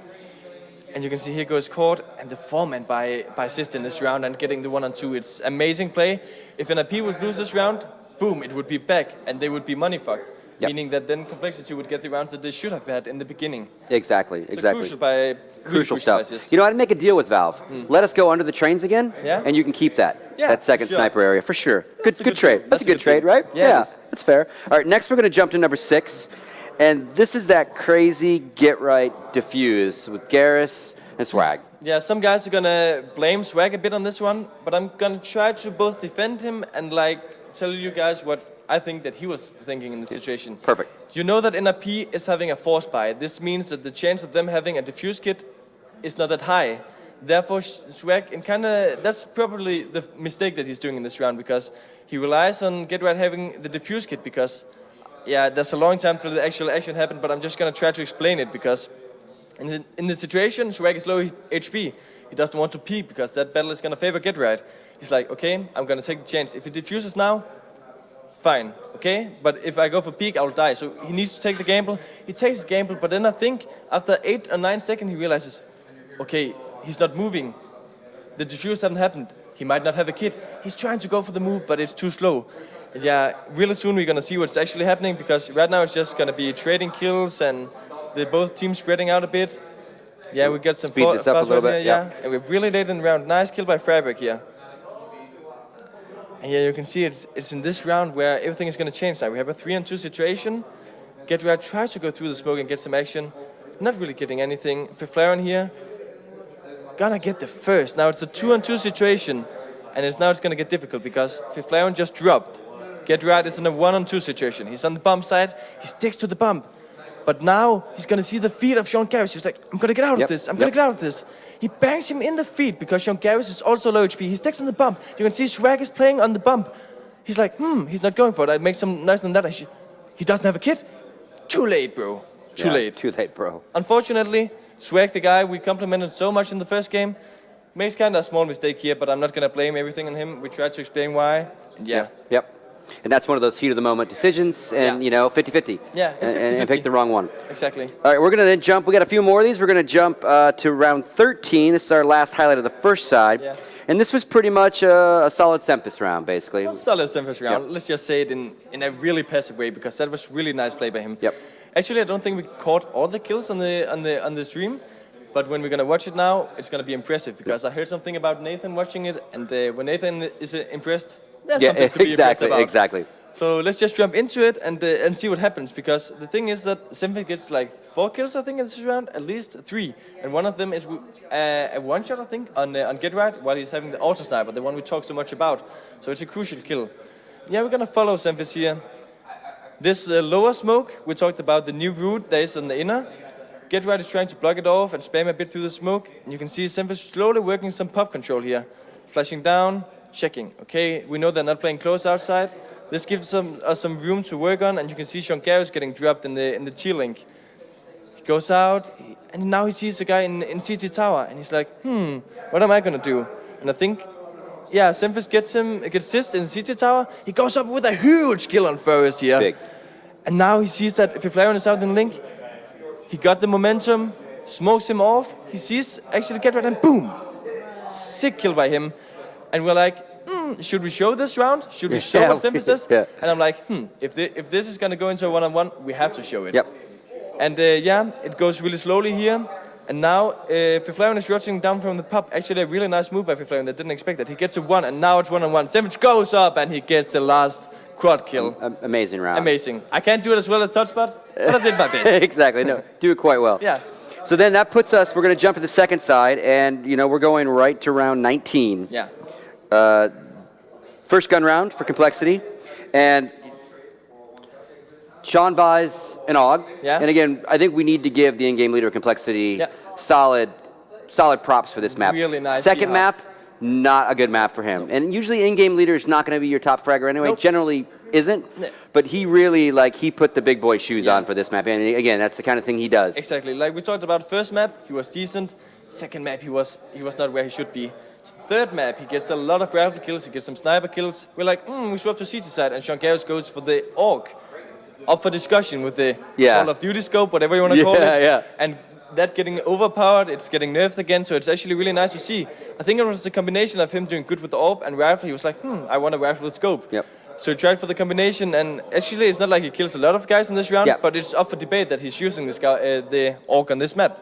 Speaker 5: And you can see here goes Court and the 4-man by Sist in this round and getting the 1-on-2. It's amazing play. If NiP would lose this round, boom, it would be back and they would be money fucked. Yep. Meaning that then complexity would get the rounds that they should have had in the beginning.
Speaker 4: Exactly,
Speaker 5: so
Speaker 4: exactly. Crucial stuff. You know, I'd make a deal with Valve. Let us go under the trains again, and you can keep that second sniper area for sure. Good trade. That's a good trade, right? Yeah, that's fair. All right, next we're going to jump to number 6, and this is that crazy get right diffuse with Garrus and Swag.
Speaker 5: Yeah, some guys are going to blame Swag a bit on this one, but I'm going to try to both defend him and like tell you guys what I think that he was thinking in the situation.
Speaker 4: Perfect.
Speaker 5: You know that NiP is having a force buy. This means that the chance of them having a diffuse kit is not that high. Therefore, Swag, that's probably the mistake that he's doing in this round, because he relies on Get Right having the diffuse kit, because, yeah, there's a long time till the actual action happened, but I'm just going to try to explain it, because in the situation, Swag is low HP. He doesn't want to peek, because that battle is going to favor Get Right. He's like, okay, I'm going to take the chance. If he diffuses now, fine, okay? But if I go for peek, I'll die. So he needs to take the gamble. He takes the gamble, but then I think after 8 or 9 seconds, he realizes, okay, he's not moving. The diffuse hasn't happened. He might not have a kit. He's trying to go for the move, but it's too slow. Yeah, really soon we're going to see what's actually happening, because right now it's just going to be trading kills and both teams spreading out a bit. Yeah, we got some
Speaker 4: speed this up a little bit.
Speaker 5: Yeah, and we're really late in the round. Nice kill by Freiberg here. And yeah, you can see it's in this round where everything is going to change now. We have a 3-on-2 situation. Get Right tries to go through the smoke and get some action. Not really getting anything. Fiflarian here, gonna get the first. Now it's a 2-on-2 situation, and it's going to get difficult because Fiflarian just dropped. Get Right is in a 1-on-2 situation. He's on the bump side. He sticks to the bump. But now he's gonna see the feet of Sean Garris. He's like, I'm gonna get out of this. I'm gonna get out of this. He bangs him in the feet because Sean Garris is also low HP. He sticks on the bump. You can see Swag is playing on the bump. He's like, he's not going for it. I make some nicer than that. He doesn't have a kit. Too late, bro. Too late.
Speaker 4: Too late, bro.
Speaker 5: Unfortunately, Swag, the guy we complimented so much in the first game, makes kind of a small mistake here, but I'm not going to blame everything on him. We tried to explain why. And
Speaker 4: Yep. And that's one of those heat-of-the-moment decisions, and, 50-50.
Speaker 5: Yeah, it's 50-50.
Speaker 4: And pick the wrong one.
Speaker 5: Exactly.
Speaker 4: All right, we're going to then jump. We got a few more of these. We're going to jump to round 13. This is our last highlight of the first side.
Speaker 5: Yeah.
Speaker 4: And this was pretty much a solid Sempus round, basically.
Speaker 5: A solid Sempus round. Let's just say it in a really passive way, because that was really nice play by him.
Speaker 4: Yep.
Speaker 5: Actually, I don't think we caught all the kills on the stream. But when we're going to watch it now, it's going to be impressive, because I heard something about Nathan watching it, and when Nathan is impressed, there's something to be impressed about.
Speaker 4: Exactly.
Speaker 5: So let's just jump into it and see what happens, because the thing is that Simfit gets like 4 kills, I think, in this round, at least 3. And one of them is a one-shot, I think, on Get Right, while he's having the auto-sniper, the one we talk so much about. So it's a crucial kill. Yeah, we're going to follow Simfit here. This lower smoke, we talked about the new route that is on the inner. Get Right is trying to block it off and spam a bit through the smoke. And you can see Simfit slowly working some pop control here. Flashing down, checking. Okay, we know they're not playing close outside. This gives us some room to work on, and you can see Sean Garris getting dropped in the T-link. He goes out, and now he sees the guy in CT tower, and he's like, what am I gonna do? And I think, Simfit gets assist in the CT tower. He goes up with a huge kill on Forest here.
Speaker 4: Big.
Speaker 5: And now he sees that if Flareon is out in the link, he got the momentum, smokes him off. He sees actually Get Right, and boom! Sick kill by him. And we're like, should we show this round? Should we show what Simfit does?
Speaker 4: Yeah.
Speaker 5: And I'm like, if this is going to go into a one-on-one, we have to show it.
Speaker 4: Yep.
Speaker 5: And it goes really slowly here. And now Flareon is rushing down from the pop. Actually, a really nice move by Flareon that didn't expect that. He gets to 1, and now it's one-on-one. Simfit goes up, and he gets the last quad kill.
Speaker 4: Amazing round.
Speaker 5: Amazing. I can't do it as well as Touchspot, but I did my best.
Speaker 4: Exactly. No, do it quite well.
Speaker 5: Yeah.
Speaker 4: So then that puts us, we're going to jump to the second side, and, we're going right to round 19.
Speaker 5: Yeah.
Speaker 4: First gun round for compLexity, and Sean buys an AUG.
Speaker 5: Yeah.
Speaker 4: And again, I think we need to give the in-game leader of compLexity solid props for this map.
Speaker 5: Really nice.
Speaker 4: Second map, not a good map for him. And usually in-game leader is not going to be your top fragger anyway.
Speaker 5: Nope.
Speaker 4: Generally isn't. But he really, he put the big boy shoes on for this map. And again, that's the kind of thing he does.
Speaker 5: Exactly. Like we talked about first map, he was decent. Second map, he was not where he should be. Third map, he gets a lot of rifle kills, he gets some sniper kills. We're like, we swap to CT side, and Sean Garris goes for the AUG. Up for discussion with the Call of Duty scope, whatever you want to call it.
Speaker 4: Yeah.
Speaker 5: And that getting overpowered, it's getting nerfed again, so it's actually really nice to see. I think it was a combination of him doing good with the AWP and rifle. He was like, I want a rifle with scope.
Speaker 4: Yep.
Speaker 5: So he tried for the combination, and actually it's not like he kills a lot of guys in this round, but it's up for debate that he's using this guy, the AUG on this map.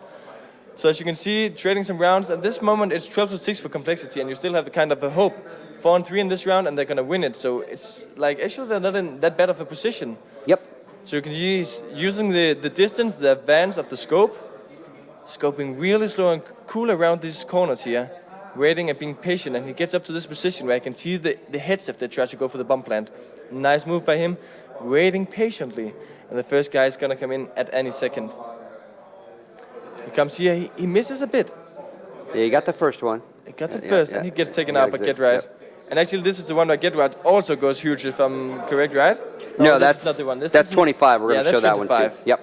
Speaker 5: So as you can see, trading some rounds. At this moment, it's 12-6 for compLexity, and you still have a kind of a hope. 4-3 in this round, and they're going to win it. So it's like, actually, they're not in that bad of a position.
Speaker 4: Yep.
Speaker 5: So you can see he's using the distance, the advance of the scope, scoping really slow and cool around these corners here, waiting and being patient, and he gets up to this position where I can see the heads if they try to go for the bomb plant. Nice move by him, waiting patiently, and the first guy is going to come in at any second. He comes here, he misses a bit.
Speaker 4: Yeah, he got the first one.
Speaker 5: He got the first, and he gets taken out by Get Right. And actually, this is the one where Get Right also goes huge, if I'm correct, right?
Speaker 4: No, that's not the one. That's 25. We're going to show that one too. Yep.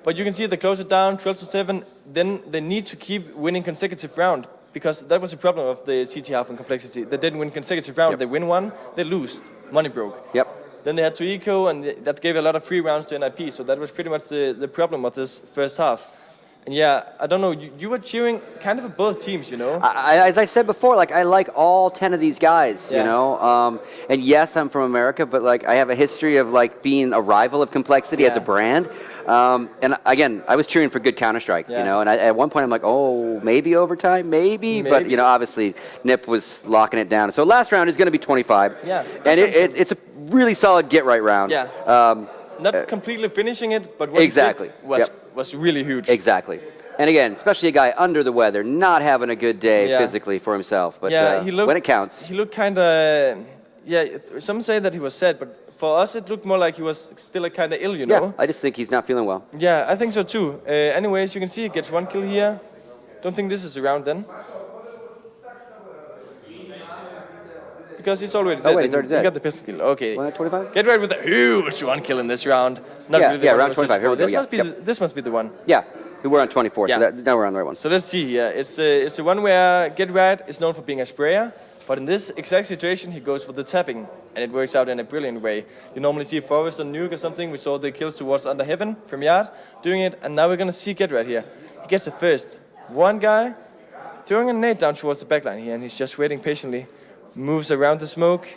Speaker 5: But you can see they close it down, 12-7. Then they need to keep winning consecutive round, because that was the problem of the CT half and compLexity. They didn't win consecutive round. They win one, they lose. Money broke.
Speaker 4: Yep.
Speaker 5: Then they had to eco, and that gave a lot of free rounds to NiP. So that was pretty much the problem of this first half. And yeah, I don't know, you were cheering kind of for both teams,
Speaker 4: as I said before, I like all 10 of these guys, and yes, I'm from America, but I have a history of being a rival of compLexity as a brand. And again, I was cheering for good Counter-Strike, and at one point I'm like, oh, maybe overtime, maybe. But obviously NiP was locking it down. So last round is going to be 25.
Speaker 5: Yeah.
Speaker 4: And it's a really solid get right round.
Speaker 5: Yeah. Not completely finishing it, but what he did was really huge.
Speaker 4: Exactly. And again, especially a guy under the weather, not having a good day physically for himself. But
Speaker 5: he looked,
Speaker 4: when it counts.
Speaker 5: He looked kind of... yeah, some say that he was sad, but for us it looked more like he was still kind of ill, you know?
Speaker 4: Yeah, I just think he's not feeling well.
Speaker 5: Yeah, I think so too. Anyways, you can see he gets 1 kill here. Don't think this is around then. Because he's already dead.
Speaker 4: Oh wait, he's already dead.
Speaker 5: He got the pistol kill. Okay.
Speaker 4: 25?
Speaker 5: Get right with a huge 1 kill in this round. Not
Speaker 4: Yeah,
Speaker 5: really the
Speaker 4: yeah,
Speaker 5: one
Speaker 4: round
Speaker 5: we were
Speaker 4: 25. Here we
Speaker 5: searching
Speaker 4: go.
Speaker 5: for.
Speaker 4: Yeah,
Speaker 5: This must be the one.
Speaker 4: Yeah, we're on 24,
Speaker 5: Yeah.
Speaker 4: so now we're on the right one.
Speaker 5: So let's see here. It's the one where Get Right is known for being a sprayer, but in this exact situation he goes for the tapping, and it works out in a brilliant way. You normally see Forrest on Nuke or something. We saw the kills towards Under Heaven from Yard doing it, and now we're gonna see Get Right here. He gets the first. One guy throwing a nade down towards the backline here, and he's just waiting patiently. Moves around the smoke.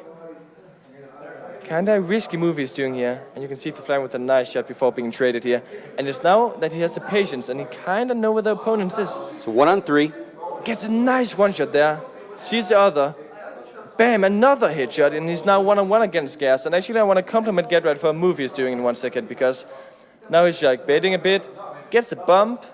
Speaker 5: Kinda risky move he's doing here, and you can see Flying with a nice shot before being traded here. And it's now that he has the patience, and he kinda know where the opponent is.
Speaker 4: So 1 on 3.
Speaker 5: Gets a nice one shot there. Sees the other. Bam, another headshot, and he's now 1-on-1 against Gas. And actually I want to compliment Get Right for a move he's doing in 1 second, because now he's like baiting a bit, gets the bump.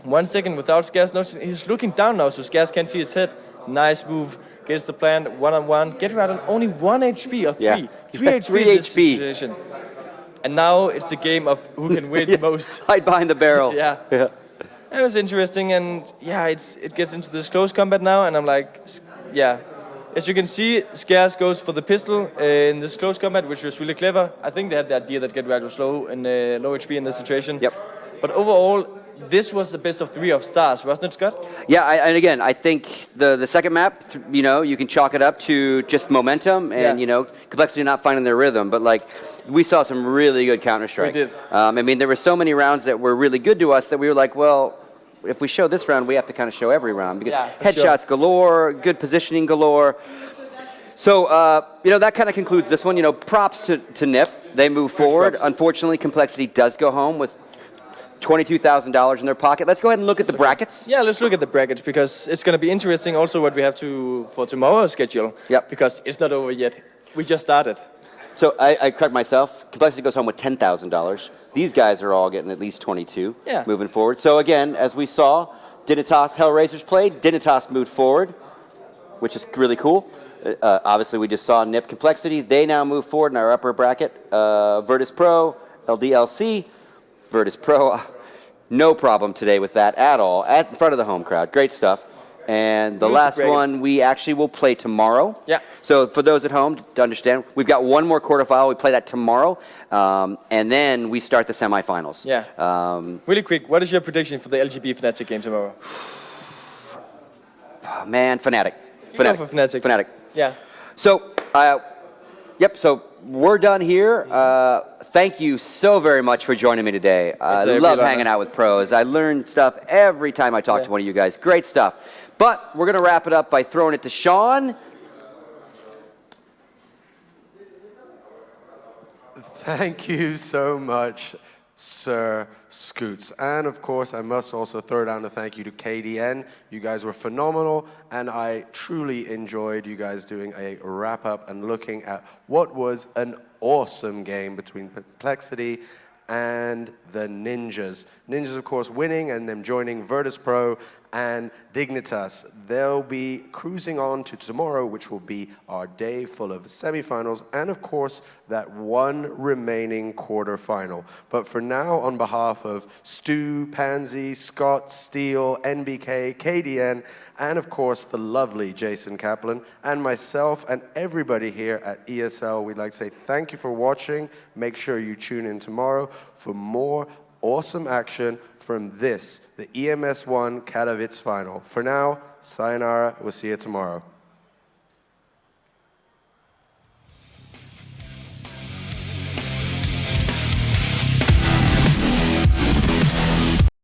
Speaker 5: 1 second without Gas. No, he's looking down now, so Gas can't see his head. Nice move. Gets the plant 1-on-1. Get Right on only 1 HP or 3.
Speaker 4: Yeah.
Speaker 5: 3 HP
Speaker 4: 3
Speaker 5: in this
Speaker 4: HP.
Speaker 5: situation. And now it's the game of who can win the most.
Speaker 4: Hide behind the barrel.
Speaker 5: Yeah. It was interesting, and yeah, it gets into this close combat now, and I'm like, yeah. As you can see, Scarce goes for the pistol in this close combat, which was really clever. I think they had the idea that Get Right was low and low HP in this situation.
Speaker 4: Yep.
Speaker 5: But overall, this was the best of 3 of stars, wasn't it, Scott?
Speaker 4: Yeah, and again, I think the second map, you know, you can chalk it up to just momentum and, you know, complexity not finding their rhythm. But, like, we saw some really good Counter-Strike.
Speaker 5: We did.
Speaker 4: I mean, there were so many rounds that were really good to us that we were like, well, if we show this round, we have to kind of show every round. Because headshots galore, good positioning galore. So, you know, that kind of concludes this one. You know, props to NiP. They move forward. Unfortunately, complexity does go home with $22,000 in their pocket. Let's go ahead and look at the brackets.
Speaker 5: Yeah, let's look at the brackets, because it's going to be interesting also what we have for tomorrow's schedule.
Speaker 4: Yep.
Speaker 5: Because it's not over yet. We just started.
Speaker 4: So I correct myself. Complexity goes home with $10,000. These guys are all getting at least 22 moving forward. So again, as we saw, Dignitas Hellraisers played. Dignitas moved forward, which is really cool. Obviously, we just saw NiP Complexity. They now move forward in our upper bracket. virtus.pro, LDLC. virtus.pro, no problem today with that at all. In front of the home crowd, great stuff. And the last one we actually will play tomorrow.
Speaker 5: Yeah.
Speaker 4: So for those at home to understand, we've got one more quarterfinal. We play that tomorrow, and then we start the semifinals.
Speaker 5: Yeah. Really quick, what is your prediction for the LGB Fnatic game tomorrow?
Speaker 4: Man, Fnatic.
Speaker 5: You go for Fnatic.
Speaker 4: Fnatic.
Speaker 5: Yeah.
Speaker 4: So, yep, so we're done here. Thank you so very much for joining me today. I love hanging out with pros. I learn stuff every time I talk to one of you guys. Great stuff. But we're going to wrap it up by throwing it to Sean.
Speaker 3: Thank you so much, Sir Scoots. And of course, I must also throw down a thank you to KDN. You guys were phenomenal, and I truly enjoyed you guys doing a wrap-up and looking at what was an awesome game between complexity and the Ninjas. Ninjas, of course, winning and them joining virtus.pro and Dignitas. They'll be cruising on to tomorrow, which will be our day full of semifinals and, of course, that one remaining quarterfinal. But for now, on behalf of Stu, Pansy, Scott, Steele, NBK, KDN, and, of course, the lovely Jason Kaplan, and myself and everybody here at ESL, we'd like to say thank you for watching. Make sure you tune in tomorrow for more awesome action from the EMS One Katowice final. For now, sayonara. We'll see you tomorrow.